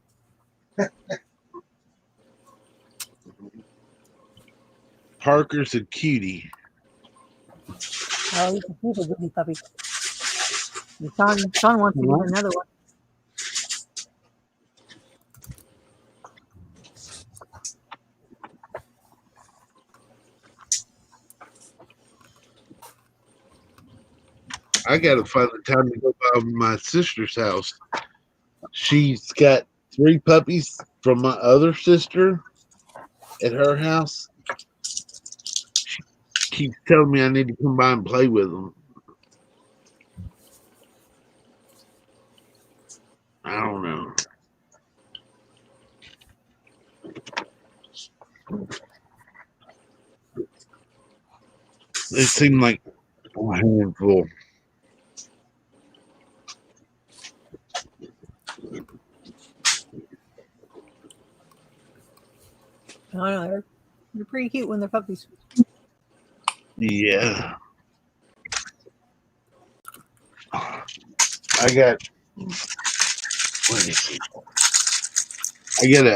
Parker's a cutie. Oh, he's a goody puppy. Sean wants to get another one. I gotta find the time to go by my sister's house. She's got 3 puppies from my other sister at her house. She keeps telling me I need to come by and play with them. I don't know. They seem like a handful. I don't know. They're pretty cute when they're puppies. Yeah. I got. Let me see. I got a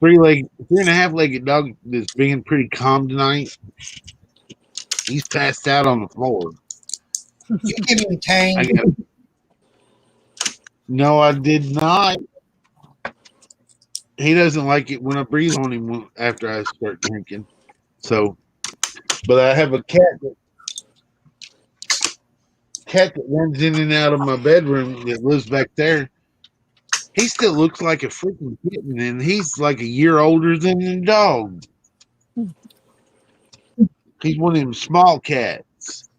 3.5-legged dog that's being pretty calm tonight. He's passed out on the floor. You give him Tang. No, I did not. He doesn't like it when I breathe on him after I start drinking. So, but I have a cat that runs in and out of my bedroom that lives back there. He still looks like a freaking kitten, and he's like a year older than the dog. He's one of them small cats.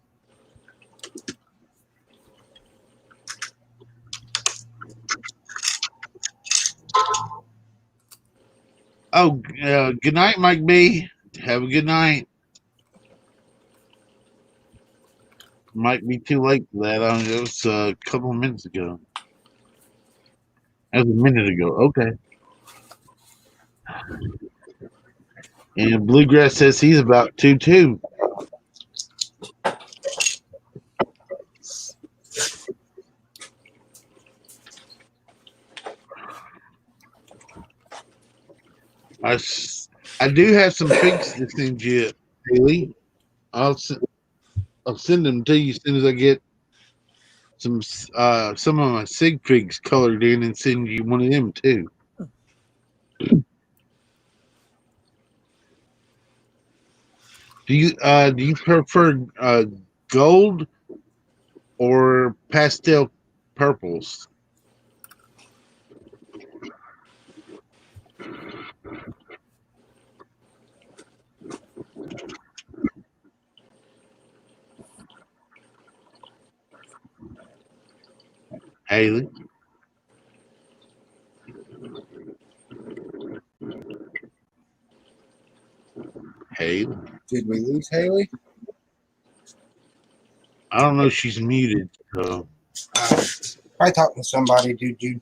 Oh, good night, Mike B. Have a good night. Might be too late for that. It was a couple of minutes ago. That was a minute ago. Okay. And Bluegrass says he's about 2'2". I do have some figs to send you, Haley. I'll send them to you as soon as I get some of my sig figs colored in and send you one of them too. Do you prefer gold or pastel purples? Haley? Haley? Did we lose Haley? I don't know. She's muted. So I talking to somebody, dude. You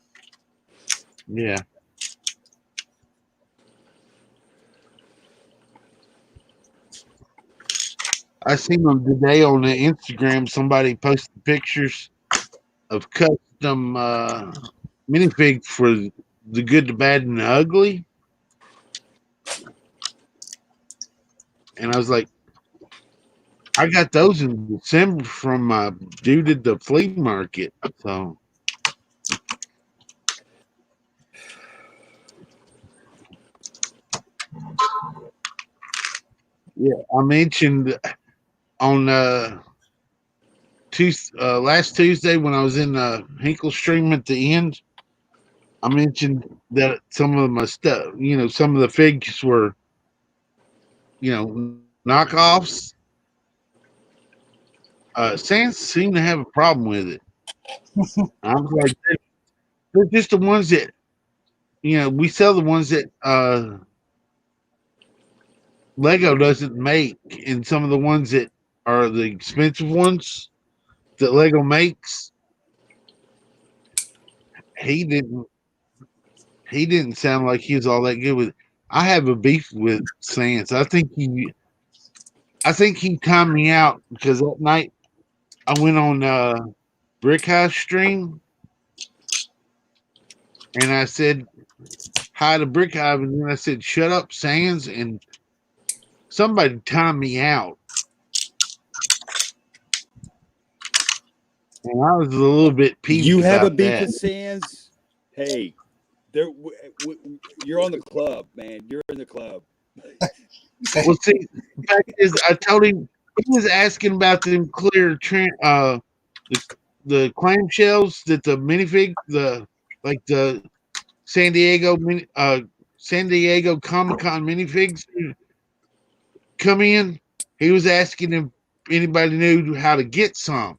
yeah. I seen them today on the Instagram. Somebody posted pictures of custom minifigs for the good, the bad, and the ugly. And I was like, I got those in December from my dude at the flea market. So yeah, I mentioned on last Tuesday when I was in Hinkle Stream at the end, I mentioned that some of my stuff, some of the figs were, knockoffs. Sans seemed to have a problem with it. I was like, they're just the ones that, we sell the ones that Lego doesn't make, and some of the ones that are the expensive ones that Lego makes. He didn't sound like he was all that good with it. I have a beef with Sans. I think he timed me out because that night I went on Brick House stream and I said hi to Brick Hive, and then I said shut up, Sans, and somebody timed me out. And I was a little bit peeved. You have a about beef that. with Sans? Hey, you're on the club, man. You're in the club. Well, see, the fact is, I told him he was asking about them clear the clamshells that the minifig, the San Diego Comic-Con minifigs come in. He was asking if anybody knew how to get some.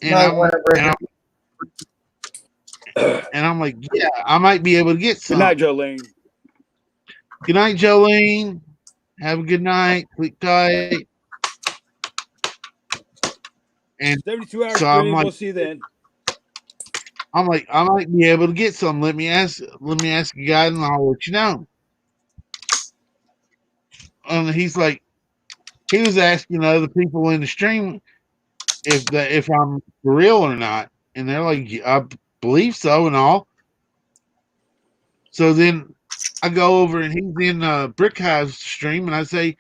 And I'm like, yeah, I might be able to get some. Good night, Jolene. Good night, Jolene. Have a good night. Sleep tight. And 72 hours so I'm stream. like, We'll see you then. I'm like, I might be able to get some. Let me ask a guy, and I'll let you know. And he's like, he was asking other people in the stream if I'm for real or not, and they're like, I believe so and all. So then I go over and he's in Brick Hive's stream, and I say,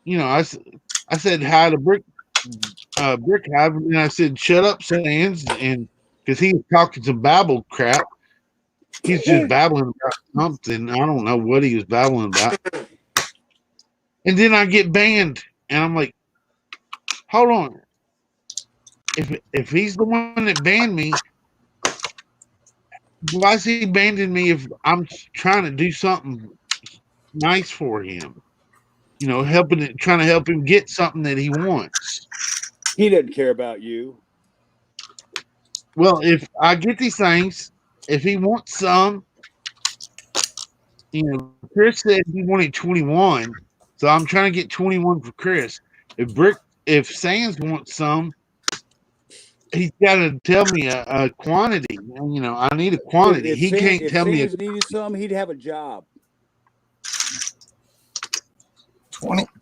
I said hi to Brick Hive, and I said shut up, Sans, and because he was talking some babble crap. He's just babbling about something. I don't know what he was babbling about. And then I get banned, and I'm like, hold on. If he's the one that banned me, why is he banning me if I'm trying to do something nice for him? Trying to help him get something that he wants. He doesn't care about you. Well, if I get these things, if he wants some, Chris said he wanted 21, so I'm trying to get 21 for Chris. If Sans wants some, he's got to tell me a quantity. You know, I need a quantity. If He can't tell me. Sanders needed some, he'd have a job.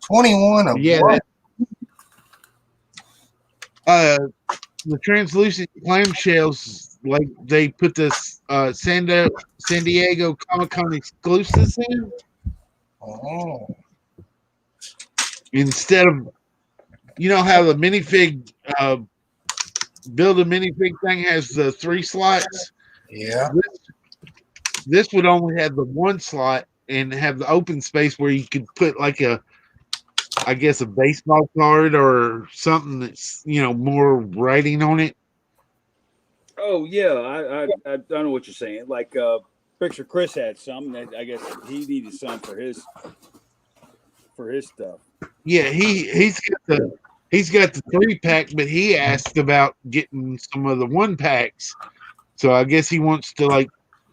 21 of Yeah, what? the translucent clamshells, like they put this San Diego Comic-Con exclusives in Oh, instead of, you know how the minifig build a minifig thing has the 3 slots. yeah. This would only have the 1 slot and have the open space where you could put like I guess a baseball card or something that's, you know, more writing on it. Oh yeah, I know what you're saying. Like Picture Chris had some that I guess he needed some for his stuff. Yeah, he's got the 3-pack, but he asked about getting some of the 1-packs. So I guess he wants to like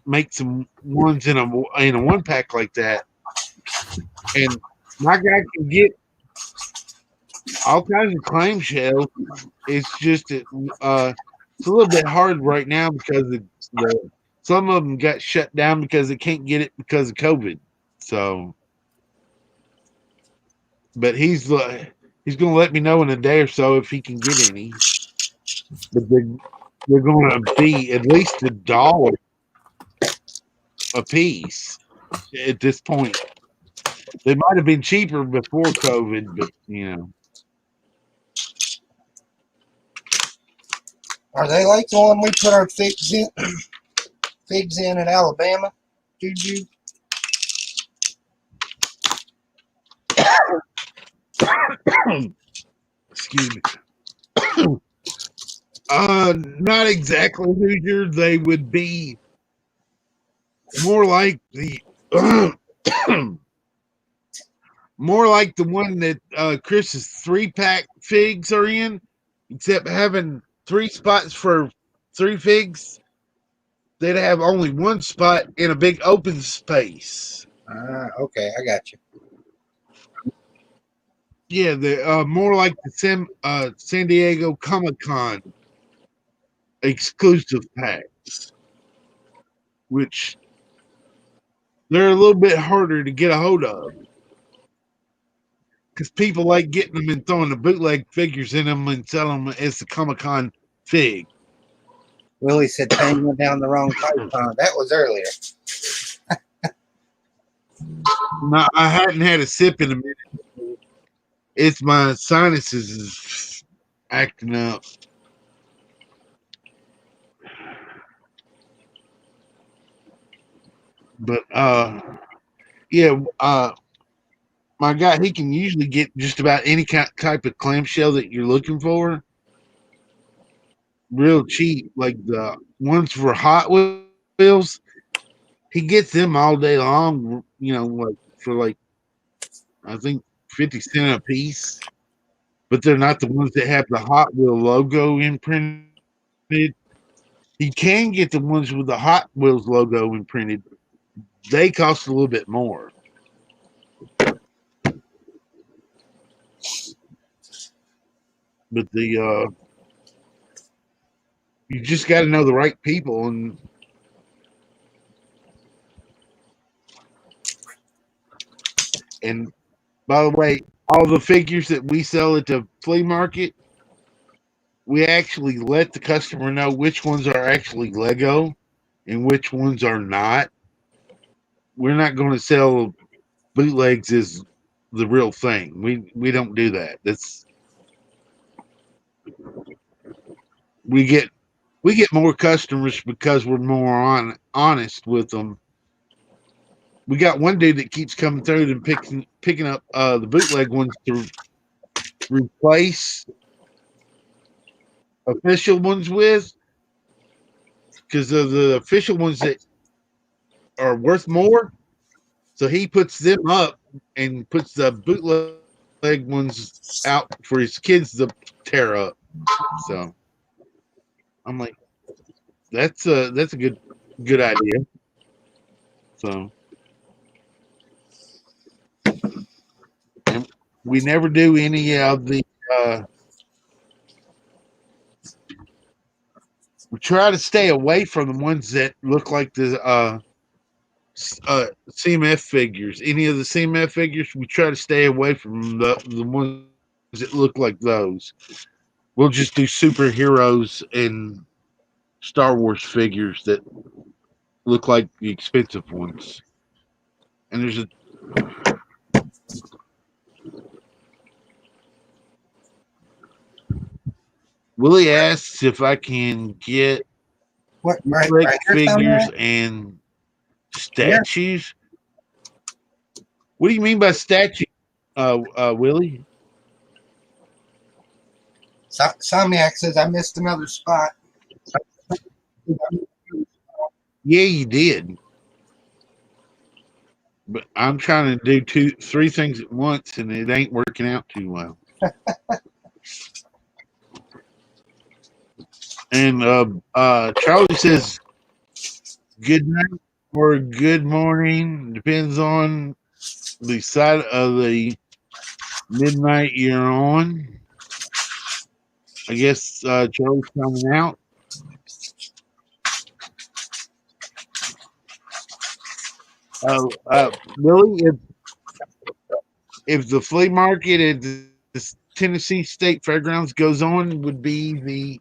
make some ones in a 1-pack like that. And my guy can get all kinds of clamshells. It's just it's a little bit hard right now because some of them got shut down because they can't get it because of COVID. So, but he's going to let me know in a day or so if he can get any. But they're going to be at least $1 a piece at this point. They might have been cheaper before COVID, but you know. Are they like the one we put our figs in Alabama? Juju? Excuse me. Not exactly Hoosier. They would be more like the more like the one that Chris's 3-pack figs are in, except having 3 spots for 3 figs. They'd have only 1 spot in a big open space. Okay, I got you. Yeah, the more like the San Diego Comic-Con exclusive packs, which they're a little bit harder to get a hold of because people like getting them and throwing the bootleg figures in them and selling them as the Comic-Con fig. Willie said Tang went down the wrong pipe. That was earlier. No, I hadn't had a sip in a minute. It's my sinuses is acting up. But my guy, he can usually get just about any type of clamshell that you're looking for real cheap. Like the ones for Hot Wheels, he gets them all day long, you know, like for like I think 50 cents a piece. But they're not the ones that have the Hot Wheel logo imprinted. You can get the ones with the Hot Wheels logo imprinted. They cost a little bit more. But you just got to know the right people. And by the way, all the figures that we sell at the flea market, we actually let the customer know which ones are actually Lego and which ones are not. We're not going to sell bootlegs as the real thing. We don't do that. We get more customers because we're more honest with them. We got one dude that keeps coming through and picking up the bootleg ones to replace official ones with, because of the official ones that are worth more. So he puts them up and puts the bootleg ones out for his kids to tear up. So I'm like, that's a good idea. So we never do any of the try to stay away from the ones that look like the CMF figures. Any of the CMF figures, we try to stay away from the ones that look like those. We'll just do superheroes and Star Wars figures that look like the expensive ones. And there's a Willie asks if I can get What, right, brick right here, figures thumbnail? and statues. What do you mean by statue, Willie? Somniac says I missed another spot. Yeah, you did. But I'm trying to do three things at once, and it ain't working out too well. And Charlie says good night or good morning. Depends on the side of the midnight you're on. I guess Charlie's coming out. Billy, if the flea market at the Tennessee State Fairgrounds goes on, would be the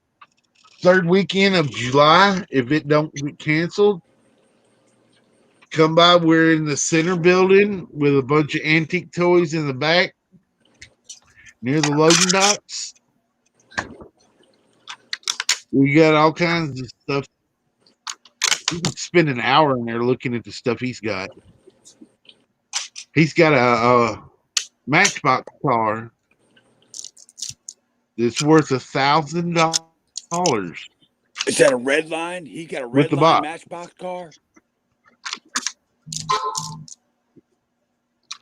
third weekend of July. If it don't get canceled, come by. We're in the center building with a bunch of antique toys in the back near the loading docks. We got all kinds of stuff. You can spend an hour in there looking at the stuff he's got. He's got a Matchbox car that's worth $1,000 Is that a red line? He got a with red the line box. Matchbox car.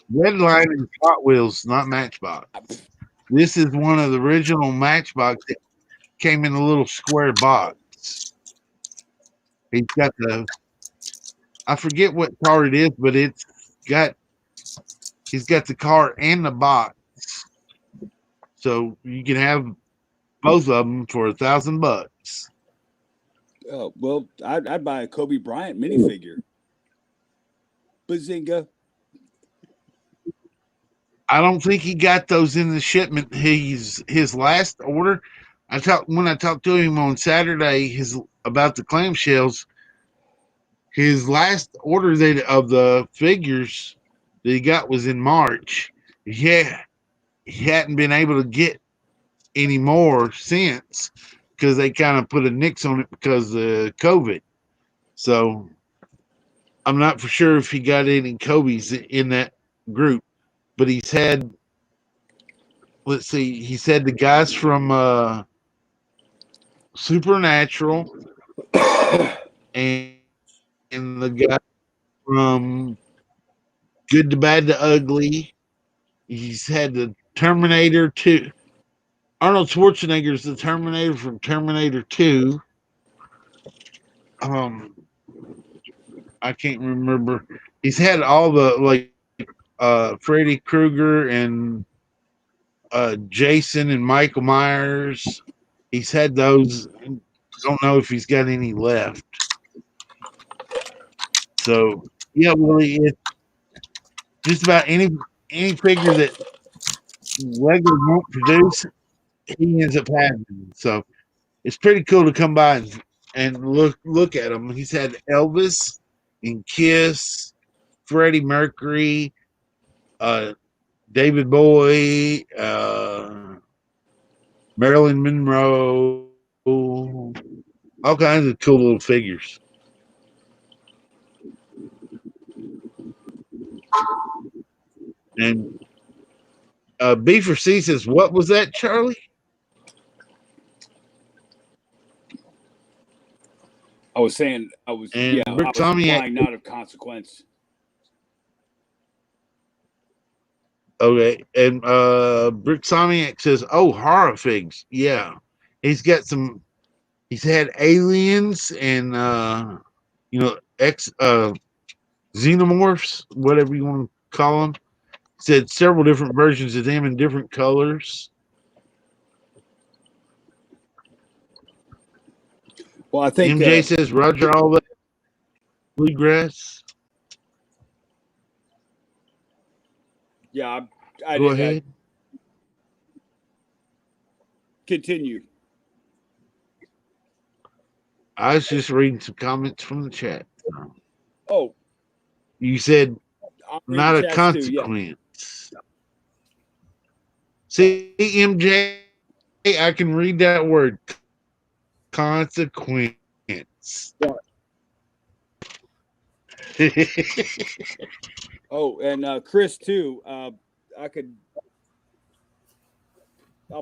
Red Line is Hot Wheels, not Matchbox. This is one of the original Matchbox that came in a little square box. He's got I forget what car it is, but he's got the car and the box. So you can have both of them for $1,000. Oh well, I'd buy a Kobe Bryant minifigure. Bazinga! I don't think he got those in the shipment. His last order. When I talked to him on Saturday about the clamshells. His last order of the figures that he got was in March. Yeah, he hadn't been able to get any more since because they kind of put a nix on it because of COVID. So I'm not for sure if he got any Kobe's in that group, but he's had. Let's see, he's had the guys from Supernatural and the guy from Good to Bad to Ugly. He's had the Terminator 2. Arnold Schwarzenegger's the Terminator from Terminator 2. I can't remember. He's had all the Freddy Krueger and Jason and Michael Myers. He's had those. I don't know if he's got any left. So yeah, Willie, it's just about any figure that Lego won't produce, he ends up having. So it's pretty cool to come by and look at him. He's had Elvis and Kiss, Freddie Mercury, David Bowie, Marilyn Monroe, all kinds of cool little figures. And B4C says, what was that, Charlie? I was saying, I was And Brick Tommy, implying not of consequence. Okay, and Brick Somniac says, "Oh, horror figs, yeah." He's got some. He's had aliens and xenomorphs, whatever you want to call them. Said several different versions of them in different colors. Well, I think MJ says Roger all the bluegrass. yeah, I Go did. ahead. Continue. I was just reading some comments from the chat. Oh, You said I'm not reading a chats too. Yeah. consequence. See, MJ, I can read that word consequence. Oh, and Chris too. I'll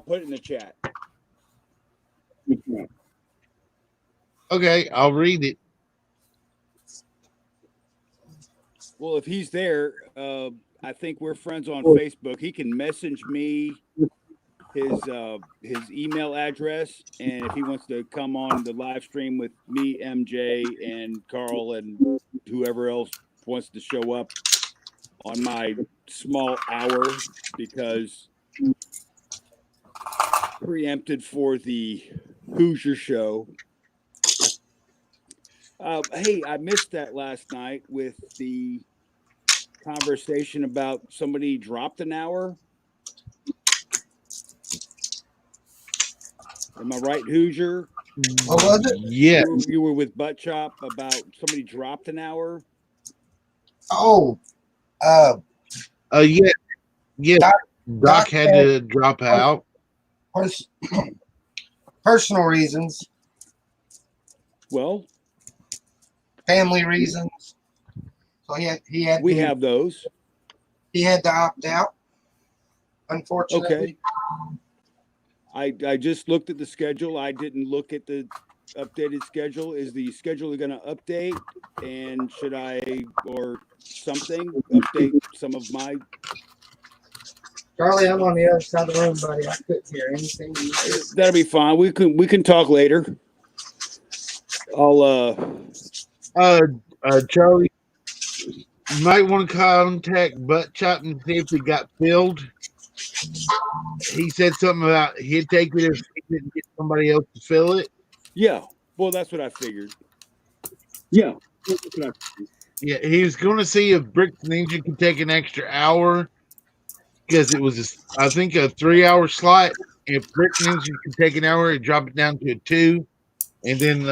put it in the chat. Okay, I'll read it. Well, if he's there, I think we're friends on Facebook. He can message me his email address, and if he wants to come on the live stream with me, MJ, and Carl, and whoever else wants to show up on my small hour, because preempted for the Hoosier show. Hey, I missed that last night with the conversation about somebody dropped an hour. Am I right, Hoosier? What was it? Yeah. You were with Butt Chop about somebody dropped an hour. Oh, Yeah. Doc Doc had to drop out. personal reasons, Well, family reasons. So we have those. he had to opt out. Unfortunately. Okay. I just looked at the schedule. I didn't look at the updated schedule. Is the schedule going to update? And should I or something update some of my? Charlie, I'm on the other side of the room, buddy. I couldn't hear anything you said. That'll be fine. We can talk later. I'll Charlie, you might want to contact Butt Chop and see if it got filled. He said something about he'd take it if he didn't get somebody else to fill it. yeah. Well, that's what I figured. Yeah, he was going to see if Brick Ninja could take an extra hour because it was, I think, a 3-hour slot. If Brick Ninja could take an hour, he'd drop it down to a 2, and then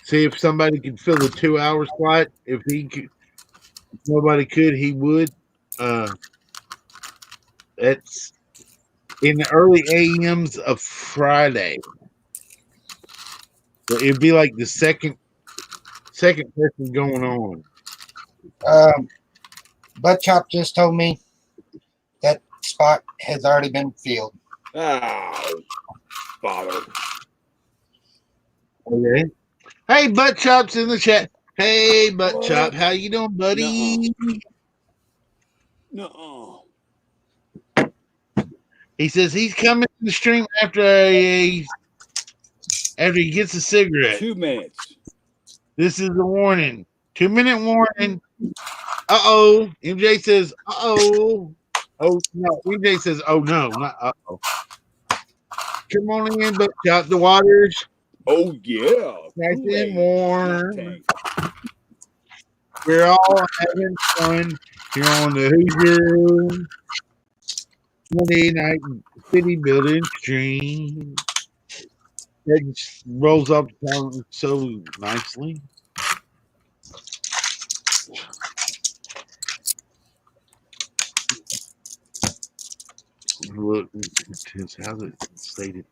see if somebody could fill the 2-hour slot. If nobody could, he would. That's in the early AMs of Friday. So it'd be like the second person going on. Butt Chop just told me that spot has already been filled. Oh, bother. Okay. Hey, Butt Chop's in the chat. Hey, Butt What? Chop, how you doing, buddy? No. He says he's coming to the stream after he gets a cigarette. 2 minutes. This is a warning. 2-minute warning. Uh-oh. MJ says, uh-oh. Oh, no. MJ says, oh, no. Not uh-oh. Come on in, Butt Chop. The water's Oh yeah. nice Kool-Aid. and warm. Tank. We're all having fun here on the Hoosier Monday night city building stream. That just rolls up down so nicely. Look, how's it stated?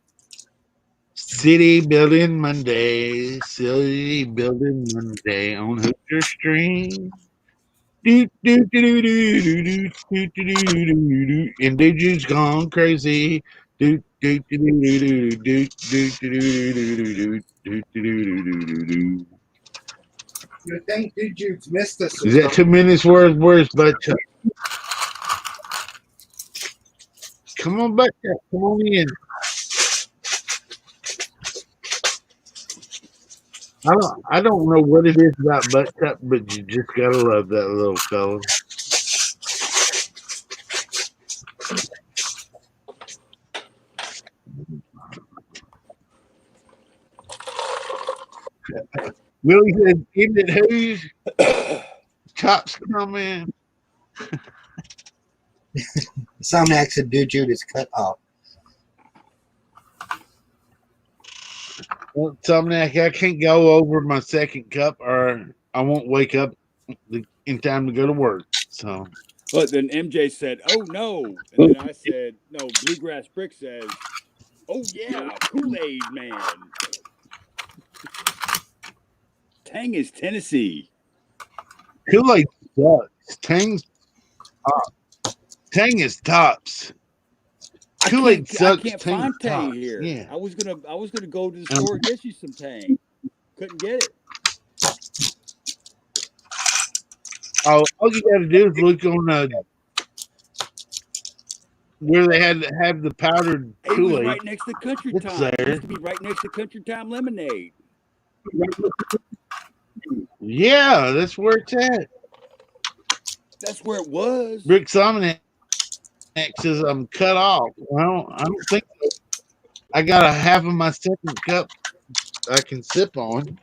City Building Monday, City Building Monday on Hooker Stream. Indigenous gone crazy. You think Jude's missed us? Is that 2 minutes worth? Where's Butt Chop? Come on, Butt Chop. Come on in. I don't know what it is about Butt Chop, but you just gotta love that little fella. Willie said, "Isn't it who's chops come in?" Somniac said, "Dude, Judas cut off." Well, Somniac, I can't go over my second cup, or I won't wake up in time to go to work. So, But then MJ said, "Oh no," and then I said, "No." Bluegrass Brick says, "Oh yeah, Kool-Aid Man." Tang is Tennessee. Kool-Aid sucks. Tang is tops. Kool-Aid I sucks. can't Tang find is Tang tops. here. Yeah. I was gonna go to the store and get you some Tang. Couldn't get it. Oh, all you got to do is look on where they had to have the powdered It was Kool-Aid. right next to Country It's Time. It there. used to be right next to Country Time Lemonade. Yeah, that's where it's at. That's where it was. Rick Somniac says I'm cut off. Well, I don't think so. I got a half of my second cup I can sip on.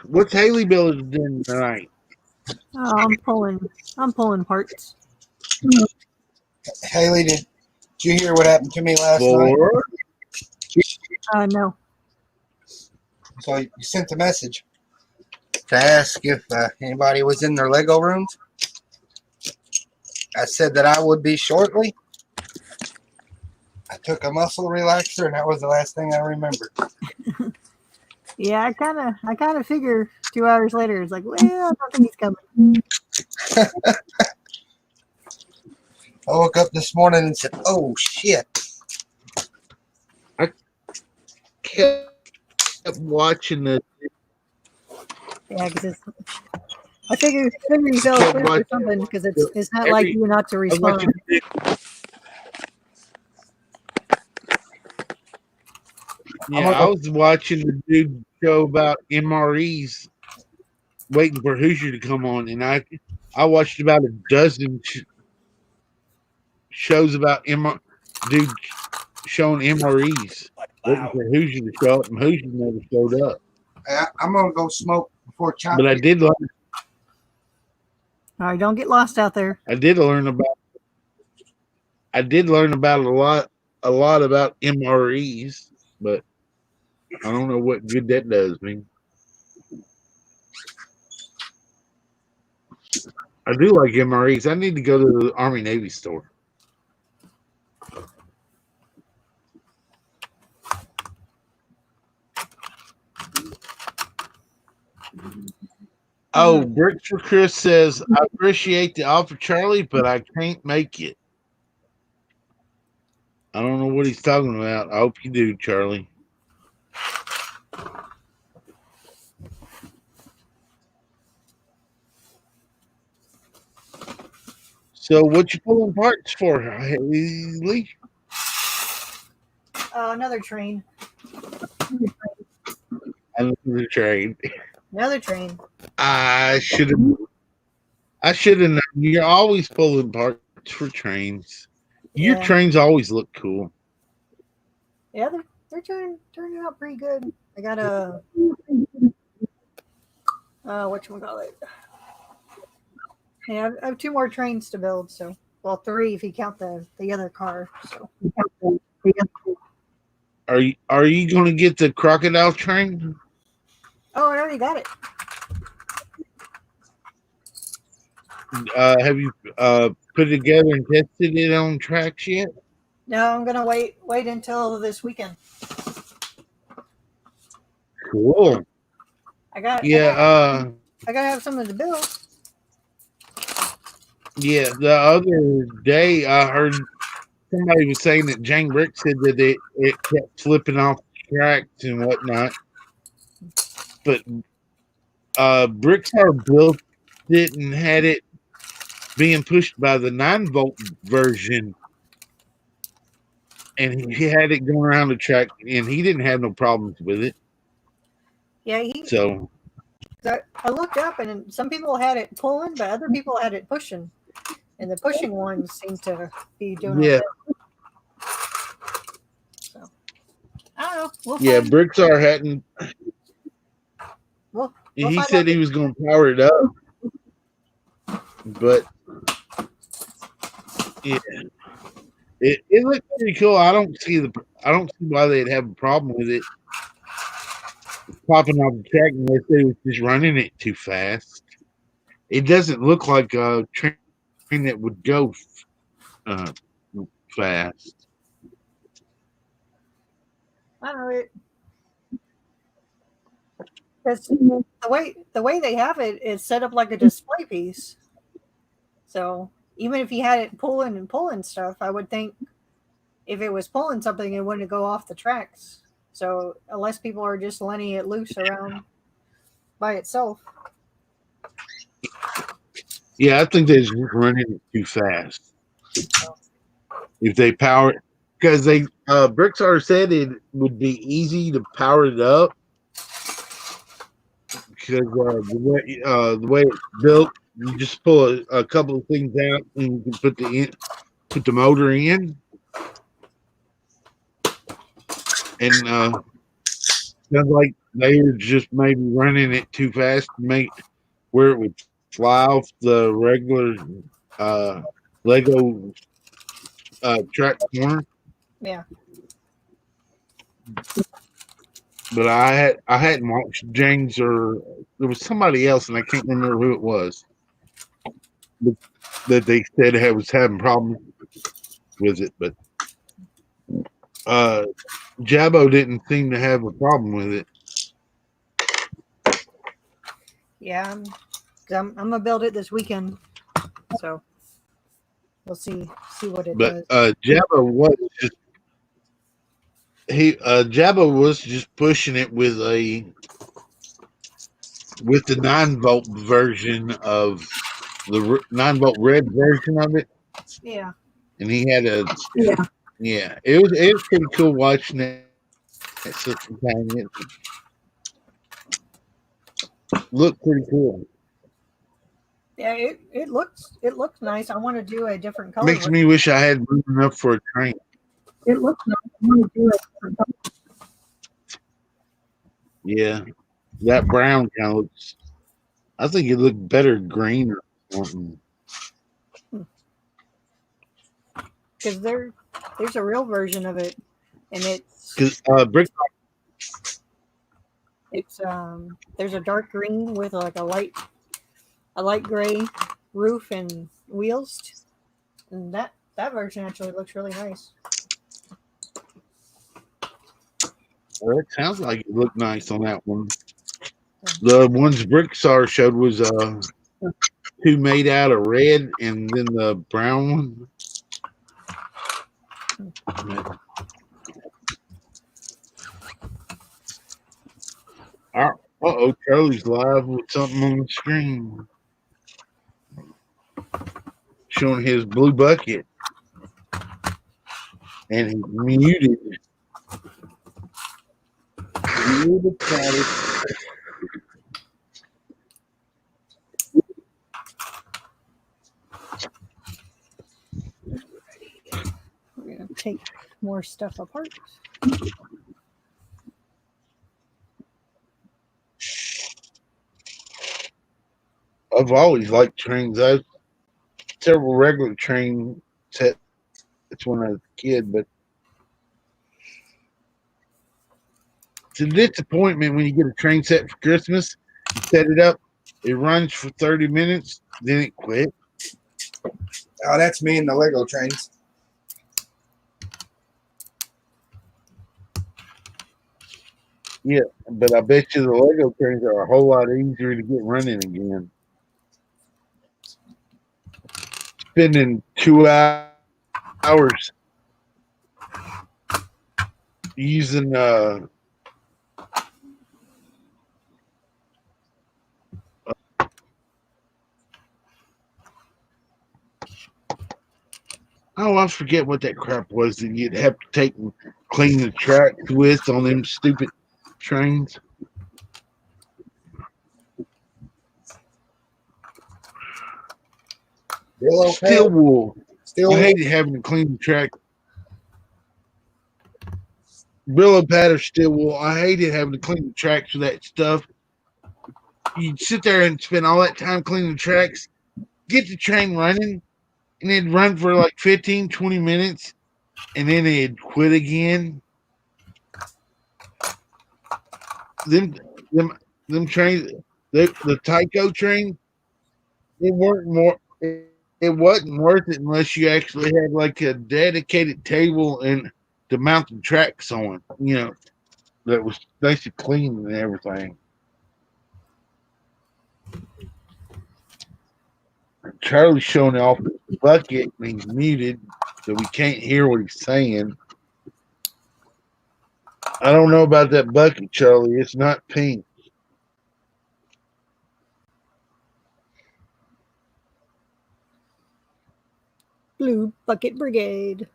What's Haley Bill doing tonight? Oh, I'm pulling parts. Haley, did you hear what happened to me last night? Four. No. So you sent a message to ask if anybody was in their Lego rooms. I said that I would be shortly. I took a muscle relaxer, and that was the last thing I remembered. Yeah, I kind of figure 2 hours later, it's like, well, I don't think he's coming. I woke up this morning and said, "Oh shit!" Kept watching the. Yeah, because I figure he fell asleep or something, because it's not like you not to respond. Yeah, I was watching the dude show about MREs, waiting for Hoosier to come on, and I watched about a dozen shows about dude showing MREs, waiting for Hoosier to show up, and Hoosier never showed up. I'm gonna go smoke before chopping. But I did learn. All right, don't get lost out there. I did learn about a lot about MREs, but I don't know what good that does me. I do like MREs. I need to go to the Army Navy store. Oh, Bricks for Chris says, I appreciate the offer, Charlie, but I can't make it. I don't know what he's talking about. I hope you do, Charlie. So what you pulling parts for, Haley? Another train. Another train. Another train. I should have known. You're always pulling parts for trains. Your Yeah. trains always look cool. Yeah, they're turning out pretty good. I got a whatchamacallit. Yeah, I have 2 more trains to build, so well 3 if you count the other car. So Are you going to get the crocodile train? oh, I already got it. Have you put it together and tested it on tracks yet? No, I'm gonna wait until this weekend. Cool. I gotta have something to build. Yeah, the other day I heard somebody was saying that Jane Brick said that it kept flipping off the tracks and whatnot. But Brickstar built it and had it being pushed by the 9-volt version. And he had it going around the track, and he didn't have no problems with it. Yeah, I looked up, and some people had it pulling, but other people had it pushing. and the pushing ones seem to be doing Yeah, okay. So I don't know. We'll yeah. find. Brickstar hadn't. We'll He find said out. he was going to power it up, but yeah, it looked pretty cool. I don't see why they'd have a problem with it popping off the track unless they was just running it too fast. It doesn't look like a train that would go uh, fast. I don't know. Because the way they have it is set up like a display piece. So even if you had it pulling stuff, I would think if it was pulling something, it wouldn't go off the tracks. So unless people are just letting it loose around by itself. Yeah, I think they're just running it too fast. If they power, because they Brickstar said it would be easy to power it up because the way it's built, you just pull a couple of things out and you can put the motor in, and sounds like they were just maybe running it too fast to make where it would fly off the regular Lego track corner. Yeah. But I hadn't watched James, or there was somebody else, and I can't remember who it was, but that they said was having problems with it. But Jabbo didn't seem to have a problem with it. Yeah. I'm gonna build it this weekend. So we'll see what it But does. Jabbo was just pushing it with the 9-volt version of the 9-volt red version of it, Yeah. and he had yeah. It was pretty cool watching that system hang it. Looked pretty cool. Yeah, it looks nice. I want to do a different color. Makes me wish I had room enough for a train. It looks nice. I want to do a different color. Yeah, that brown kind of looks. I think it looked better green or something. Because there's a real version of it, and Because it's there's a dark green with like a light gray roof and wheels, and that version actually looks really nice. Well, it sounds like it looked nice on that one. The ones Brickstar showed was two made out of red, and then the brown one. Uh-oh, Charlie's live with something on the screen. Showing his blue bucket. And he's muted. Muted status. We're gonna take more stuff apart. I've always liked trains. I've several regular train sets when I was a kid, but it's a disappointment when you get a train set for Christmas, you set it up, it runs for 30 minutes, then it quits. Oh, that's me and the Lego trains. Yeah, but I bet you the Lego trains are a whole lot easier to get running again. Spending 2 hours using I forget what that crap was that you'd have to take and clean the tracks with on them stupid trains. Still okay? Still wool. Still I hated having to clean the track. Brillo pad or steel wool. I hated having to clean the tracks with that stuff. You'd sit there and spend all that time cleaning the tracks, get the train running, and it'd run for like 15, 20 minutes, and then it'd quit again. Them trains, the Tyco train, it wasn't worth it unless you actually had like a dedicated table and to mount the tracks on, that was nice and clean and everything. Charlie's showing off the bucket and he's muted, so we can't hear what he's saying. I don't know about that bucket, Charlie. It's not pink. Blue Bucket Brigade.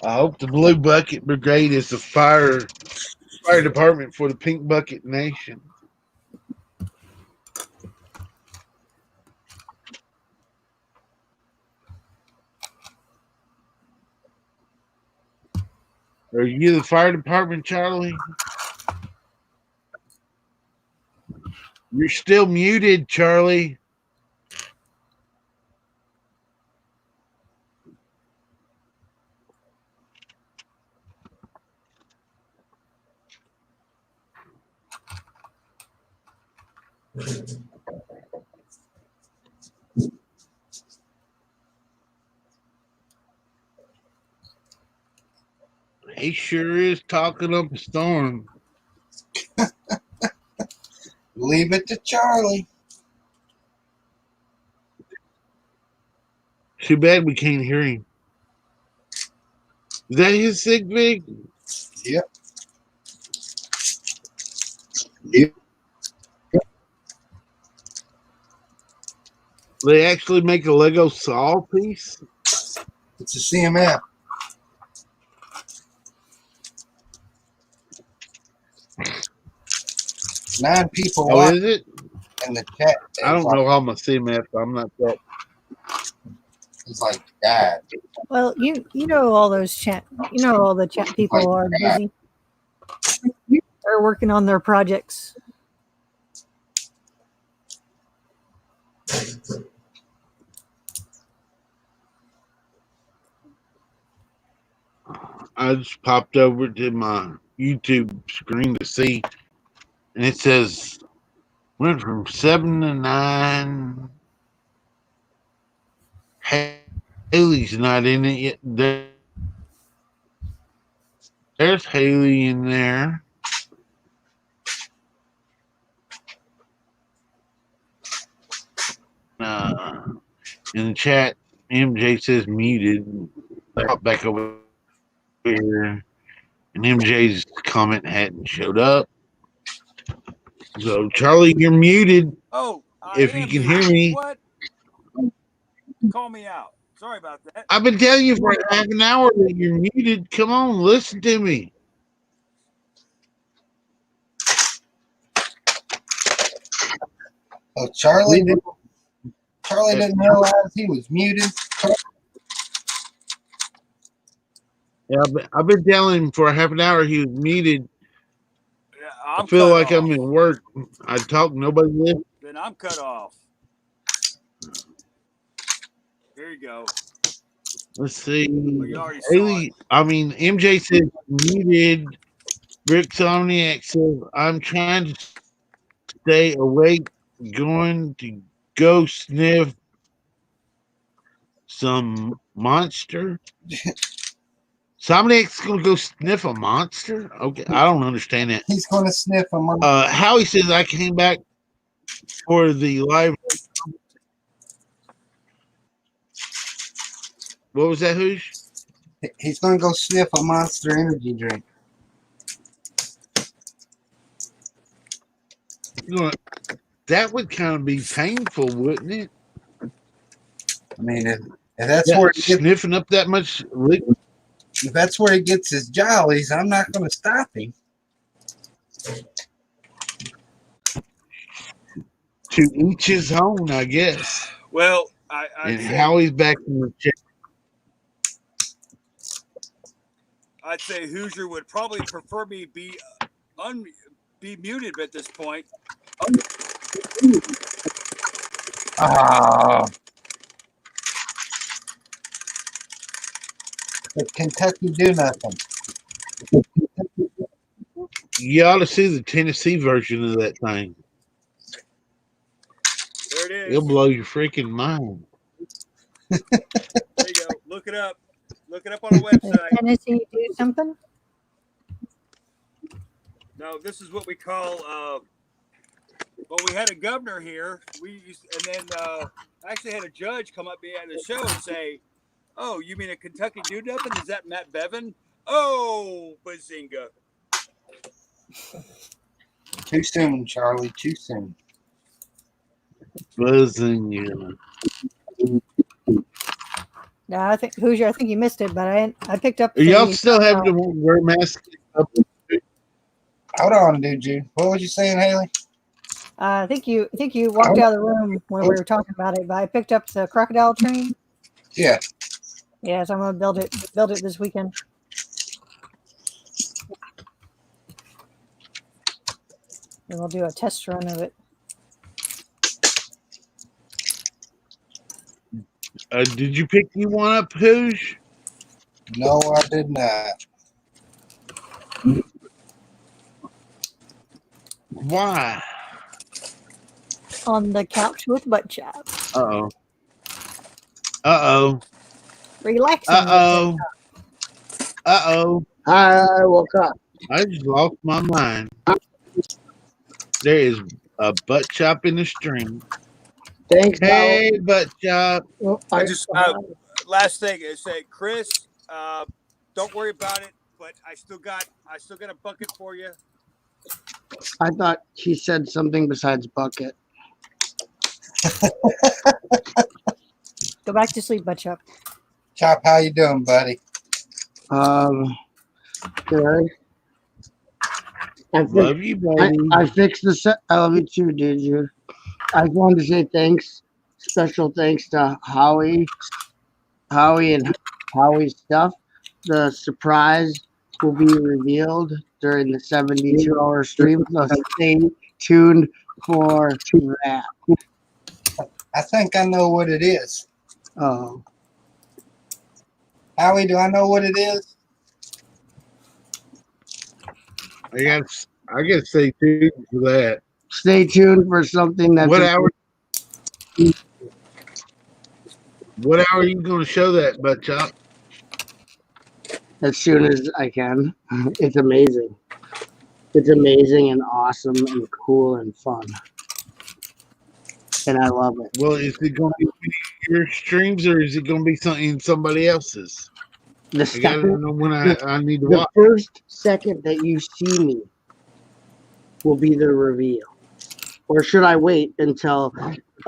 I hope the Blue Bucket Brigade is the fire department for the Pink Bucket Nation. Are you the fire department, Charlie? You're still muted, Charlie. He sure is talking up a storm. leave it to Charlie. Too bad we can't hear him. Is that his sig vig? Yep. They actually make a Lego saw piece? It's a CMF. Nine people Oh, is it? in the chat. I don't know how my CMF. I'm not that. It's like that. Well, you know all those chat. You know all the chat people are busy. They're working on their projects. I just popped over to my YouTube screen to see, and it says went from 7 to 9. Haley's not in it yet. There's Haley in there. In the chat, MJ says muted. Hop back over here, and MJ's comment hadn't showed up. So, Charlie, you're muted. Oh, If you can hear me. What? Call me out. Sorry about that. I've been telling you for half an hour that you're muted. Come on, listen to me. Oh, Charlie didn't realize he was muted. Yeah, I've been telling him for half an hour he was muted. Yeah, I feel like I'm in work. I talk, nobody lives. Then I'm cut off. Here you go. Let's see. Well, you already saw Haley, MJ says muted. Rick Somniac says, I'm trying to stay awake, going to go sniff some monster. Somniac's going to go sniff a monster? Okay, I don't understand that. He's going to sniff a monster. Howie says, I came back for the live. What was that, Hoosh? He's going to go sniff a Monster Energy drink. That would kind of be painful, wouldn't it? I mean, if that's where he gets, sniffing up that much liquid. If that's where he gets his jollies, I'm not going to stop him. To each his own, I guess. Well, And Howie's back in the check. I'd say Hoosier would probably prefer me be muted at this point. But Kentucky do nothing. You ought to see the Tennessee version of that thing. There it is. It'll blow your freaking mind. There you go. Look it up. Look it up on a website. Tennessee do something? No, this is what we call. Well, we had a governor here. And then I actually had a judge come up at the show and say, "Oh, you mean a Kentucky do nothing? Is that Matt Bevin?" Oh, bazinga! Too soon, Charlie. Too soon. Buzzing you. No, I think Hoosier. I think you missed it, but I picked up. Y'all still having to wear masks? Hold on, dude. What was you saying, Haley? I think you walked out of the room when we were talking about it, but I picked up the crocodile train. Yeah. Yeah, so I'm gonna build it this weekend. And we'll do a test run of it. Did you pick you one up, Hoosh? No, I did not. Why? On the couch with butt chop. Uh-oh. Uh-oh. Relaxing. Uh-oh. Uh-oh. I woke up. I just lost my mind. There is a butt chop in the stream. Thanks, Hey, butt chop. Well, I just last thing is say, Chris, don't worry about it. But I still got a bucket for you. I thought he said something besides bucket. Go back to sleep, butt chop. Chop, how you doing, buddy? Good. Love you, buddy. I fixed the set. I love you too, dude. I just wanted to say thanks. Special thanks to Howie and Howie's stuff. The surprise will be revealed during the 72-hour stream, so stay tuned for that. I think I know what it is. Oh, Howie, do I know what it is? I gotta stay tuned for that. stay tuned for something that's What hour are you gonna show that, butt chop? as soon as I can. It's amazing. It's amazing and awesome and cool and fun. And I love it. Well, is it gonna be your streams or is it gonna be somebody else's? The I gotta second, know when I need to the watch. first second that you see me will be the reveal. Or should I wait until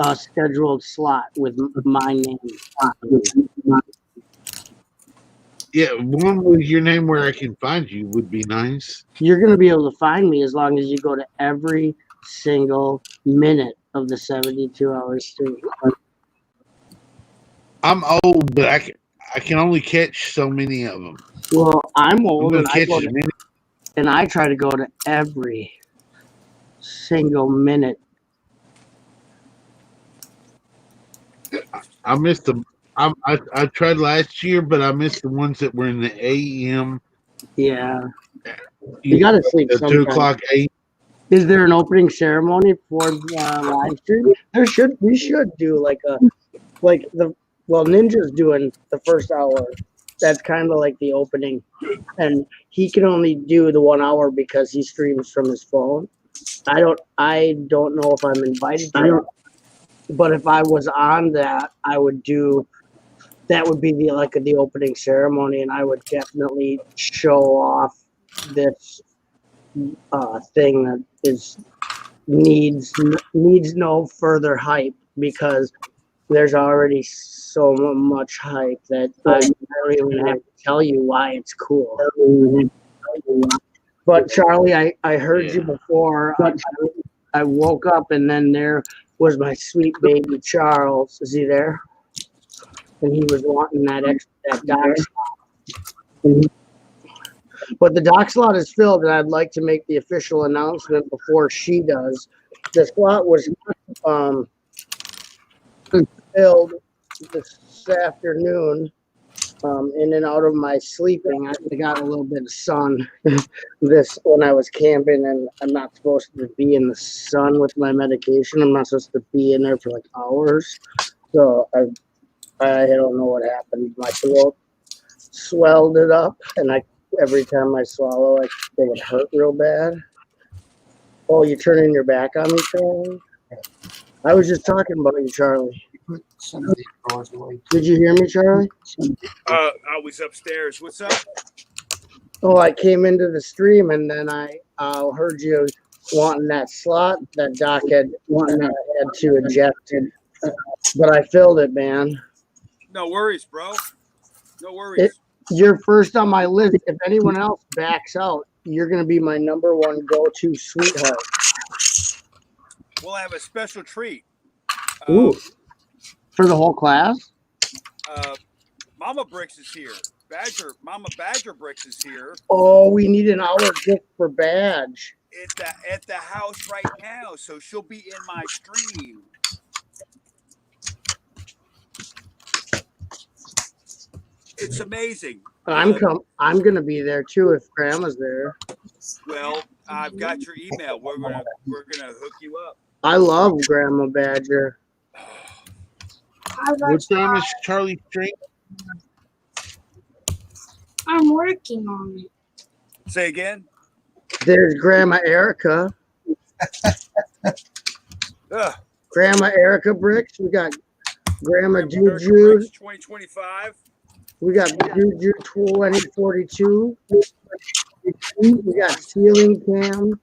a scheduled slot with my name? Yeah, one with your name where I can find you would be nice. You're going to be able to find me as long as you go to every single minute of the 72-hour stream. I'm old, but I can only catch so many of them. Well, I'm I'm old gonna and catch as many. I try to go to every single minute. I missed them. I tried last year, but I missed the ones that were in the AM. Yeah. You got to sleep The 2 sometime. o'clock AM. Is there an opening ceremony for the live stream? We should do Ninja's doing the first hour. That's kind of like the opening, and he can only do the 1 hour because he streams from his phone. I don't know if I'm invited to it, but if I was on that, I would do. That would be the opening ceremony, and I would definitely show off this thing that needs no further hype because there's already so much hype that I don't even have to tell you why it's cool. But Charlie, I heard you before. I woke up and then there was my sweet baby Charles. Is he there? And he was wanting that dock slot. But the dock slot is filled, and I'd like to make the official announcement before she does. The slot was filled this afternoon. In and out of my sleeping, I got a little bit of sun this when I was camping, and I'm not supposed to be in the sun with my medication. I'm not supposed to be in there for like hours. So I don't know what happened. My throat swelled it up, and every time I swallow, it would hurt real bad. Oh, you're turning your back on me, Charlie? I was just talking about you, Charlie. Some of these drawers away. Did you hear me, Charlie? I was upstairs. What's up? Oh, I came into the stream and then I heard you wanting that slot that Doc had to eject it, but I filled it, man. No worries, bro. No worries. You're first on my list. If anyone else backs out, you're gonna be my number one go-to sweetheart. We'll have a special treat. Ooh. For the whole class? Mama Bricks is here. Mama Badger Bricks is here. Oh, we need an hour gift for Badge. At the house right now, so she'll be in my stream. It's amazing. I'm gonna be there too if Grandma's there. Well, I've got your email. We're gonna hook you up. I love Grandma Badger. What time is Charlie stream? I'm working on it. Say again. There's Grandma Erica. Grandma Erica Bricks. We got Grandma Juju. 2025. We got Juju 2042. We got Ceiling Cam.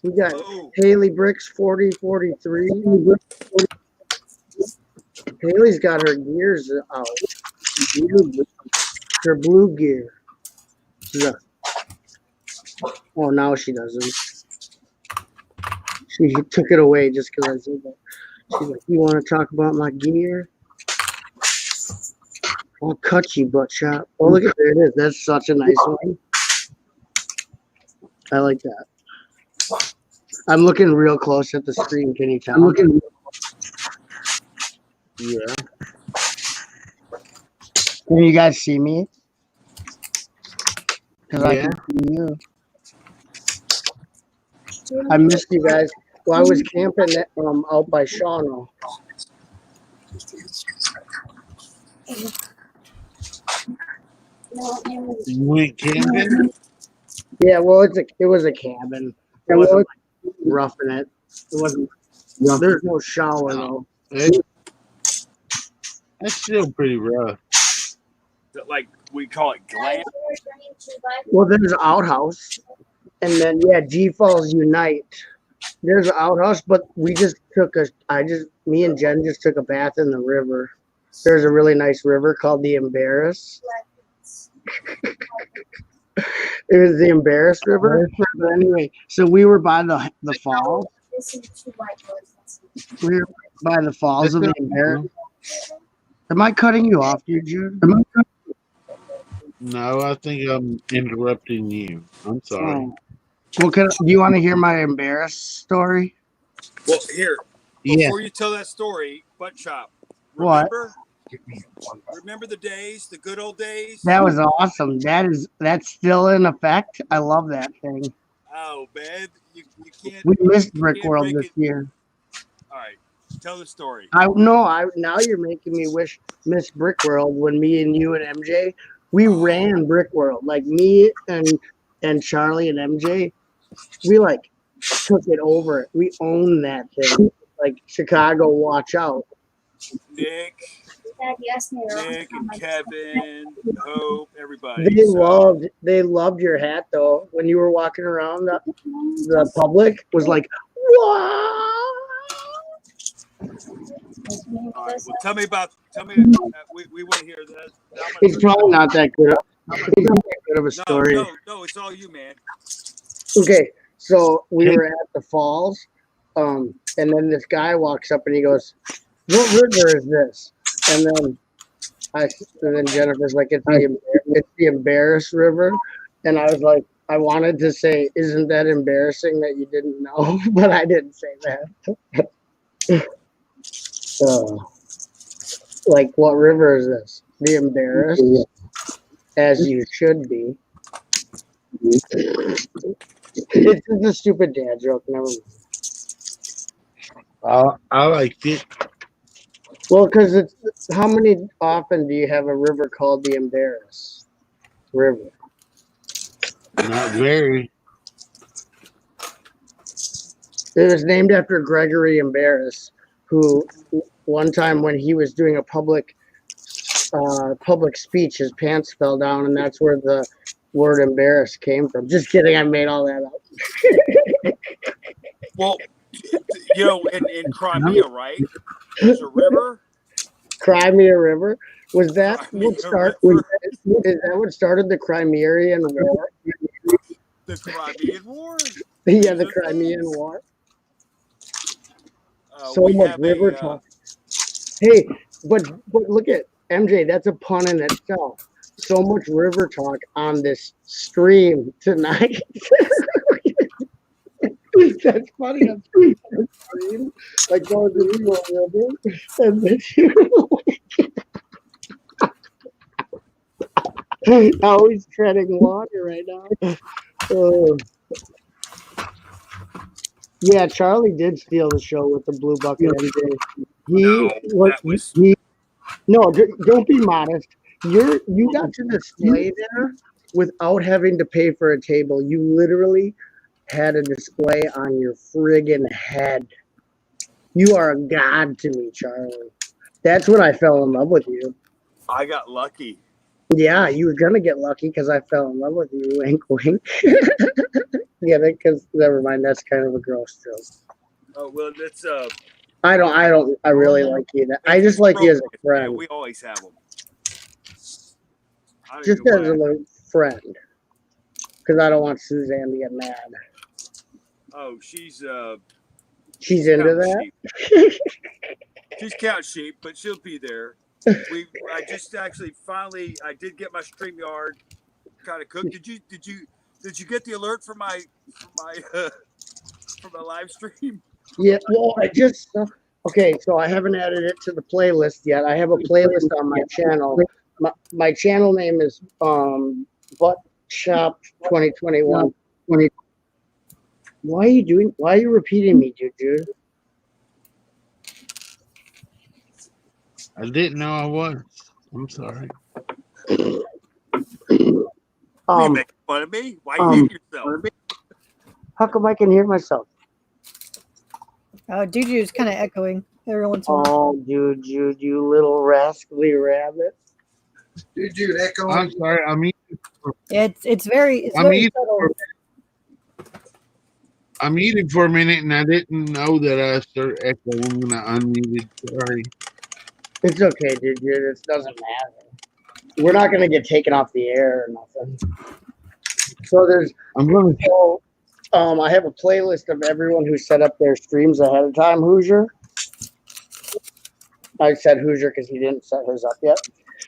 We got Haley Bricks 4043. Haley's got her gears out. Her blue gear. Oh, now she doesn't. She took it away just because I said that. She's like, you want to talk about my gear? I'll cut you, butt shot. Oh, look at there it is. That's such a nice one. I like that. I'm looking real close at the screen. Can you tell? I'm looking. Yeah. Can you guys see me? Because I can see you. I missed you guys. Well, I was camping out by Shawano. You went camping? Yeah, well, it was a cabin. It wasn't like roughing it. It wasn't. There's no shower though. That's still pretty rough. Like we call it glam. Well, there's an outhouse, and then G Falls Unite. There's an outhouse, but me and Jen just took a bath in the river. There's a really nice river called the Embarrass. It was the Embarrass River. But anyway, so we were by the falls. We were by the falls of the Embarrass. Am I cutting you off, dude, Jude? No, I think I'm interrupting you. I'm sorry. Oh. Well, do you want to hear my Embarrass story? Well, here. Yeah. Before you tell that story, Butt Shop. What? Remember the days, the good old days? That was awesome. That's still in effect. I love that thing. Oh man, you can't. We missed Brick World this year. All right, tell the story. Now you're making me miss Brick World when me and you and MJ we ran Brick World. Like me and Charlie and MJ, we like took it over. We owned that thing. Like Chicago, watch out. Nick. Dad, you asked me Nick and Kevin, Hope, everybody. They loved your hat though. When you were walking around, the public was like, "Wow!" All right. Well, tell me. We want to hear that. It's probably not that good. It's not that good of a story. No. It's all you, man. Okay, so we were at the falls, and then this guy walks up and he goes, "What river is this?" And then Jennifer's like, "It's the Embarrass River," and I was like, I wanted to say, "Isn't that embarrassing that you didn't know?" But I didn't say that. Like, what river is this? The Embarrass, as you should be. It's just a stupid dad joke. Never mind. I liked it. Well, because it's how many often do you have a river called the Embarrass River? Not very. It was named after Gregory Embarrass, who one time when he was doing a public speech, his pants fell down, and that's where the word embarrass came from. Just kidding, I made all that up. Well, in Crimea, right? There's a river. Crimea River. Was that Crimea what started? Is that what started the Crimean War? The Crimean War. Yeah, the Crimean War. So much river talk. Hey, but look at MJ. That's a pun in itself. So much river talk on this stream tonight. That's funny. On stream, like going to the river, and then now he's treading water right now. Yeah, Charlie did steal the show with the blue bucket MJ. Don't be modest. You got to display there without having to pay for a table. You literally had a display on your friggin' head. You are a god to me, Charlie. That's when I fell in love with you. I got lucky. Yeah, you were gonna get lucky because I fell in love with you. Wink, wink. Yeah, because never mind. That's kind of a gross joke. Oh well, that's I really like you. I just like you as a friend. Yeah, we always have them. Just as a friend, because I don't want Suzanne to get mad. Oh, she's into that. She's count sheep, but she'll be there. I just actually finally I did get my StreamYard kind of cooked. Did you get the alert from my live stream? Yeah, well, okay, so I haven't added it to the playlist yet. I have a playlist on my channel. My channel name is Butt Shop 2021. Why are you repeating me, dude? I didn't know I was. I'm sorry. You making fun of me? Why you hate yourself? How come I can hear myself? Juju's kind of echoing every once in a while. Oh, dude, you little rascally rabbit. Dude, echo. I'm sorry. It's very subtle. I muted for a minute and I didn't know that I started echoing when I unmuted. Sorry. It's okay, dude. It doesn't matter. We're not gonna get taken off the air or nothing. So I have a playlist of everyone who set up their streams ahead of time. Hoosier. I said Hoosier because he didn't set his up yet.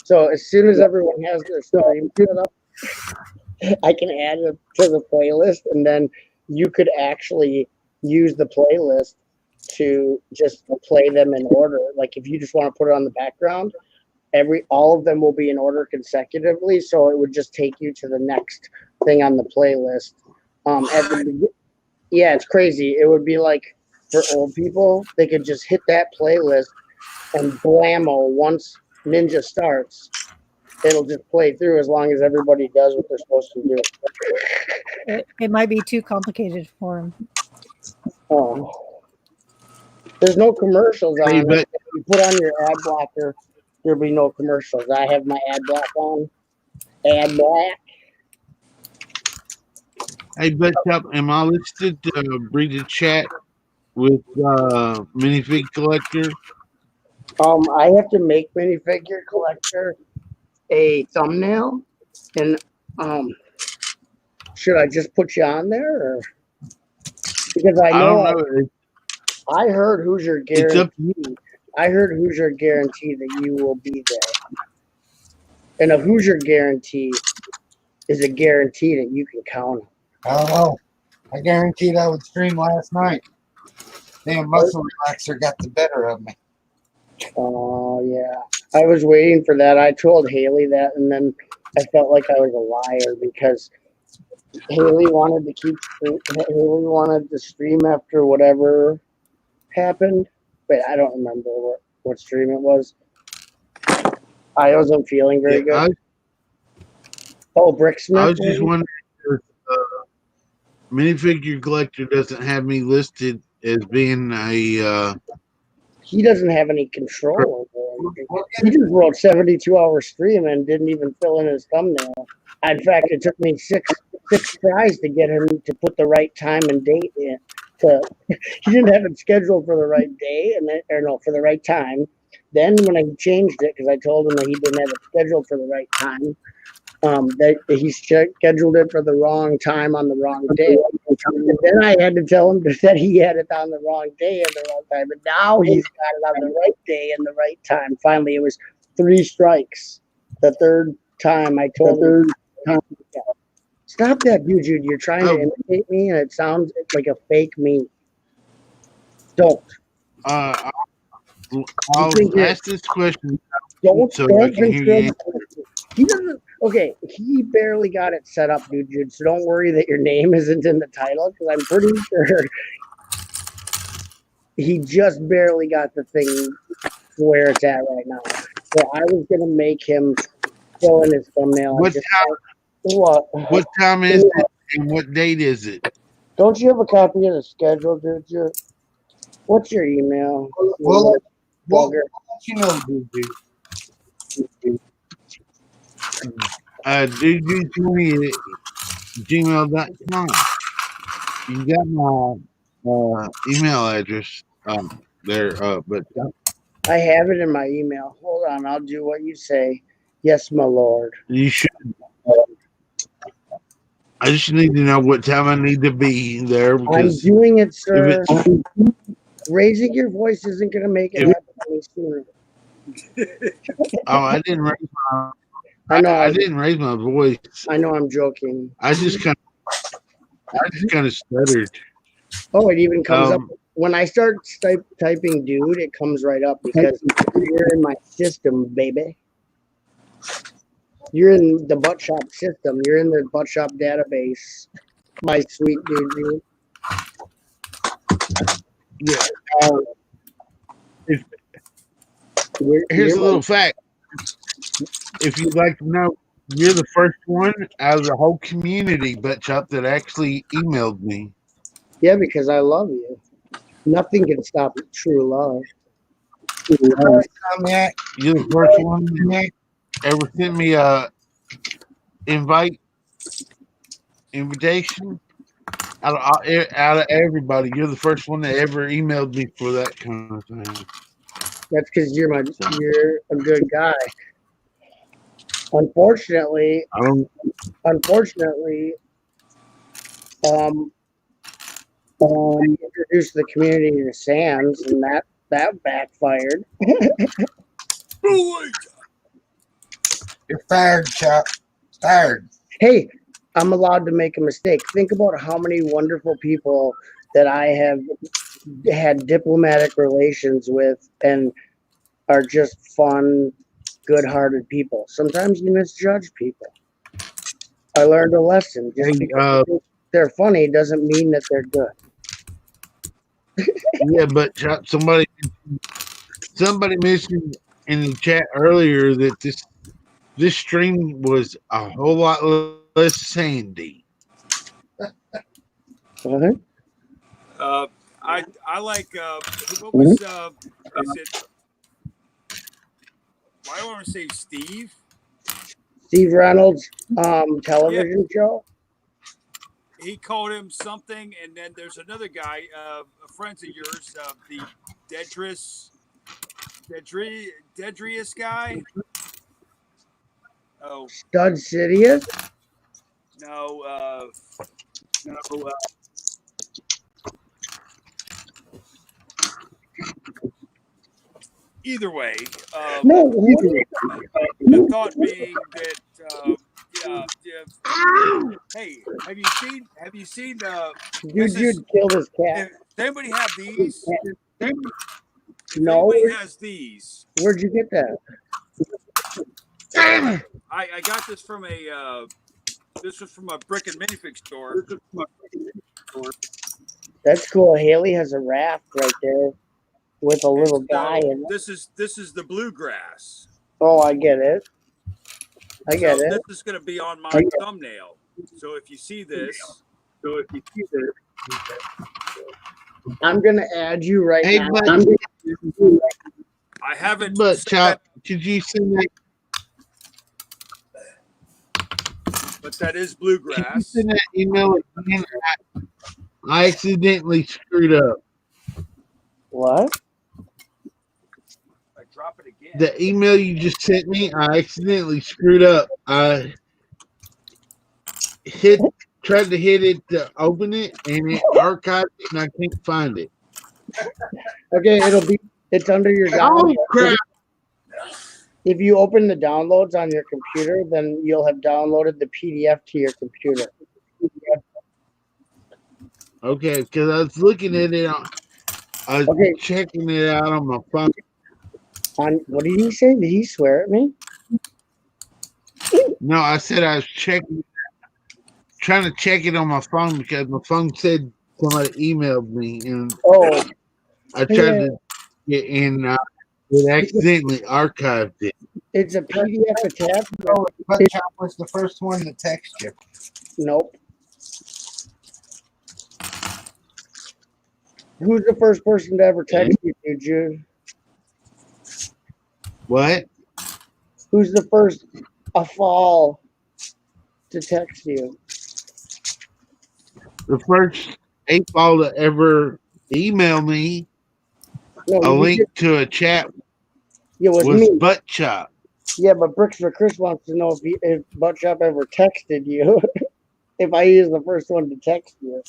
So as soon as everyone has their stream set up, I can add it to the playlist, and then you could actually use the playlist to just play them in order. Like if you just want to put it on the background, all of them will be in order consecutively. So it would just take you to the next thing on the playlist. Yeah, it's crazy. It would be like for old people, they could just hit that playlist and blammo once Ninja starts. It'll just play through as long as everybody does what they're supposed to do. It might be too complicated for him. Oh. There's no commercials on it. If you put on your ad blocker, there'll be no commercials. I have my ad block on. Ad block. Hey, Butchup, am I listed to read the chat with Minifig Collector? I have to make minifigure collector a thumbnail, and should I just put you on there, or because I I know don't know. I heard Hoosier It's up to guarantee. I heard Hoosier guarantee that you will be there, and a Hoosier guarantee is a guarantee that you can count on. I don't know. I guaranteed I would stream last night. Damn muscle relaxer got the better of me. Oh yeah, I was waiting for that. I told Haley that, and then I felt like I was a liar because Haley wanted to stream after whatever happened, but I don't remember what stream it was. I wasn't feeling very Yeah, good. Oh, I Bricksmith. was just wondering if minifigure collector doesn't have me listed as being a. He doesn't have any control over it. He just wrote 72-hour stream and didn't even fill in his thumbnail. In fact, it took me six tries to get him to put the right time and date in. He didn't have it scheduled for the right day, for the right time. Then when I changed it, because I told him that he didn't have it scheduled for the right time, that he scheduled it for the wrong time on the wrong day. And then I had to tell him that he had it on the wrong day and the wrong time. But now he's got it on the right day and the right time. Finally, it was 3 strikes. The third time I told him, stop that, dude. You're trying to imitate me, and it sounds like a fake me. Don't. I'll think ask this question Don't. so I Don't can hear control. you. He doesn't. Okay, he barely got it set up, dude. So don't worry that your name isn't in the title, because I'm pretty sure he just barely got the thing where it's at right now. So I was gonna make him fill in his thumbnail. What time is it and what date is it? Don't you have a copy of the schedule, dude? What's your email? Well, you know, dude. DG20 gmail.com. You got my email address there, but I have it in my email. Hold on, I'll do what you say. Yes, my lord. you should. I just need to know what time I need to be there I'm because doing it, sir. Raising your voice isn't going to make it happen any sooner. I didn't raise my. I know. I didn't raise my voice. I know. I'm joking. I just kind of stuttered. Oh, it even comes up when I start typing, dude. It comes right up because you're in my system, baby. You're in the butt shop system. You're in the butt shop database. My sweet dude. Yeah. Here's a little fact. If you'd like to know, you're the first one out of the whole community butt shop that actually emailed me. Yeah, because I love you. Nothing can stop true love. You're the first one that ever sent me a invitation out of everybody. You're the first one that ever emailed me for that kind of thing. That's because you're a good guy. Unfortunately, introduced the community to Sam's, and that backfired. You're fired, Chuck. Fired. Hey, I'm allowed to make a mistake. Think about how many wonderful people that I have had diplomatic relations with and are just fun, good-hearted people. Sometimes you misjudge people. I learned a lesson. Just because they're funny doesn't mean that they're good. Yeah, but somebody mentioned in the chat earlier that this stream was a whole lot less sandy. What? I like what was is it? Why do I want to say Steve? Steve Reynolds television show. He called him something, and then there's another guy, friends of yours, the Dedris. Dedrius guy. Oh Stud Sidious? no, either way, No, what is the thought being that hey, have you seen this is- Dude killed his cat. if anybody have these? If No. anybody has these, Where'd you get that? I got this from a this was from a brick and minifig store. That's cool. Haley has a raft right there with a little guy in it. This is the bluegrass. Oh, I get it. I get it. This is going to be on my thumbnail. So if you see this, I'm gonna add you right Hey, now. but- I haven't. But said Chop, could you send that? but that is Could you bluegrass. send that email again? I accidentally screwed up. What? I drop it again. The email you just sent me, I accidentally screwed up. I tried to hit it to open it, and it archived it, and I can't find it. Okay, it's under your Oh download. crap! If you open the downloads on your computer, then you'll have downloaded the PDF to your computer. Okay, because I was looking at it, I was Okay. checking it out on my phone. What did he say? Did he swear at me? No, I said I was trying to check it on my phone because my phone said somebody emailed me, and Oh, I tried to get in. It accidentally archived it. it's a PDF attached. Butt Chop was the first one to text you. Nope. Who's the first person to ever text you, Jude? What? Who's the first a fall to text you? The first 8-ball to ever email me No, a you link did- to a chat it was was me. Butt Chop. Yeah, but Bricks for Chris wants to know if Butt Shop ever texted you. If I use the first one to text you.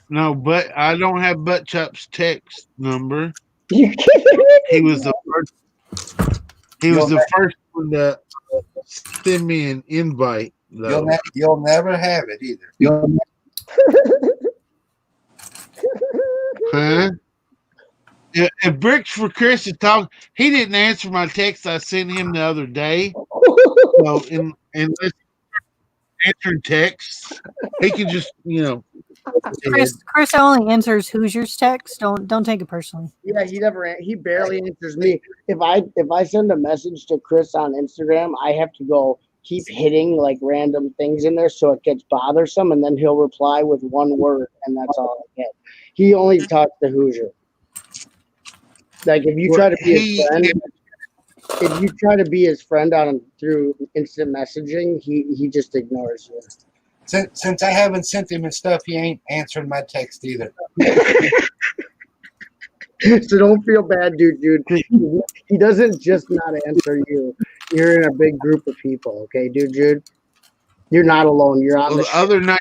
No, but I don't have Butt Chop's text number. You kidding me? He was the first. He was the first one to send me an invite. Though. You'll never have it either. Huh? If Bricks for Chris is talking, he didn't answer my text I sent him the other day. So, unless answering texts, he can just, Chris only answers Hoosiers text. Don't take it personally. Yeah, he barely answers me. If I send a message to Chris on Instagram, I have to keep hitting like random things in there so it gets bothersome, and then he'll reply with one word, and that's all I get. He only talks to Hoosier. Like if you try to be his friend, if you try to be his friend through instant messaging, he just ignores you. Since I haven't sent him and stuff, he ain't answering my text either. So don't feel bad, dude. He doesn't just not answer you. You're in a big group of people, okay, dude? You're not alone. You're on the other night.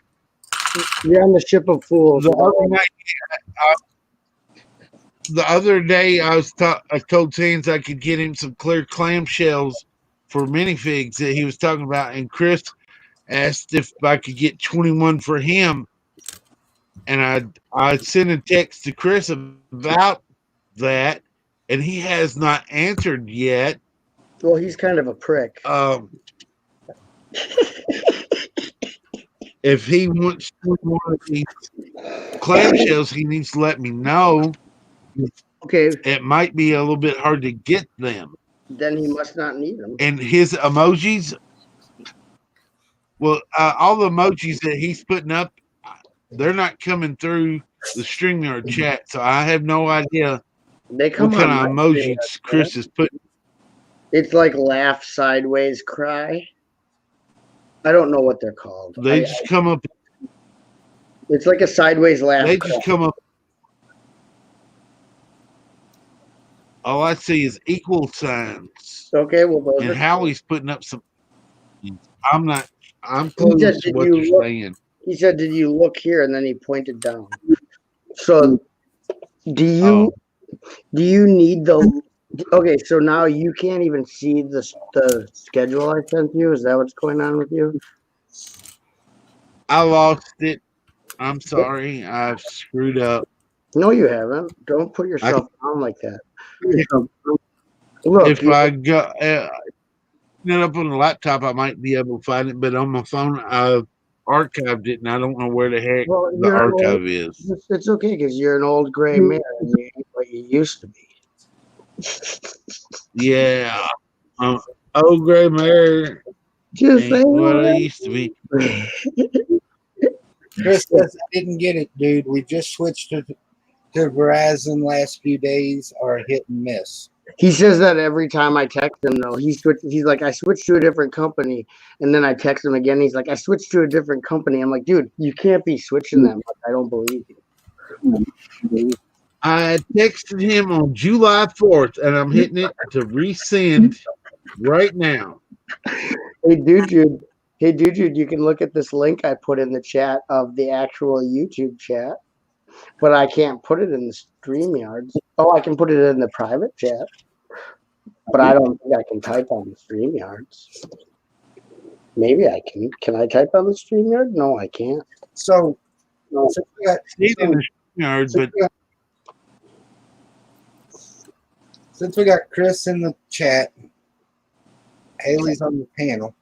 You're on the ship of fools. The other day, I told Sands I could get him some clear clamshells for minifigs that he was talking about, and Chris asked if I could get 21 for him, and I sent a text to Chris about that, and he has not answered yet. Well, he's kind of a prick. If he wants 21 of these clamshells, he needs to let me know. Okay. It might be a little bit hard to get them. Then he must not need them. And his emojis, well, all the emojis that he's putting up, they're not coming through the StreamYard chat, so I have no idea what kind of emojis Chris is putting. It's like laugh, sideways, cry. I don't know what they're called. They just come up. It's like a sideways laugh. They just come up. All I see is equal signs. Okay, well, those And are. Howie's putting up some. I'm not. I'm He said, close to "Did what you you're look?" saying. He said, "Did you look here?" And then he pointed down. So, do you need the? Okay, so now you can't even see the schedule I sent you. Is that what's going on with you? I lost it. I'm sorry. I've screwed up. No, you haven't. Don't put yourself down like that. If, Look, if I got it up on the laptop, I might be able to find it, but on my phone, I've archived it, and I don't know where the heck well, the archive is. it's okay because you're an old gray man and you ain't what you used to be. Yeah. Old gray mare Just ain't what I used to be. Chris says I didn't get it, dude. We just switched to Verizon last few days, are hit and miss. He says that every time I text him, though. He's like, I switched to a different company, and then I text him again. He's like, I switched to a different company. I'm like, dude, you can't be switching that much. I don't believe you. I texted him on July 4th, and I'm hitting it to resend right now. Hey, dude, you can look at this link I put in the chat of the actual YouTube chat, but I can't put it in the StreamYards. Oh, I can put it in the private chat, but I don't think I can type on the StreamYards. Maybe I can. Can I type on the StreamYard? No, I can't. So, It's in the yard, but since we got Chris in the chat, Haley's on the panel.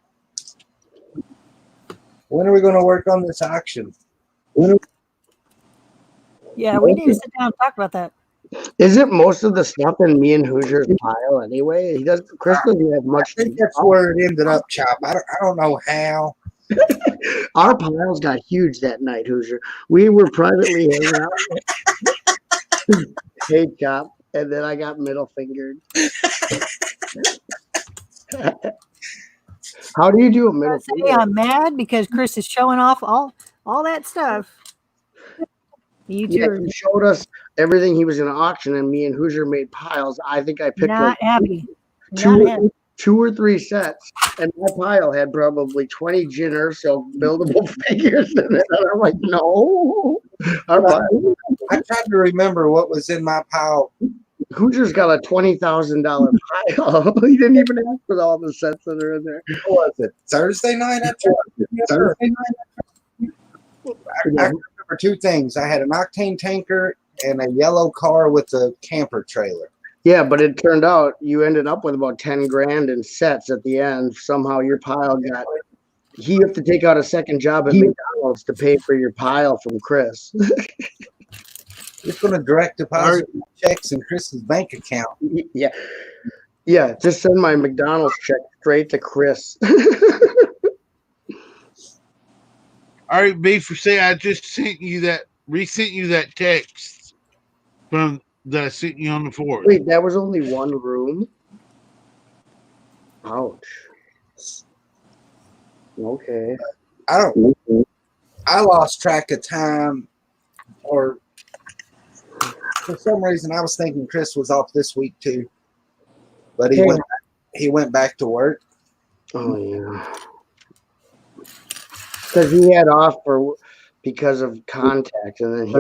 When are we going to work on this auction? Yeah, we need to sit down and talk about that. Isn't most of the stuff in me and Hoosier's pile anyway? Chris doesn't have I much. think that's where it ended up, Chop. I don't know how. Our piles got huge that night, Hoosier. We were privately hanging out. Hey, Chop. And then I got middle fingered. How do you do a middle I say finger? I'm mad because Chris is showing off all that stuff. You two Yeah, are he showed us everything he was going to auction, and me and Hoosier made piles. I think I picked not like happy. Not happy. two or three sets, and my pile had probably 20 Jyn Erso buildable figures in it. And I'm like, no. Our pile. I tried to remember what was in my pile. Hoosier's got a $20,000 pile. He didn't even ask for all the sets that are in there. What was it? Thursday night? Thursday night? I remember two things. I had an octane tanker and a yellow car with a camper trailer. Yeah, but it turned out you ended up with about 10 grand in sets at the end. Somehow your pile got. You have to take out a second job at McDonald's to pay for your pile from Chris. Just going to direct deposit checks in Chris's bank account. Yeah. Yeah, just send my McDonald's check straight to Chris. all right, B for say I just resent you that text from that I sent you on the 4th. Wait, that was only one room? Ouch. Okay. I lost track of time, or for some reason I was thinking Chris was off this week too, but he went back to work. Oh yeah, because he had off because of contact, and then he.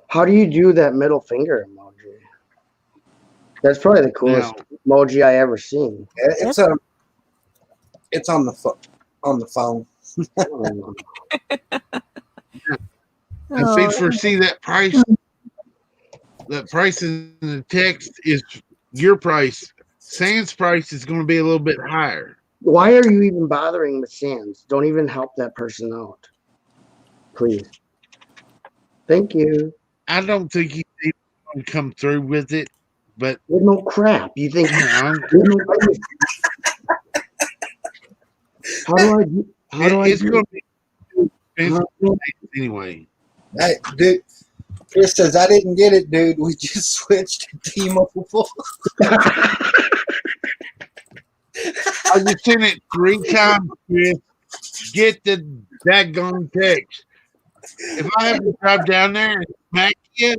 How do you do that middle finger emoji? That's probably the coolest emoji I ever seen. It's on the phone. And B for see that price. That price in the text is your price. Sans price is going to be a little bit higher. Why are you even bothering with Sans? Don't even help that person out, please. Thank you. I don't think he's going to come through with it, but no crap. You think? How do I? It's going to be anyway. Hey, dude, Chris says I didn't get it, dude. We just switched to T-Mobile. I just sent it 3 times, Chris. Get the daggone text. If I have to drive down there and smack you,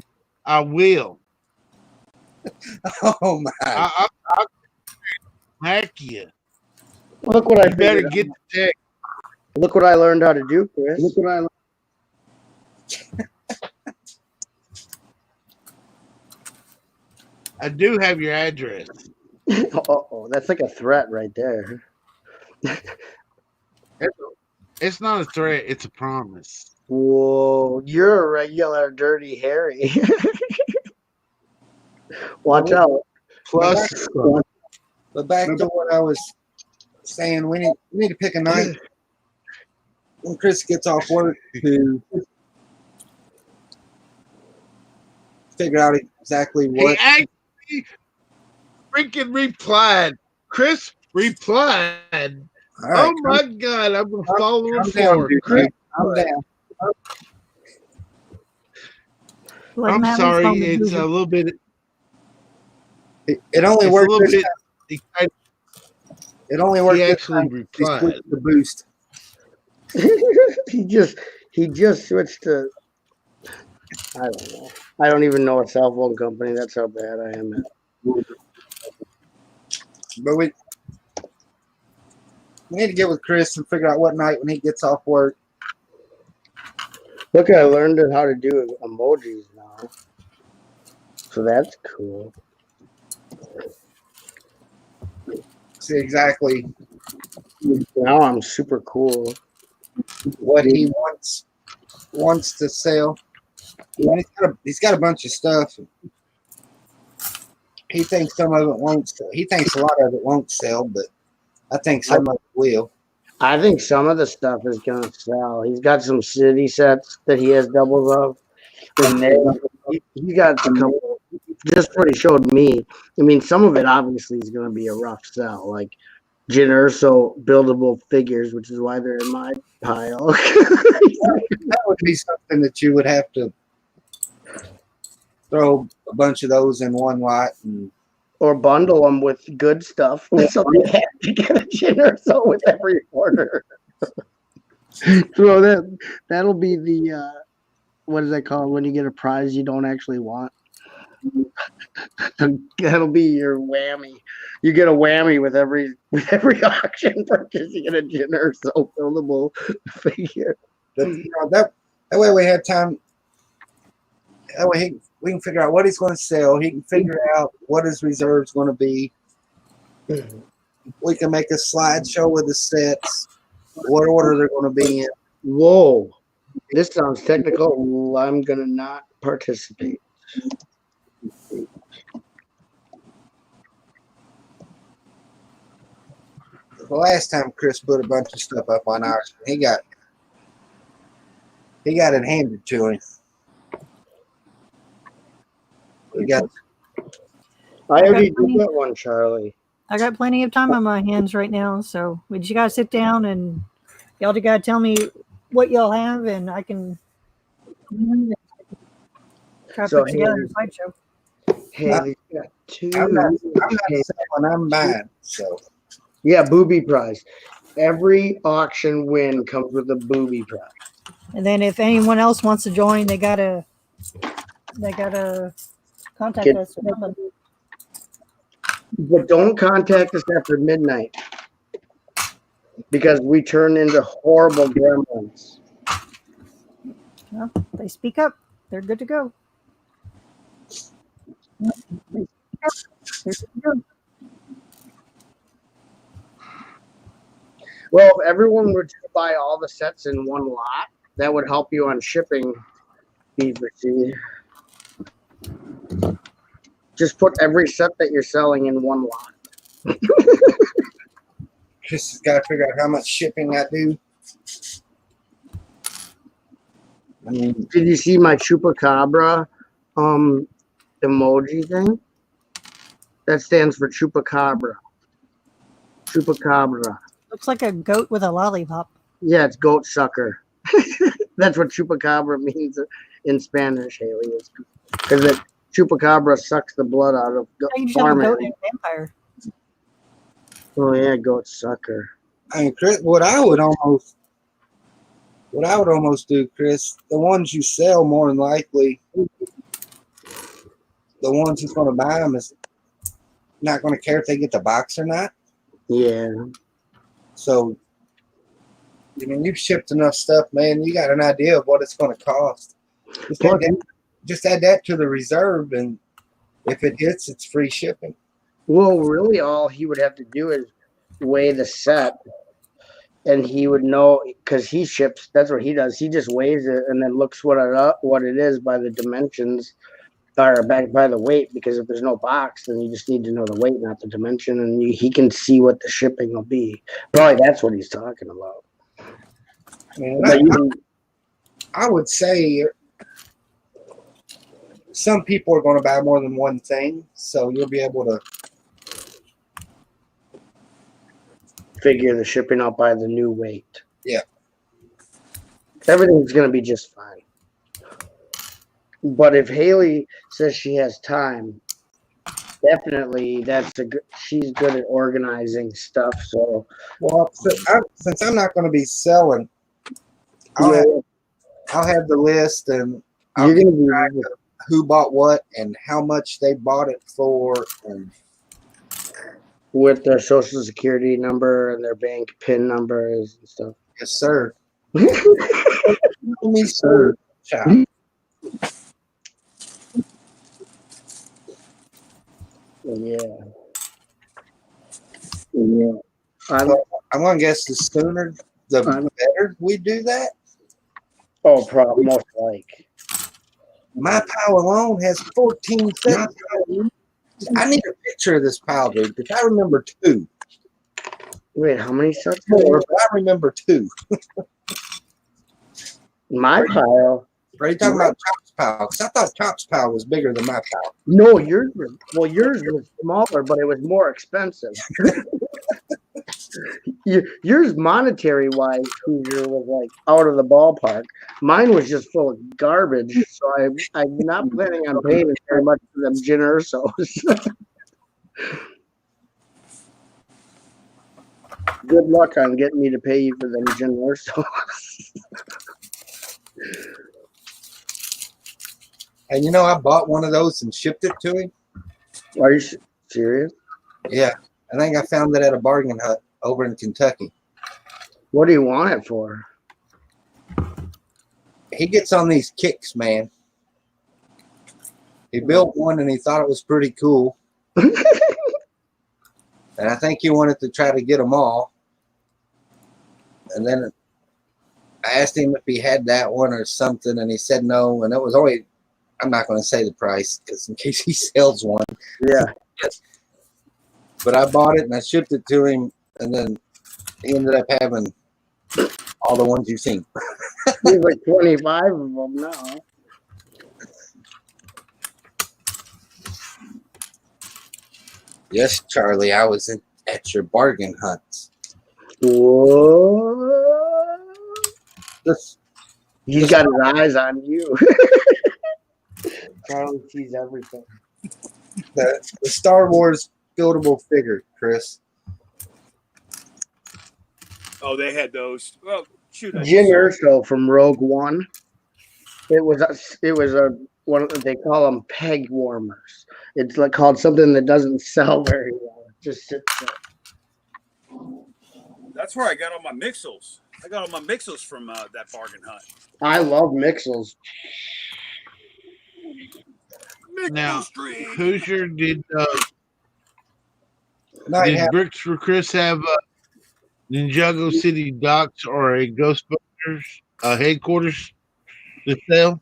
I will. Oh my! I'll hack you. Look what I You better figured get out. the text. Look what I learned how to do, Chris. Look what I. I do have your address. Oh, that's like a threat right there. It's not a threat. It's a promise. Whoa, you're a regular Dirty Harry. Watch out. Plus, But back to what I was saying, we need to pick a night when Chris gets off work to figure out exactly he what. actually freaking replied. Chris replied. All right, Oh my God, I'm going to fall on calm the down, floor. dude. Chris, I'm down. Let I'm him have his sorry. moment, It's Booby. a little bit. It only It's a worked little this bit time. excited. It only worked He this actually time. He replied. switched the boost. he just switched to, I don't know. I don't even know a cell phone company. That's how bad I am at. But we need to get with Chris and figure out what night when he gets off work. Look, I learned how to do emojis now. So that's cool. See exactly Now I'm super cool. what he wants to sell. And he's got a bunch of stuff. He thinks some of it won't sell. He thinks a lot of it won't sell, but I think some of it will. I think some of the stuff is gonna sell. He's got some city sets that he has doubles of, and he got a couple. Just what he showed me. I mean, some of it obviously is gonna be a rough sell, like Jyn Erso buildable figures, which is why they're in my pile. That would be something that you would have to throw a bunch of those in one lot. And Or bundle them with good stuff. So they have to get a Jyn Erso with every order. So that'll be the what is that called when you get a prize you don't actually want? That'll be your whammy. You get a whammy with every auction purchase. You get a Jyn Erso buildable figure. but, that way we have time. That way we can figure out what he's going to sell. He can figure out what his reserve's going to be. We can make a slideshow with the sets, what order they're going to be in. Whoa, this sounds technical. I'm gonna not participate. The last time Chris put a bunch of stuff up on ours, he got it handed to him. We got I already did that one, Charlie. I got plenty of time on my hands right now, so we just gotta sit down and y'all just gotta tell me what y'all have, and I can try to So, put together a slideshow. Hey, we got two. I'm not selling, I'm buying. So Yeah, booby prize. Every auction win comes with a booby prize. And then if anyone else wants to join, they gotta contact Get- us. But don't contact us after midnight because we turn into horrible gremlins. Well, they speak up. They're good to go. Well, if everyone were to buy all the sets in one lot, that would help you on shipping fees received. Just put every set that you're selling in one lot. Chris has got to figure out how much shipping I do. I mean, Did you see my chupacabra emoji thing? That stands for chupacabra. Chupacabra. Looks like a goat with a lollipop. Yeah, it's goat sucker. That's what chupacabra means in Spanish, Haley. Because the chupacabra sucks the blood out of I usually have a farm goat animals. and a vampire. Oh yeah, goat sucker. I mean, Chris, what I would almost do, Chris, the ones you sell more than likely, the ones who's going to buy them is not going to care if they get the box or not. Yeah. So, I mean, you've shipped enough stuff, man. You got an idea of what it's going to cost. Just add that to the reserve, and if it hits, it's free shipping. Well, really, all he would have to do is weigh the set, and he would know because he ships. That's what he does. He just weighs it and then looks what it is by the dimensions or by the weight. Because if there's no box, then you just need to know the weight, not the dimension, and he can see what the shipping will be. Probably that's what he's talking about. But I would say some people are going to buy more than one thing, so you'll be able to figure the shipping out by the new weight. Yeah. Everything's going to be just fine. But if Haley says she has time, definitely she's good at organizing stuff. So, well, since I'm not going to be selling, I'll have the list, and I'll you're keep going track to of who bought what and how much they bought it for, and with their social security number and their bank PIN numbers and stuff. yes, sir. Me, sir. Child. Yeah. I'm going to guess the sooner the better we do that. Oh, probably most like. My pile alone has 14 sets. I need a picture of this pile, dude, because I remember 2. Wait, how many sets? More, but I remember 2. My pile. Are you talking about Chop's pile? Because I thought Chop's pile was bigger than my pile. No, yours was smaller, but it was more expensive. Yours, monetary wise, Hoosier, was like out of the ballpark. Mine was just full of garbage, so I'm not planning on paying very much for them gin Ursos. Good luck on getting me to pay you for them gin Ursos. And you know, I bought one of those and shipped it to him. Are you serious? Yeah, I think I found it at a bargain hut over in Kentucky. What do you want it for? He gets on these kicks, man. He built one and he thought it was pretty cool. And I think he wanted to try to get them all. And then I asked him if he had that one or something, and he said no. And it was only, I'm not going to say the price because in case he sells one. Yeah. But I bought it and I shipped it to him, and then he ended up having all the ones you've seen. There's like 25 of them now. Yes, Charlie, I was at your bargain hunts. Whoa. He's got his eyes on you. Charlie sees everything. The Star Wars buildable figure, Chris. Oh, they had those. Well, shoot. Jyn Erso from Rogue One. It was a one. They call them peg warmers. It's like called something that doesn't sell very well. It just sits there. That's where I got all my mixels. I got all my mixels from that bargain hunt. I love Mixels. Now, Hoosier, did Night Bricks for Chris have Ninjago City docks or a Ghostbusters headquarters to sell?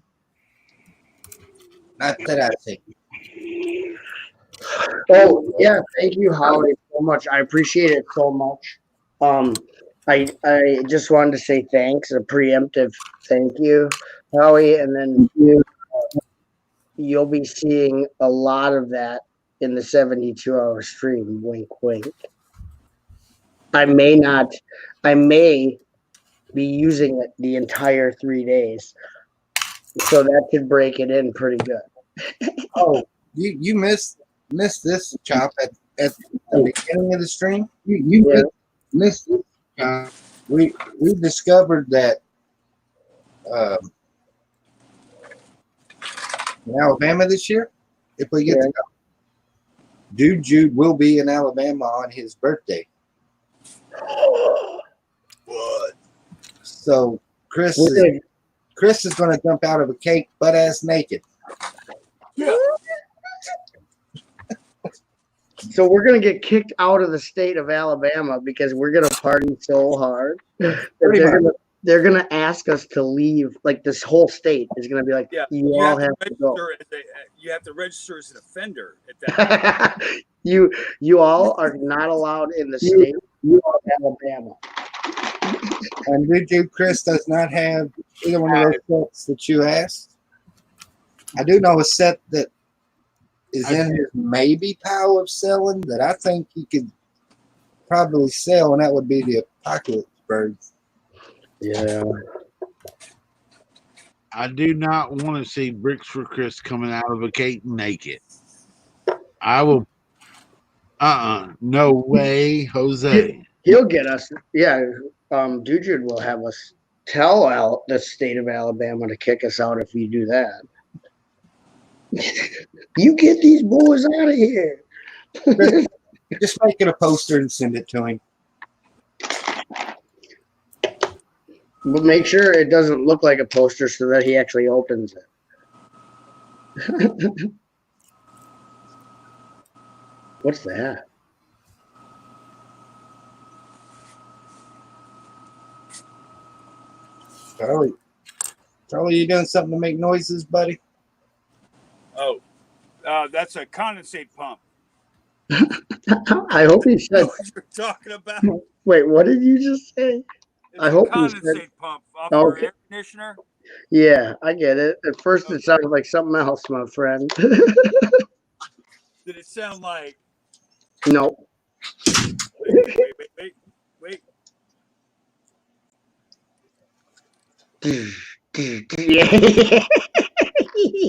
Not that I think. Oh yeah, thank you, Holly, so much. I appreciate it so much. I just wanted to say thanks, a preemptive thank you, Howie, and then you'll be seeing a lot of that in the 72-hour stream. Wink, wink. I may be using it the entire 3 days, so that could break it in pretty good. Oh, you missed this, Chop, at the beginning of the stream. You missed it. We discovered that in Alabama this year, if we get Yeah. to go. Dude Jude will be in Alabama on his birthday. So Chris is going to jump out of a cake butt ass naked. So we're gonna get kicked out of the state of Alabama because we're gonna party so hard that Pretty they're gonna ask us to leave. Like this whole state is gonna be like, Yeah, you all have to go. You have to register as an offender at that point. you all are not allowed in the state of Alabama. And Dude Jude Chris does not have either one of those sets that you asked. I do know a set that is in his maybe pile of selling that I think he could probably sell, and that would be the Apocalypse Birds. Yeah. I do not want to see Bricks for Chris coming out of a cake naked. I will. No way, Jose. He'll get us. Yeah. Dude will have us tell the state of Alabama to kick us out if we do that. You get these boys out of here. Just make it a poster and send it to him. But make sure it doesn't look like a poster so that he actually opens it. What's that? Charlie, you doing something to make noises, buddy? Oh, that's a condensate pump. I hope he said. What you're talking about? Wait, what did you just say? It's I a hope you said- condensate pump off Okay. your air conditioner. Yeah, I get it. At first, it sounded like something else, my friend. Did it sound like? No. Wait. Yeah. Is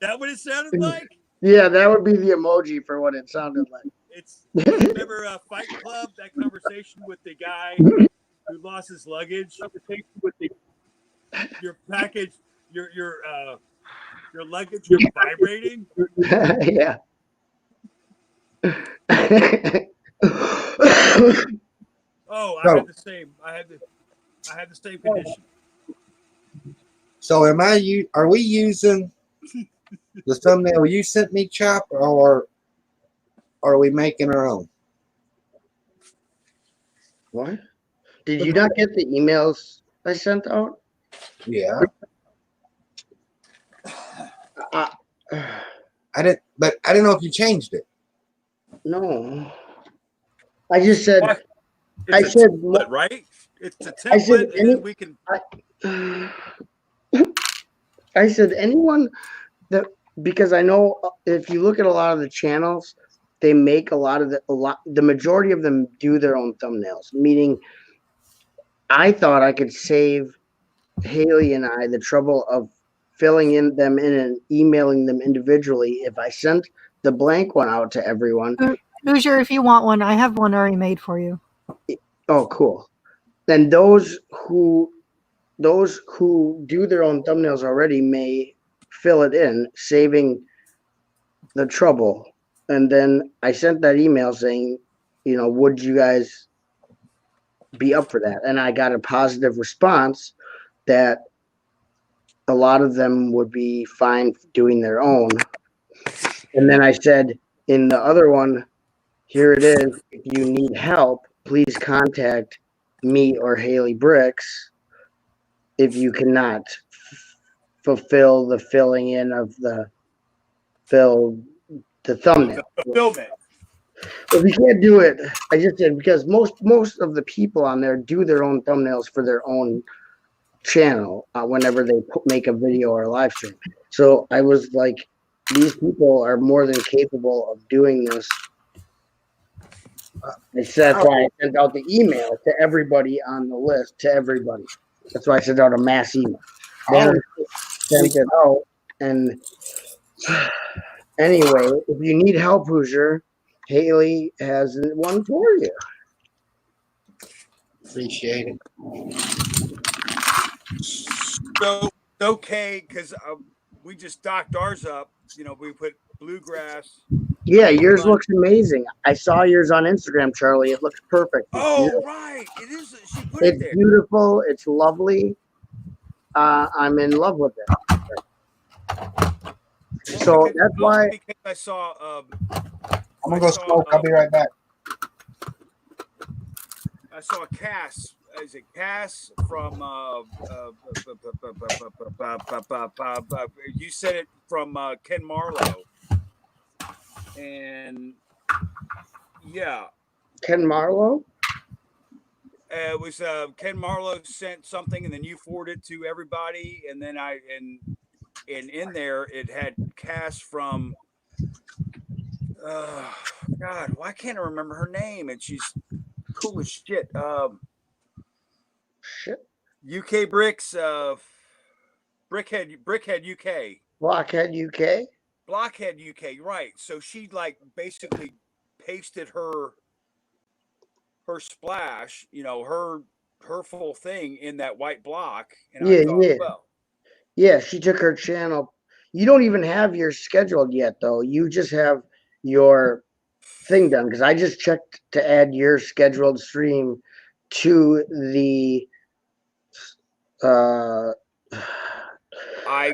that what it sounded like? Yeah, that would be the emoji for what it sounded like. It's remember Fight Club, that conversation with the guy who lost his luggage. Your package, your luggage was vibrating. Yeah. Oh, I No. had the same. I had the same condition. So are we using the thumbnail you sent me, Chop, or are we making our own? What? Did you not get the emails I sent out? Yeah. Uh, I didn't know if you changed it. no. I just said. What? I It's a said. template, right? It's a I said template, and then we can. I said anyone that, because I know if you look at a lot of the channels, they make the majority of them do their own thumbnails. Meaning, I thought I could save Haley and I the trouble of filling in them in and emailing them individually if I sent the blank one out to everyone. Hoosier, if you want one, I have one already made for you. Oh, cool. Then those who do their own thumbnails already may fill it in, saving the trouble. And then I sent that email saying, would you guys be up for that? And I got a positive response that a lot of them would be fine doing their own. And then I said in the other one, here it is. If you need help, please contact me or Haley Bricks if you cannot fulfill the filling in of the thumbnail. Fulfillment. If you can't do it, I just did because most of the people on there do their own thumbnails for their own channel whenever they make a video or a live stream. So I was like, these people are more than capable of doing this. That's why I sent out the email to everybody on the list, to everybody. That's why I sent out a mass email. Then sent it out. And anyway, if you need help, Hoosier, Haley has one for you. Appreciate it. So okay, because we just docked ours up. You know, we put bluegrass. Yeah, yours looks amazing. I saw yours on Instagram, Charlie. It looks perfect. It's Oh, beautiful. right. It is. She put it It's there. beautiful. It's lovely. I'm in love with it. So that's why. Because I saw. I'm gonna go smoke. I'll be right back. I saw Cass. Is it Cass from? You said it from Ken Marlowe, and yeah, Ken Marlowe. it was Ken Marlowe sent something, and then you forwarded it to everybody, and then and in there it had Cass from. God, why can't I remember her name? And she's cool as shit. Shit. UK Bricks, Brickhead UK. Blockhead UK. Blockhead UK, right. So she like basically pasted her splash, you know, her full thing in that white block. And I thought, well. Yeah, she took her channel. You don't even have yours scheduled yet, though. You just have your thing done, because I just checked to add your scheduled stream to the I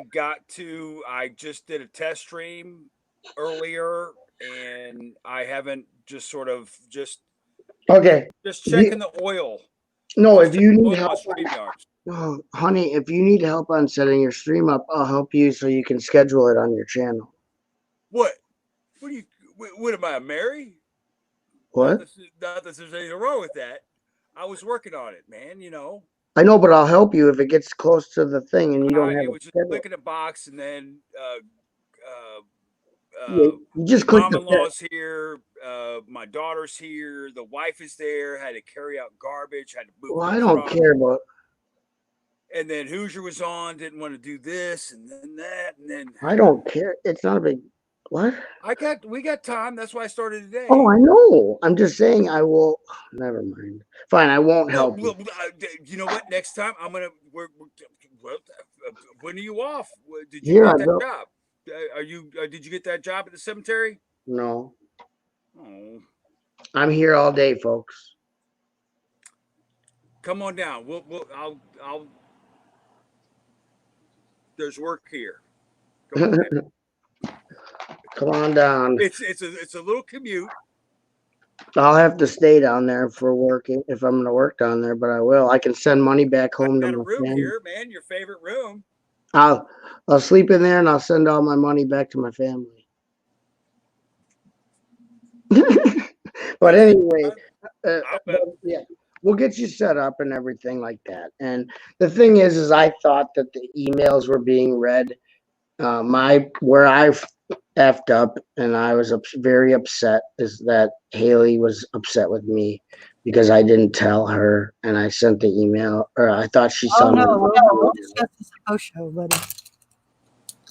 just did a test stream earlier, and I haven't just sort of just checking the oil. No, if you need help, StreamYard. oh, honey, if you need help on setting your stream up, I'll help you so you can schedule it on your channel. What do you? What am I, Mary? What? Not that there's anything wrong with that. I was working on it, man. You know. I know, but I'll help you if it gets close to the thing and you don't have it. Was just clicking a box, and then you just click the mom-in-law's here. My daughter's here. The wife is there. Had to carry out garbage. Had to move. Well, I don't care about. And then Hoosier was on. Didn't want to do this, and then that, and then. I don't care. It's not a big. What? We got time. That's why I started today. Oh, I know. I'm just saying I will. Never mind. Fine, I won't help you. You know what? Next time I'm gonna. When are you off? Did you Here get that job? Are you? Did you get that job at the cemetery? No. Oh. I'm here all day, folks. Come on down. I'll. There's work here. Come on down. Come on down. It's a little commute. I'll have to stay down there for working if I'm going to work down there, but I will. I can send money back home to my room family. Here, man. Your favorite room. I'll sleep in there and I'll send all my money back to my family. But anyway, yeah, we'll get you set up and everything like that. And the thing is I thought that the emails were being read. Where I effed up and I was very upset is that Haley was upset with me because I didn't tell her and I sent the email, or I thought she saw. Oh no, we'll discuss this post show, buddy.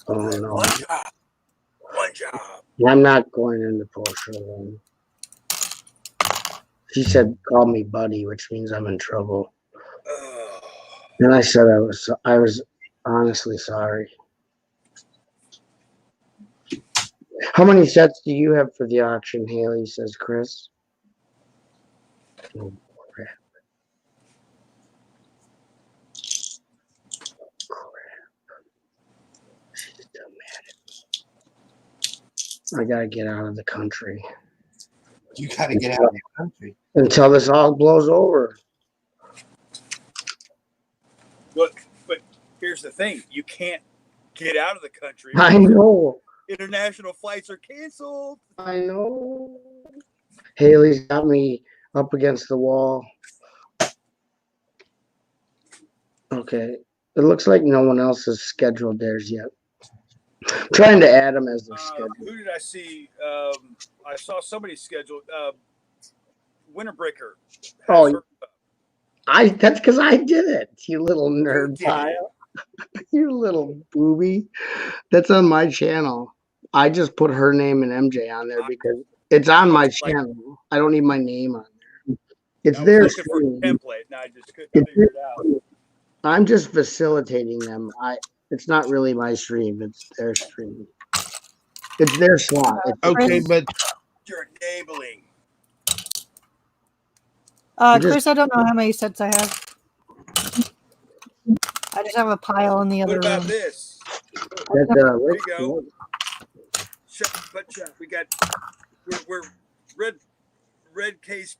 Oh no. One job. I'm not going into post show then. She said, "Call me buddy," which means I'm in trouble. And I said I was honestly sorry. How many sets do you have for the auction, Haley? Says Chris. Oh, crap. She's still mad at me. I gotta get out of the country. You gotta get out of the country until this all blows over. But here's the thing: you can't get out of the country. I know. International flights are canceled. I know. Haley's got me up against the wall. Okay. It looks like no one else has scheduled theirs yet. I'm trying to add them as their schedule. Who did I see? I saw somebody scheduled. Winterbreaker. Oh, that's because I did it, you little nerd pile. You little booby. That's on my channel. I just put her name and MJ on there because it's on my channel. I don't need my name on there. It's their looking for a template, and I just couldn't figure it out. I'm just facilitating them. It's not really my stream. It's their stream. It's their slot. Okay, but You're enabling. Chris, I don't know how many sets I have. I just have a pile in the other What about room. this? That's There you go. We got we're red case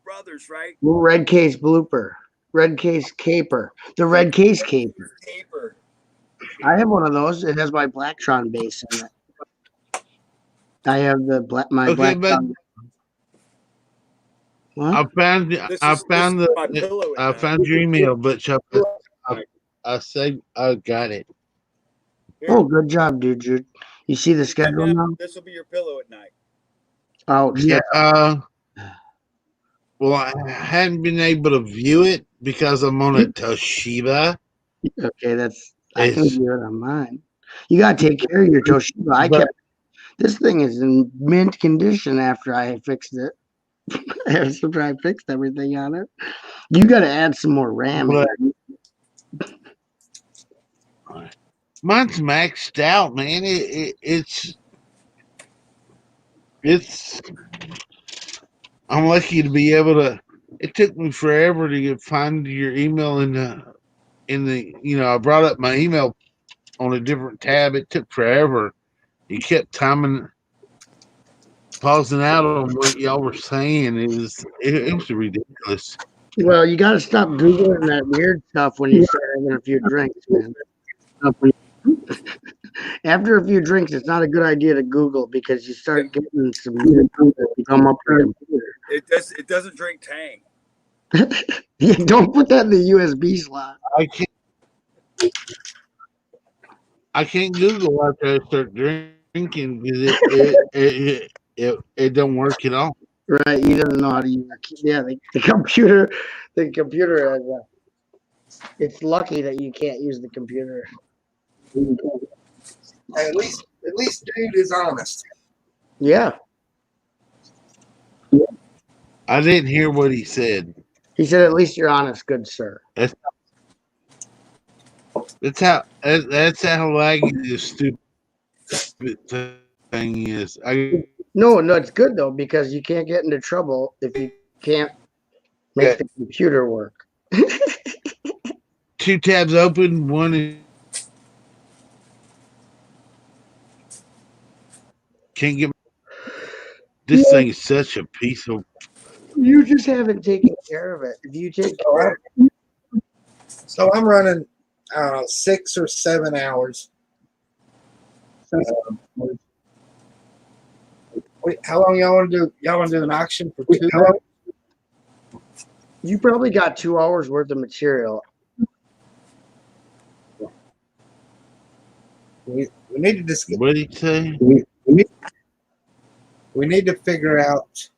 brothers, right? red case blooper. Red case caper. The red case caper. Caper. I have one of those. It has my Blacktron base in it. I have the my okay, but Blacktron. What? I found I found your email, but I said I got it. Oh, good job, dude. Jude. You see the schedule now? This will be your pillow at night. Oh, Yeah. Well, I hadn't been able to view it because I'm on a Toshiba. Okay, I can It's- do it on mine. You gotta take care of your Toshiba. This thing is in mint condition after I fixed it. After I fixed everything on it. You gotta add some more RAM. But- Mine's maxed out, man. It's. I'm lucky to be able to. It took me forever to find your email in the. I brought up my email on a different tab. It took forever. You kept timing, pausing out on what y'all were saying. It was ridiculous. Well, you gotta stop Googling that weird stuff when you start having a few drinks, man. After a few drinks, it's not a good idea to Google because you start getting some weird things that come up on your computer. It doesn't drink Tang. Yeah, don't put that in the USB slot. I can't Google after I start drinking because it don't work at all. Right, he doesn't know how to use it. Yeah, the computer has it's lucky that you can't use the computer. At least dude is honest. Yeah. I didn't hear what he said. He said, at least you're honest, good sir. That's how laggy this stupid thing is. No, it's good though, because you can't get into trouble if you can't make the computer work. 2 tabs open, one is can't get. This thing is such a piece of. You just haven't taken care of it. If you take care of it, So I'm running 6 or 7 hours. Wait, how long y'all want to do? Y'all want to do an auction for 2 hours? you probably got 2 hours worth of material. We need to discuss. What did he say? We need to figure out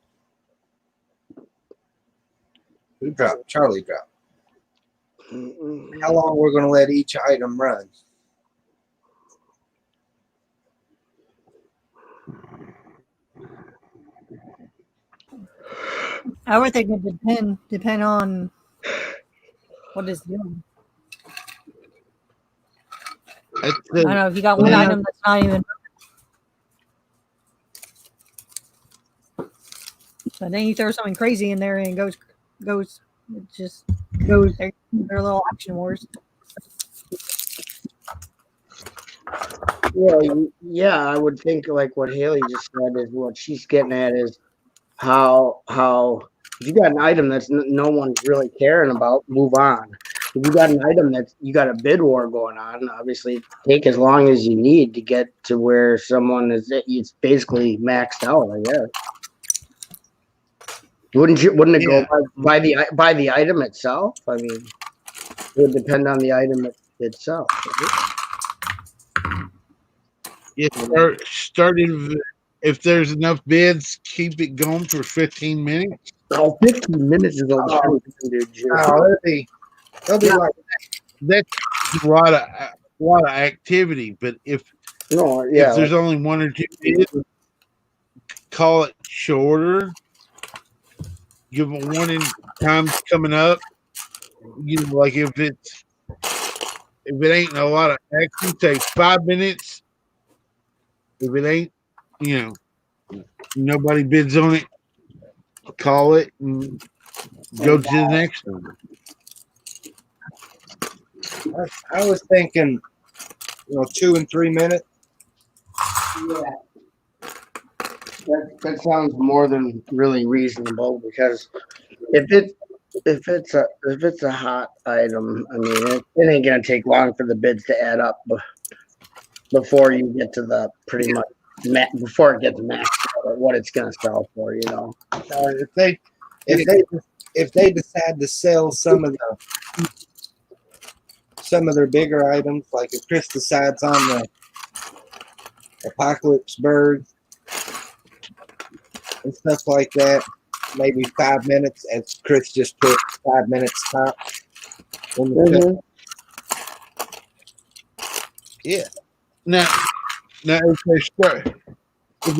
who dropped. Charlie dropped. How long we're going to let each item run? I would think it would depend on what is doing. I don't know if you got one item that's not even. So then you throw something crazy in there and it goes, it just goes. They're little auction wars. Well, yeah, I would think like what Haley just said is what she's getting at is how if you got an item that's no one's really caring about, move on. If you got an item that you got a bid war going on, obviously take as long as you need to get to where someone is. It's basically maxed out, I guess. Wouldn't it go by the item itself? I mean, it would depend on the item itself. If there's enough bids, keep it going for 15 minutes. Oh, 15 minutes is a lot, dude. They'll be like that's a lot of activity. But if there's only 1 or 2 bids, call it shorter. Give a warning times coming up. Like if if it ain't a lot of action, take 5 minutes. If it ain't, nobody bids on it, call it and go to the next one. I was thinking, 2 and 3 minutes. Yeah. That sounds more than really reasonable because if it's a hot item, I mean it ain't gonna take long for the bids to add up before you get to the pretty much before it gets maxed out at what it's gonna sell for. If they decide to sell some of their bigger items, like if Chris decides on the Apocalypse Bird and stuff like that, maybe 5 minutes, as Chris just put 5 minutes top. Yeah. Now if they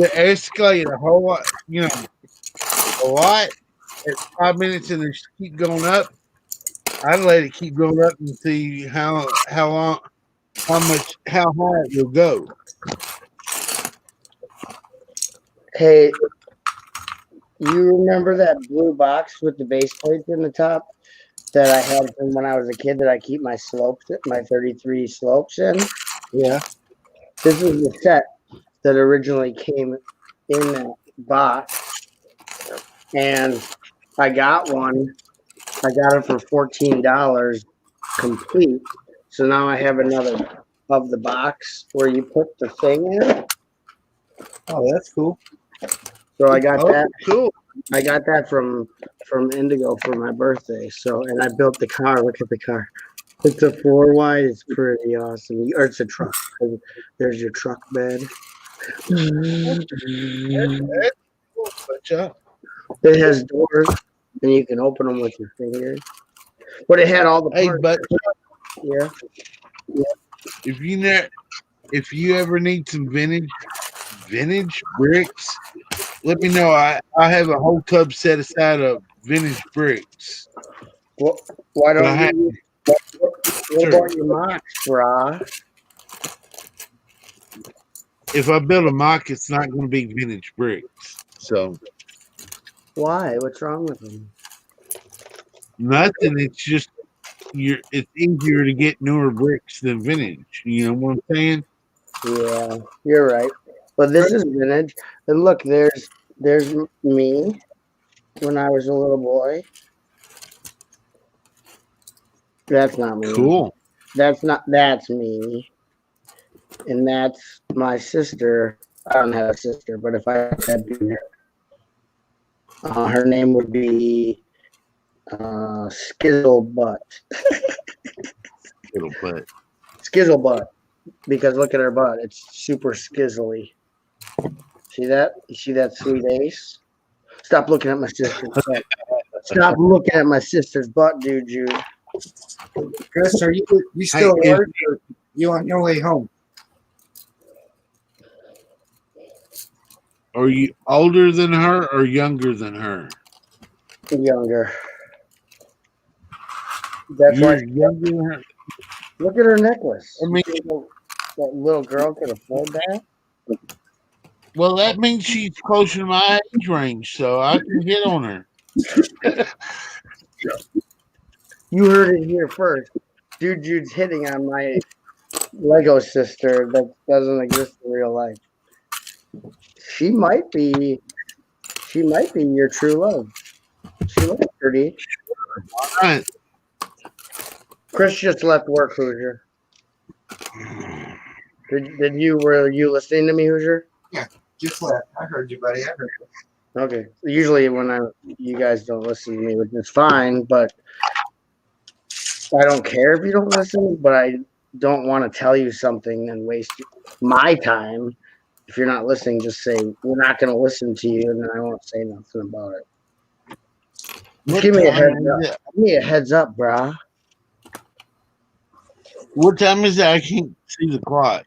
escalate a whole lot, a lot at 5 minutes and they just keep going up, I'd let it keep going up and see how high it will go. Hey, you remember that blue box with the base plates in the top that I had from when I was a kid that I keep my 33 slopes in? Yeah. This is the set that originally came in that box. And I got one. I got it for $14 complete. So now I have another of the box where you put the thing in. Oh, that's cool. So I got that. Cool. I got that from Indigo for my birthday. So, and I built the car. Look at the car. It's a 4 wide. It's pretty awesome. Or it's a truck. There's your truck bed. It has doors, and you can open them with your fingers. But it had all the parts. Hey, but Yeah. if you ever need some vintage bricks, let me know. I have a whole tub set aside of vintage bricks. Well, why But I don't have- you? What about your mocks, brah? If I build a mock, it's not going to be vintage bricks. So Why? What's wrong with them? nothing. It's just it's easier to get newer bricks than vintage. You know what I'm saying? Yeah, you're right. But this is vintage. And look, there's me when I was a little boy. That's not me. Cool. That's me. And that's my sister. I don't have a sister, but if I had her name would be Skizzle Butt. Little butt. Skizzle Butt. Because look at her butt. It's super skizzly. See that? You see that sweet ace? Stop looking at my sister's butt. Stop looking at my sister's butt, dude. Chris, are you still at work, or you on your way home? Are you older than her or younger than her? Younger. That's You're why. younger than her. Look at her necklace. I mean, That little girl can afford that. well, that means she's closer to my age range, so I can get on her. You heard it here first. Jude's hitting on my Lego sister that doesn't exist in real life. She might be your true love. She looks pretty. All right. Chris just left work, Hoosier. Were you listening to me, Hoosier? Just left. I heard you, buddy. I heard you. Okay. Usually when you guys don't listen to me, which is fine, but I don't care if you don't listen, but I don't want to tell you something and waste my time. If you're not listening, just say, we're not going to listen to you, and then I won't say nothing about it. Just give me a heads up. Give me a heads up, brah. What time is it? I can't see the clock.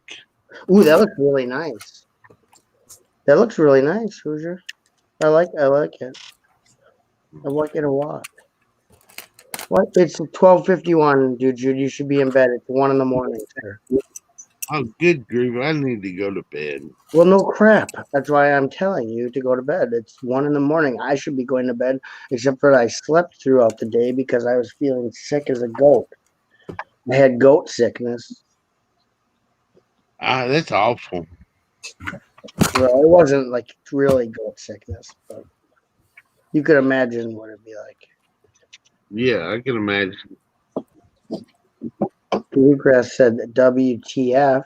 Ooh, that looks really nice. That looks really nice, Hoosier. I like it. I like it a lot. What? It's 12:51, dude. You should be in bed. It's 1 in the morning, sir. Oh, good grief! I need to go to bed. Well, no crap. That's why I'm telling you to go to bed. It's 1 in the morning. I should be going to bed, except for I slept throughout the day because I was feeling sick as a goat. I had goat sickness. Ah, that's awful. Well, it wasn't like really goat sickness, but you could imagine what it'd be like. Yeah, I can imagine. Bluegrass said WTF,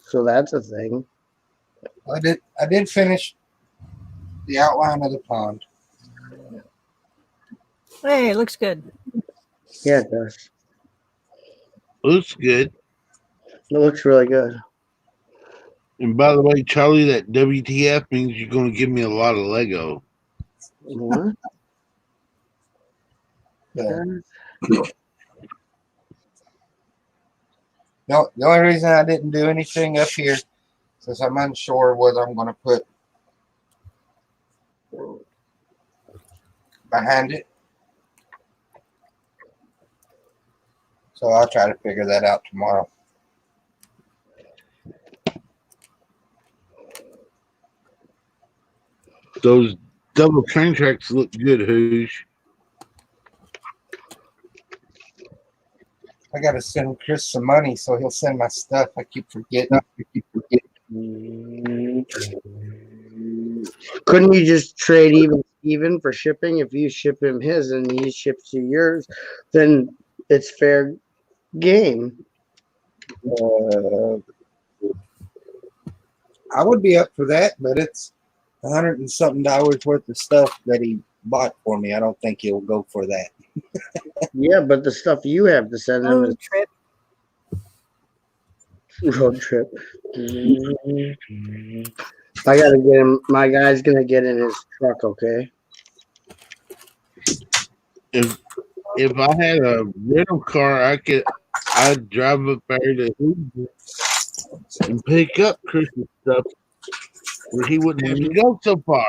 so that's a thing. I did finish the outline of the pond. Hey, it looks good. Yeah, it does. Looks good. It looks really good. And by the way, Charlie, that WTF means you're going to give me a lot of Lego. What? Yeah. No, the only reason I didn't do anything up here, since I'm unsure what I'm going to put behind it. So I'll try to figure that out tomorrow. Those double train tracks look good, Hoosh. I got to send Chris some money so he'll send my stuff. I keep forgetting. Couldn't you just trade even for shipping? If you ship him his and he ships you yours, then it's fair game. I would be up for that, but it's $100 and something worth of stuff that he bought for me. I don't think he'll go for that. Yeah, but the stuff you have to send him is Road trip. road trip. I gotta get him. My guy's gonna get in his truck. Okay. If I had a rental car, I'd drive up there to Hoover and pick up Chris's stuff where he wouldn't have to go so far.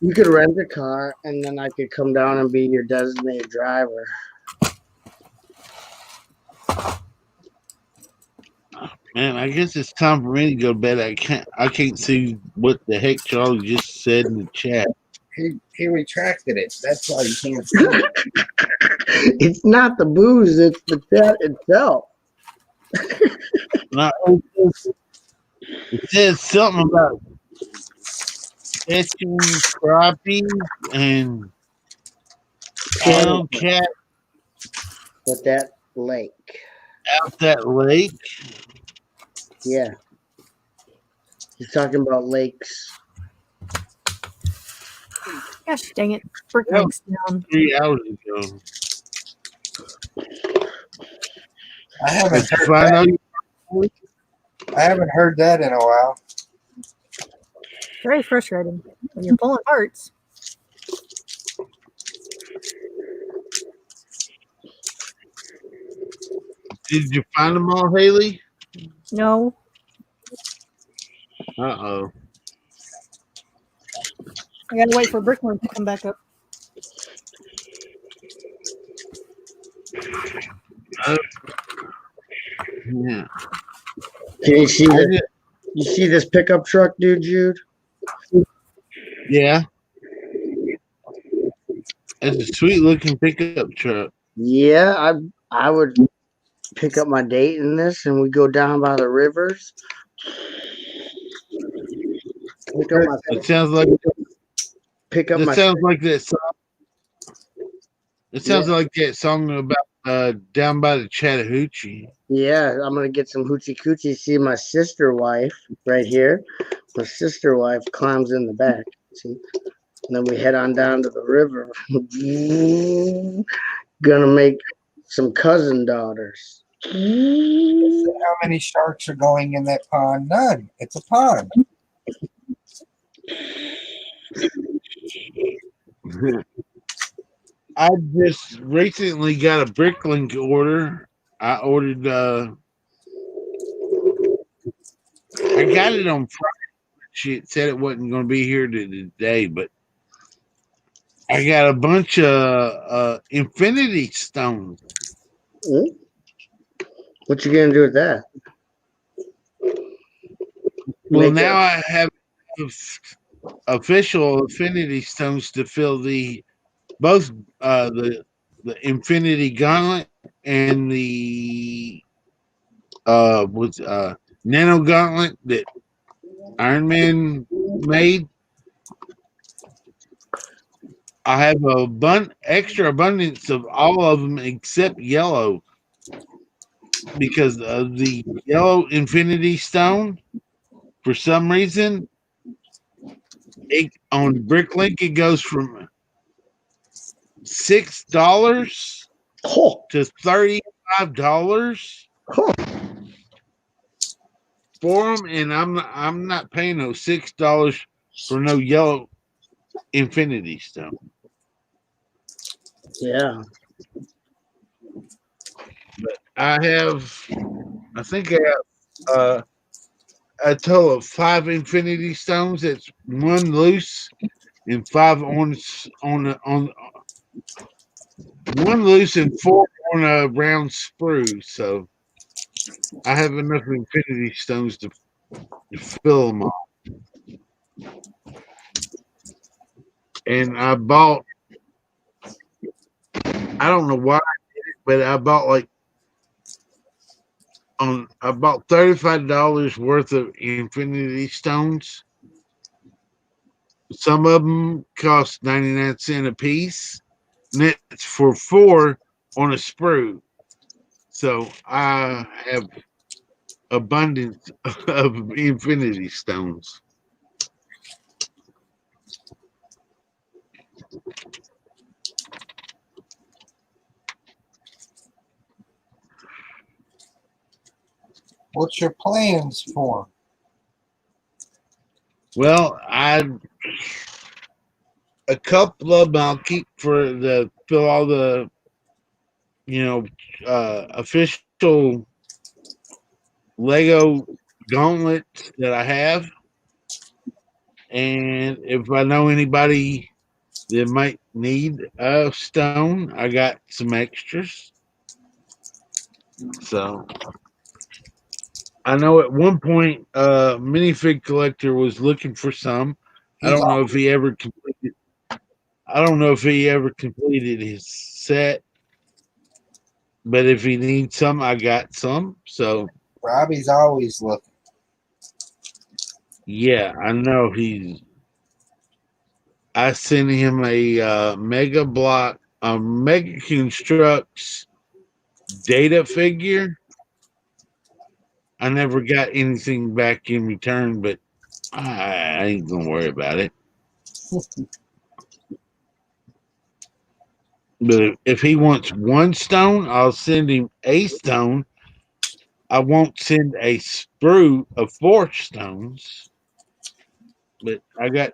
You could rent a car, and then I could come down and be your designated driver. Man, I guess it's time for me to go to bed. I can't see what the heck Charlie just said in the chat. He retracted it. That's why you can't see it. It's not the booze; it's the chat itself. It says something about catching crappie and channel cat But that lake, out that lake. yeah, he's talking about lakes. Gosh dang it. Brick Yeah. Lake's down. 3 hours ago. I haven't Did you heard find that. out? I haven't heard that in a while. Very frustrating when you're pulling parts. Did you find them all, Haley? No. Uh-oh. I gotta wait for Bricklink to come back up. Yeah. Can you see this? You see this pickup truck, dude, Jude? Yeah. It's a sweet looking pickup truck. Yeah, I would pick up my date in this, and we go down by the rivers. Pick up my It sounds like pick up it my sounds like that song. It sounds like that song about down by the Chattahoochee. Yeah, I'm gonna get some hoochie coochie. See my sister wife right here. My sister wife climbs in the back. See, and then we head on down to the river. Gonna make some cousin daughters. How many sharks are going in that pond? None. It's a pond. I just recently got a Bricklink order. I ordered I got it on Friday. she said it wasn't going to be here today, but I got a bunch of infinity stones. Hmm? What you gonna do with that? Well, Make now a- I have official infinity stones to fill both the infinity gauntlet and the nano gauntlet that Iron Man made. I have extra abundance of all of them except yellow, because of the yellow infinity stone. For some reason, on Bricklink it goes from $6 Oh, to $35 oh. for them, and I'm not paying no $6 for no yellow infinity stone. Yeah. I think I have a total of 5 infinity stones. That's 1 loose and 5 on 1 loose and 4 on a round sprue. So I have enough infinity stones to fill them all. And I bought, I don't know why I did it, but I bought I bought $35 worth of infinity stones. Some of them cost 99 cents a piece. And it's for 4 on a sprue. So I have abundance of infinity stones. What's your plans for 'em? Well, a couple of them I'll keep for the fill all the official Lego gauntlets that I have, and if I know anybody that might need a stone, I got some extras. So I know at one point, minifig collector was looking for some. I He's don't know if he ever completed. I don't know if he ever completed his set, but if he needs some, I got some. So Robbie's always looking. yeah, I know I sent him a Mega Constructs data figure. I never got anything back in return, but I ain't gonna worry about it. But if he wants 1 stone, I'll send him a stone. I won't send a sprue of 4 stones. But I got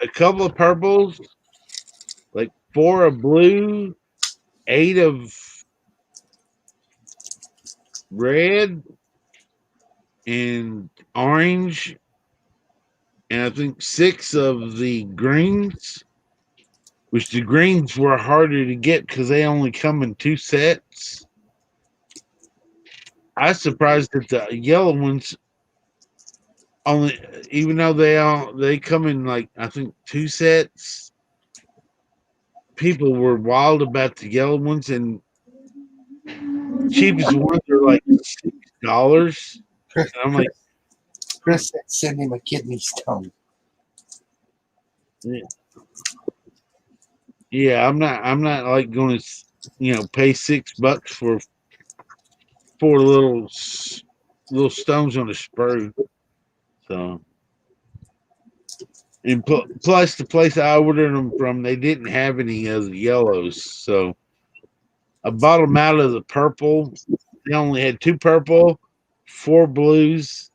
a couple of purples, like 4 of blue, 8 of red, and orange, and I think 6 of the greens, which the greens were harder to get because they only come in 2 sets. I was surprised that the yellow ones only, even though they come in like I think 2 sets. People were wild about the yellow ones, and cheapest ones are like $6. And I'm like, Chris said send him a kidney stone. yeah, I'm not like going to pay $6 for 4 little stones on a sprue. So, and plus the place I ordered them from, they didn't have any of the yellows, so I bought them out of the purple. They only had 2 purple, 4 blues,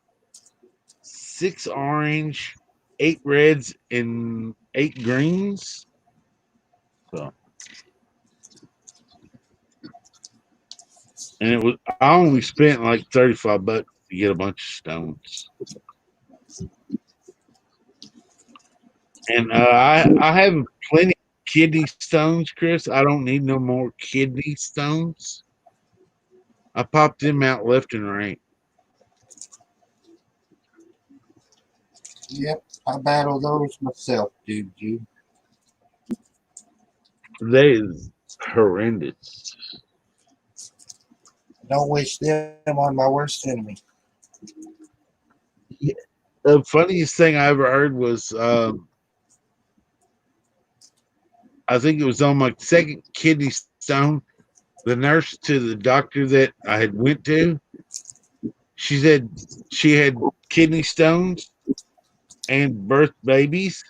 6 orange, 8 reds, and 8 greens. So, and I only spent like $35 to get a bunch of stones. And I have plenty of kidney stones, Chris. I don't need no more kidney stones. I popped them out left and right. Yep, I battle those myself, dude. That is horrendous. Don't wish them on my worst enemy. The funniest thing I ever heard was I think it was on my second kidney stone. The nurse to the doctor that I had went to, she said she had kidney stones and birth babies.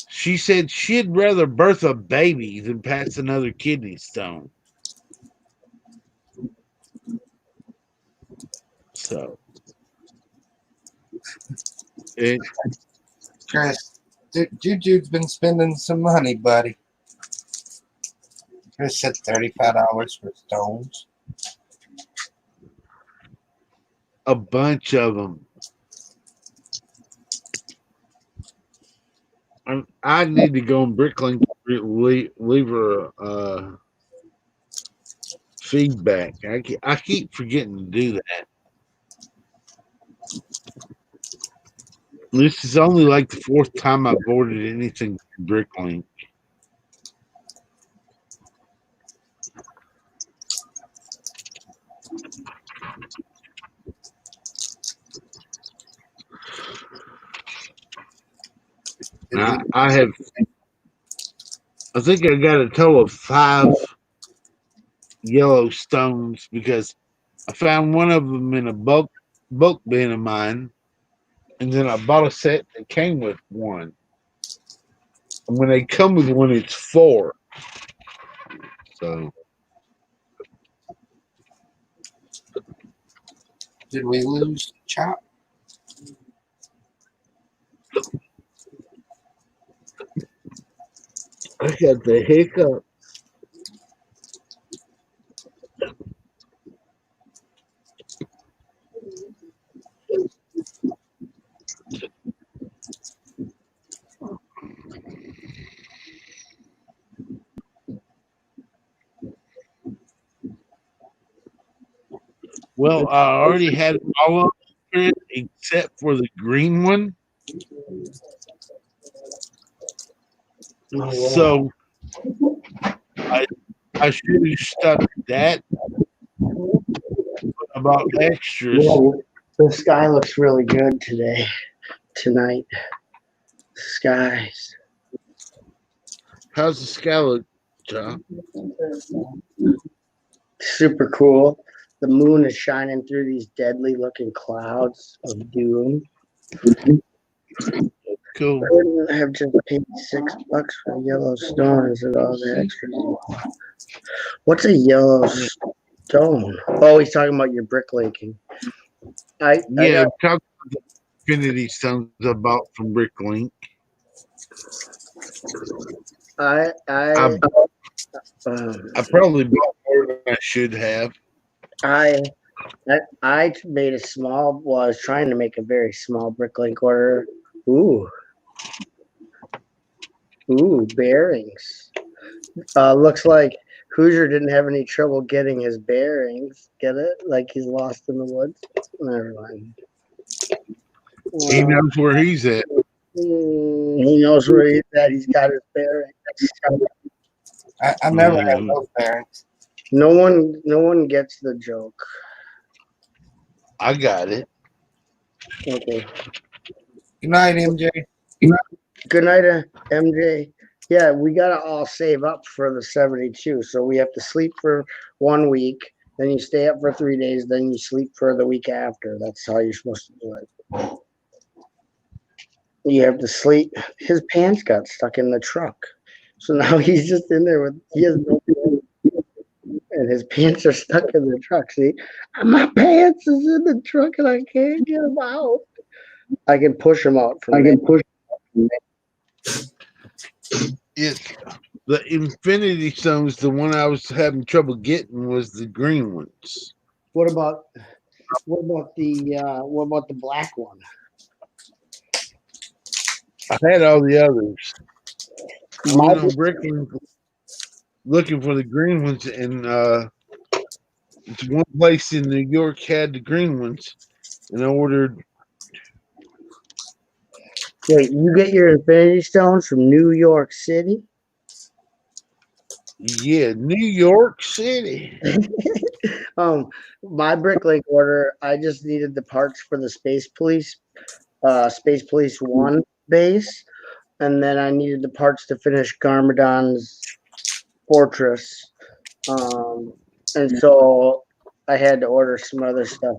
She said she'd rather birth a baby than pass another kidney stone. So, Chris, Juju's been spending some money, buddy. Chris said $35 for stones. a bunch of them. I need to go on Bricklink, leave her feedback. I keep forgetting to do that. This is only like the fourth time I've ordered anything from Bricklink. I think I got a total of 5 yellow stones because I found one of them in a bulk bin of mine, and then I bought a set that came with one. And when they come with one, it's 4. So Did we lose Chop? I got the hiccup. Well, I already had all of it except for the green one. So I should have stuck that about extras. Yeah, the sky looks really good tonight. Skies. How's the sky look, John? Super cool. The moon is shining through these deadly looking clouds of doom. Cool. I wouldn't have just paid $6 for yellow stones and all the extras. What's a yellow stone? Oh, he's talking about your bricklaying. Yeah, I'm talking about the Infinity Stones I bought from Bricklink. I probably bought more than I should have. I made a small. Well, I was trying to make a very small Bricklink order. Ooh, bearings. Looks like Hoosier didn't have any trouble getting his bearings. Get it? Like he's lost in the woods. Never mind. He knows where he's at. He knows where he's at. He's got his bearings. I never had those parents. No one gets the joke. I got it. Okay. Good night, MJ. Good night, MJ. Yeah, we gotta all save up for the 72. So we have to sleep for 1 week, then you stay up for 3 days, then you sleep for the week after. That's how you're supposed to do it. You have to sleep. His pants got stuck in the truck, so now he's just in there he has no pants, and his pants are stuck in the truck. See, my pants is in the truck and I can't get them out. I can push them out. It's the Infinity Stones. The one I was having trouble getting was the green ones. What about the black one? I had all the others. I My went on Bricklink looking for the green ones, and it's one place in New York had the green ones, and I ordered. Wait, you get your Infinity Stones from New York City? Yeah, New York City. My Bricklink order, I just needed the parts for the Space Police 1 base, and then I needed the parts to finish Garmadon's Fortress. And so I had to order some other stuff.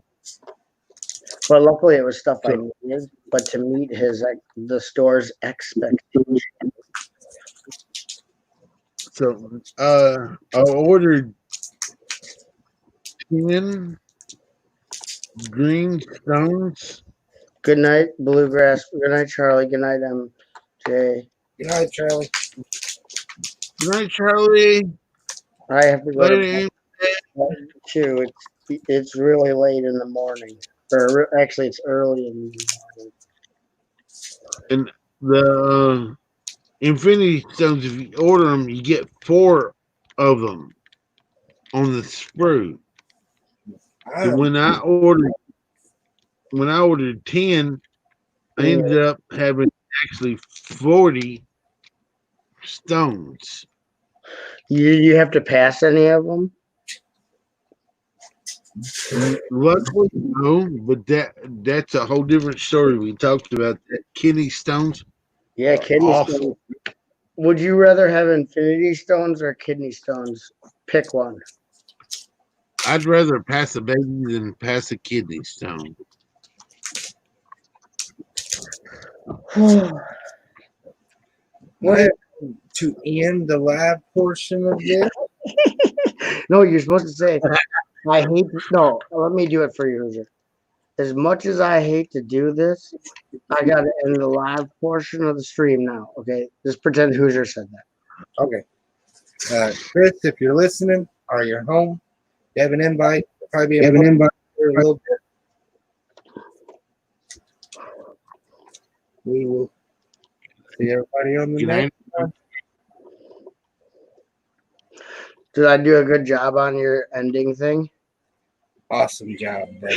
But luckily it was stuff I needed, but to meet the store's expectations. So I ordered 10 green stones. Good night, Bluegrass. Good night, Charlie. Good night, MJ. Good night, Charlie. Good night, Charlie. I have to go to Later. bed too. It's really late in the morning. Or actually, it's early in the morning. And the Infinity Stones, if you order them, you get 4 of them on the sprue. So when I ordered 10, I ended up having actually 40 stones. You have to pass any of them? Luckily, no, but that's a whole different story. We talked about that. Kidney stones. Yeah, kidney Awful. stones. Would you rather have Infinity Stones or kidney stones? Pick one. I'd rather pass a baby than pass a kidney stone. What to end the live portion of this? No, you're supposed to say, I hate no, let me do it for you, Hoosier. As much as I hate to do this, I got to end the live portion of the stream now. Okay, just pretend Hoosier said that. Okay. Chris, if you're listening or you're home, you have an invite. Probably be a invite for a little bit. We will see everybody on the Good next. night. Did I do a good job on your ending thing? Awesome job, buddy.